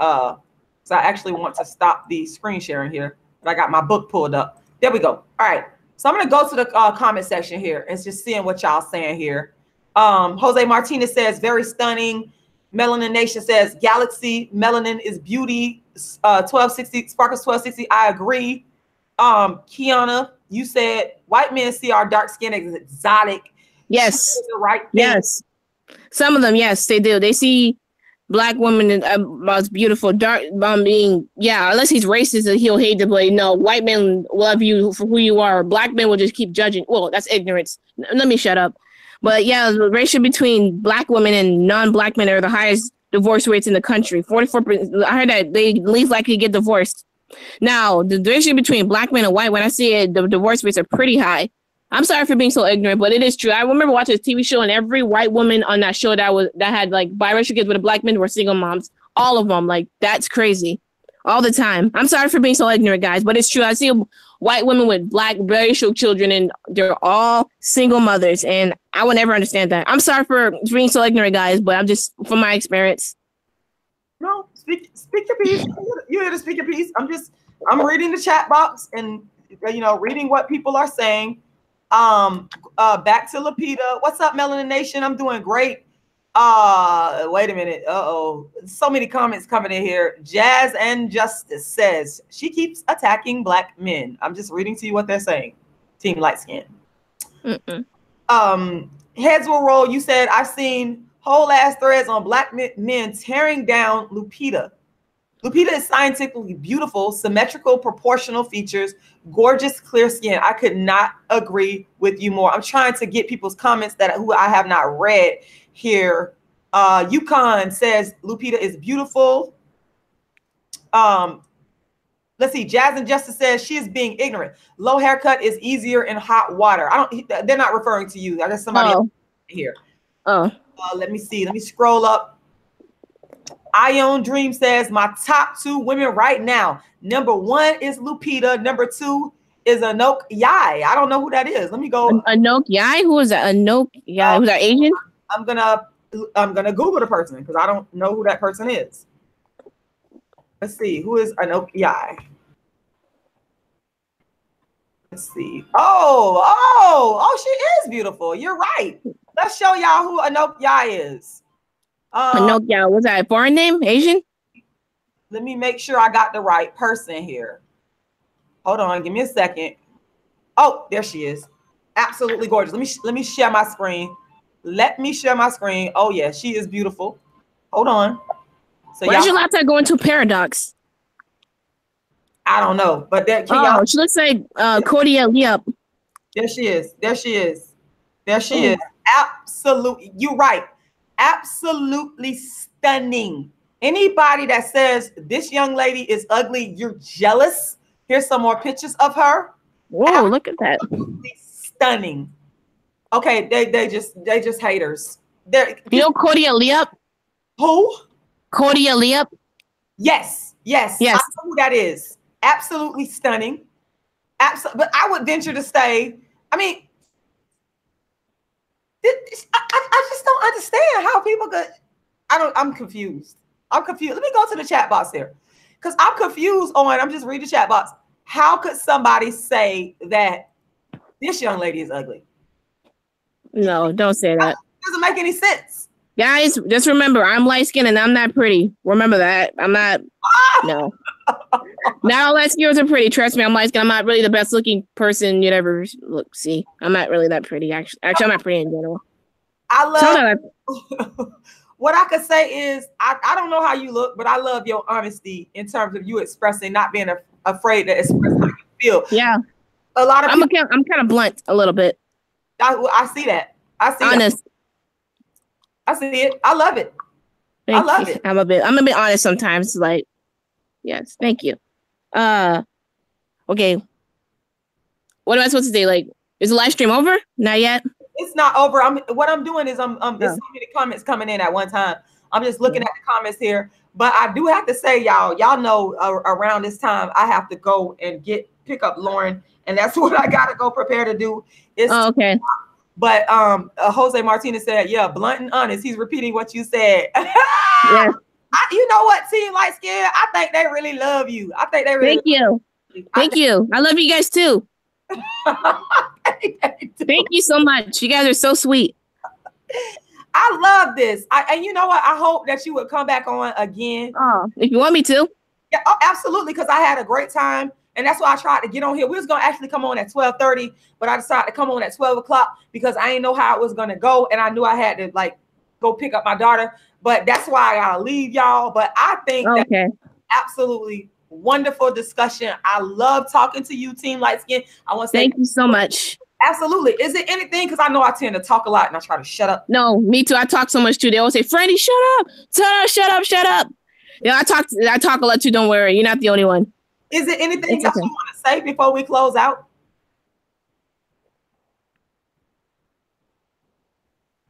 so I actually want to stop the screen sharing here, but I got my book pulled up. There we go. All right, so I'm gonna go to the comment section here and just seeing what y'all saying here. Jose Martinez says very stunning. Melanin Nation says galaxy melanin is beauty. 1260 Sparkles 1260. I agree. Kiana, you said white men see our dark skin as exotic. Yes. The right thing. Yes. Some of them, yes, they do. They see black women as beautiful, dark, unless he's racist, he'll hate the blade. No, white men love you for who you are. Black men will just keep judging. Well, that's ignorance. Let me shut up. But yeah, the ratio between black women and non-black men are the highest divorce rates in the country. 44%. I heard that they least likely get divorced. Now, the ratio between black men and white, when I see it, the divorce rates are pretty high. I'm sorry for being so ignorant, but it is true. I remember watching a TV show, and every white woman on that show that had like biracial kids with a black men were single moms. All of them, like, that's crazy, all the time. I'm sorry for being so ignorant, guys, but it's true. I see white women with black biracial children, and they're all single mothers, and I would never understand that. I'm sorry for being so ignorant, guys, but I'm just from my experience. No, speak your piece. You're here to speak your piece. I'm reading the chat box and reading what people are saying. Back to Lupita. What's up, Melanin Nation? I'm doing great. Wait a minute. So many comments coming in here. Jazz and Justice says she keeps attacking black men. I'm just reading to you what they're saying. Team Light Skin. Heads will roll. You said I've seen whole ass threads on black men tearing down Lupita. Lupita is scientifically beautiful, symmetrical, proportional features, gorgeous, clear skin. I could not agree with you more. I'm trying to get people's comments who I have not read here. Yukon says Lupita is beautiful. Let's see. Jazz and Justice says she is being ignorant. Low haircut is easier in hot water. They're not referring to you. I guess somebody else here. Let me see. Let me scroll up. Ion Dream says my top 2 women right now. Number 1 is Lupita. Number 2 is Anok Yai. I don't know who that is. Let me go. Anok Yai? Who is that? Anok Yai? Who's that, Asian? I'm gonna Google the person because I don't know who that person is. Let's see. Who is Anok Yai? Let's see. Oh, she is beautiful. You're right. Let's show y'all who Anok Yai is. Anok Yai, was that a foreign name? Asian? Let me make sure I got the right person here. Hold on, give me a second. Oh, there she is. Absolutely gorgeous. Let me share my screen. Let me share my screen. Oh yeah, she is beautiful. Hold on. So why does your laptop go into paradox? I don't know, but there. She looks like Cordia Liep. There she is. There she is. There she is. Absolutely, you're right. Absolutely stunning. Anybody that says this young lady is ugly, you're jealous. Here's some more pictures of her. Whoa, look at that. Stunning. Okay, they just haters. You know Cordia Liep? Who? Cordia Liep? Yes. I know who that is. Absolutely stunning. But I would venture to say, I mean, I just don't understand how people could. I'm confused. I'm confused. Let me go to the chat box here, because I'm confused on. I'm just reading the chat box. How could somebody say that this young lady is ugly? No, don't say that. It doesn't make any sense. Guys, just remember, I'm light skinned and I'm not pretty. Remember that. I'm not. No. Not all light skinned girls are pretty. Trust me, I'm light skinned. I'm not really the best looking person you'd ever see. I'm not really that pretty. Actually, I'm not pretty in general. I love. What I could say is, I don't know how you look, but I love your honesty in terms of you expressing, not being afraid to express how you feel. Yeah. A lot of I'm kind of blunt a little bit. I see that. I see honest. That. I see it. I love it. I love it. I'm a bit honest sometimes. Like, yes, thank you. Okay. What am I supposed to say? Like, is the live stream over? Not yet. It's not over. What I'm doing is there's so many comments coming in at one time. I'm just looking at the comments here. But I do have to say, y'all know around this time I have to go and pick up Lauren, and that's what I gotta go prepare to do. Okay. But Jose Martinez said, yeah, blunt and honest. He's repeating what you said. Yeah. You know what, Team Light Skin? I think they really love you. I think they really Thank you. Thank you. I love you guys too. Thank you so much. You guys are so sweet. I love this. And you know what? I hope that you would come back on again. Oh, if you want me to. Yeah, absolutely. Because I had a great time. And that's why I tried to get on here. We was going to actually come on at 12:30, but I decided to come on at 12 o'clock because I didn't know how it was going to go. And I knew I had to go pick up my daughter. But that's why I got to leave y'all. But I think that's absolutely wonderful discussion. I love talking to you, Team Light Skin. I want to say thank you so much. Absolutely. Is it anything? Because I know I tend to talk a lot and I try to shut up. No, me too. I talk so much too. They always say, Freddie, shut up. Shut up. Yeah, I talk a lot too. Don't worry. You're not the only one. Is it anything else you want to say before we close out?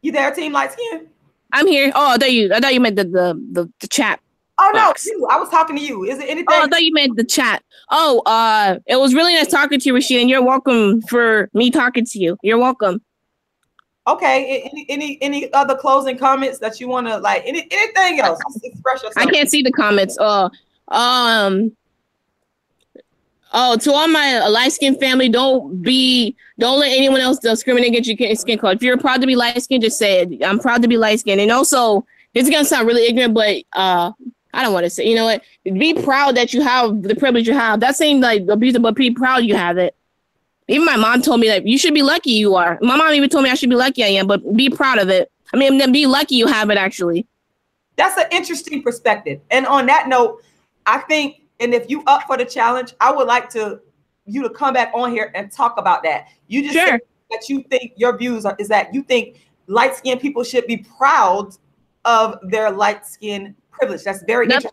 You there, Team Light Skin? I'm here. Oh, I thought you meant the chat. Oh box. No, I was talking to you. Is it anything? Oh, I thought you meant the chat. Oh, it was really nice talking to you, Rashida, and you're welcome for me talking to you. You're welcome. Okay. Any other closing comments that you want to anything else? Just express yourself. I can't see the comments. Oh, to all my light-skinned family, don't let anyone else discriminate against your skin color. If you're proud to be light-skinned, just say it. I'm proud to be light-skinned. And also, this is gonna sound really ignorant, but I don't want to say. You know what? Be proud that you have the privilege you have. That seems like abusive, but be proud you have it. Even my mom told me that you should be lucky you are. My mom even told me I should be lucky I am, but be proud of it. I mean, then be lucky you have it, actually. That's an interesting perspective. And on that note, I think, and if you up for the challenge, I would like you to come back on here and talk about that. You just said that you think your views is that you think light-skinned people should be proud of their light-skinned privilege. That's very interesting.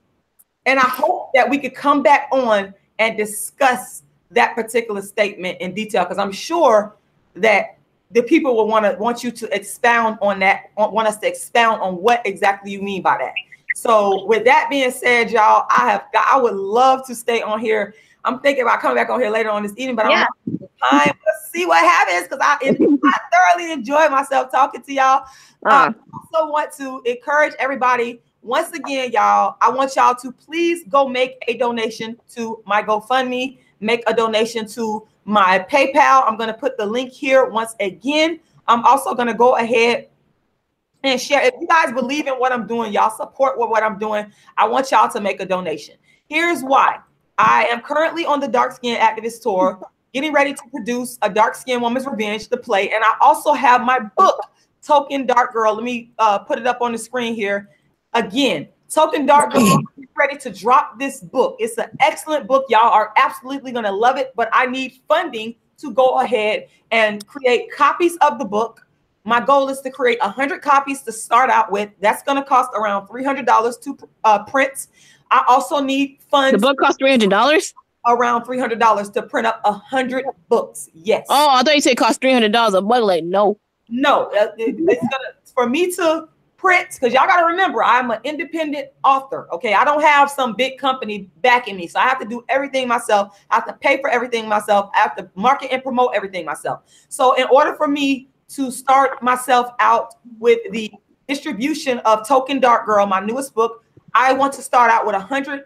And I hope that we could come back on and discuss that particular statement in detail, because I'm sure that the people will want you to expound on that, want us to expound on what exactly you mean by that. So with that being said, y'all, I would love to stay on here. I'm thinking about coming back on here later on this evening, but I don't have time to see what happens, because I thoroughly enjoy myself talking to y'all. I also want to encourage everybody, once again, y'all, I want y'all to please go make a donation to my GoFundMe, make a donation to my PayPal. I'm going to put the link here once again. I'm also going to go ahead and share. If you guys believe in what I'm doing, y'all support what I'm doing, I want y'all to make a donation. Here's why. I am currently on the Dark Skin Activist Tour, getting ready to produce A Dark Skin Woman's Revenge, the play. And I also have my book, Token Dark Girl. Let me put it up on the screen here. Again, Token Dark Girl, I'm ready to drop this book. It's an excellent book. Y'all are absolutely going to love it, but I need funding to go ahead and create copies of the book. My goal is to create 100 copies to start out with. That's going to cost around $300 to print. I also need funds. The book costs $300? Around $300 to print up 100 books. Yes. Oh, I thought you said it cost $300 a book. Like, no. No, it's gonna, for me to print, because y'all got to remember, I'm an independent author. Okay. I don't have some big company backing me. So I have to do everything myself. I have to pay for everything myself. I have to market and promote everything myself. So in order for me to start myself out with the distribution of Token Dark Girl, my newest book, I want to start out with 100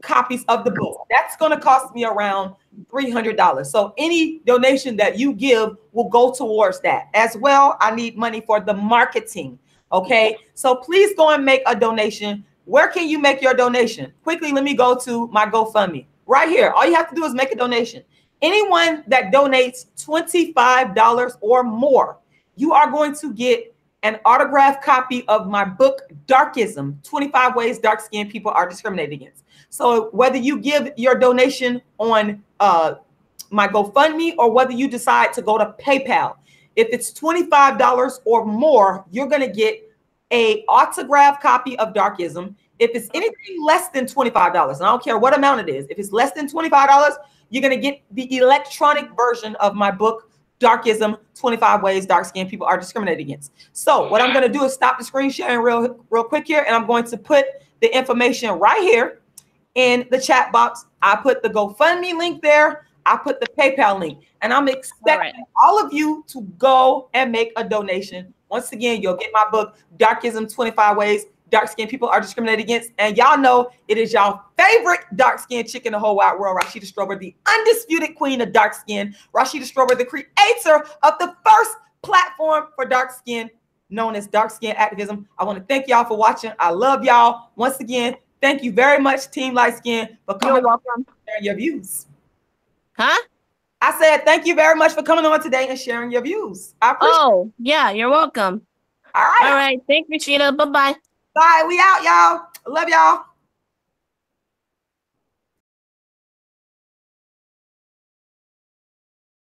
copies of the book. That's going to cost me around $300. So any donation that you give will go towards that. As well, I need money for the marketing. Okay, so please go and make a donation. Where can you make your donation? Quickly, let me go to my GoFundMe. Right here. All you have to do is make a donation. Anyone that donates $25 or more, you are going to get an autographed copy of my book, Darkism, 25 Ways Dark-Skinned People Are Discriminated Against. So whether you give your donation on my GoFundMe or whether you decide to go to PayPal, if it's $25 or more, you're going to get an autographed copy of Darkism. If it's anything less than $25, and I don't care what amount it is, if it's less than $25, you're going to get the electronic version of my book, Darkism, 25 Ways Dark-Skinned People Are Discriminated Against. So what I'm going to do is stop the screen sharing real quick here, and I'm going to put the information right here in the chat box. I put the GoFundMe link there. I put the PayPal link, and I'm expecting all of you to go and make a donation. Once again, you'll get my book, Darkism, 25 Ways Dark-Skinned People Are Discriminated Against. And y'all know it is y'all favorite dark-skinned chick in the whole wide world, Rashida Strober, the undisputed queen of dark skin. Rashida Strober, the creator of the first platform for dark skin, known as Dark Skin Activism. I want to thank y'all for watching. I love y'all. Once again, thank you very much, Team Light Skin, for coming on and sharing your views. Huh? I said thank you very much for coming on today and sharing your views. I appreciate it. Yeah, you're welcome. All right. All right. Thank you, Rashida. Bye-bye. Bye. We out, y'all. Love y'all.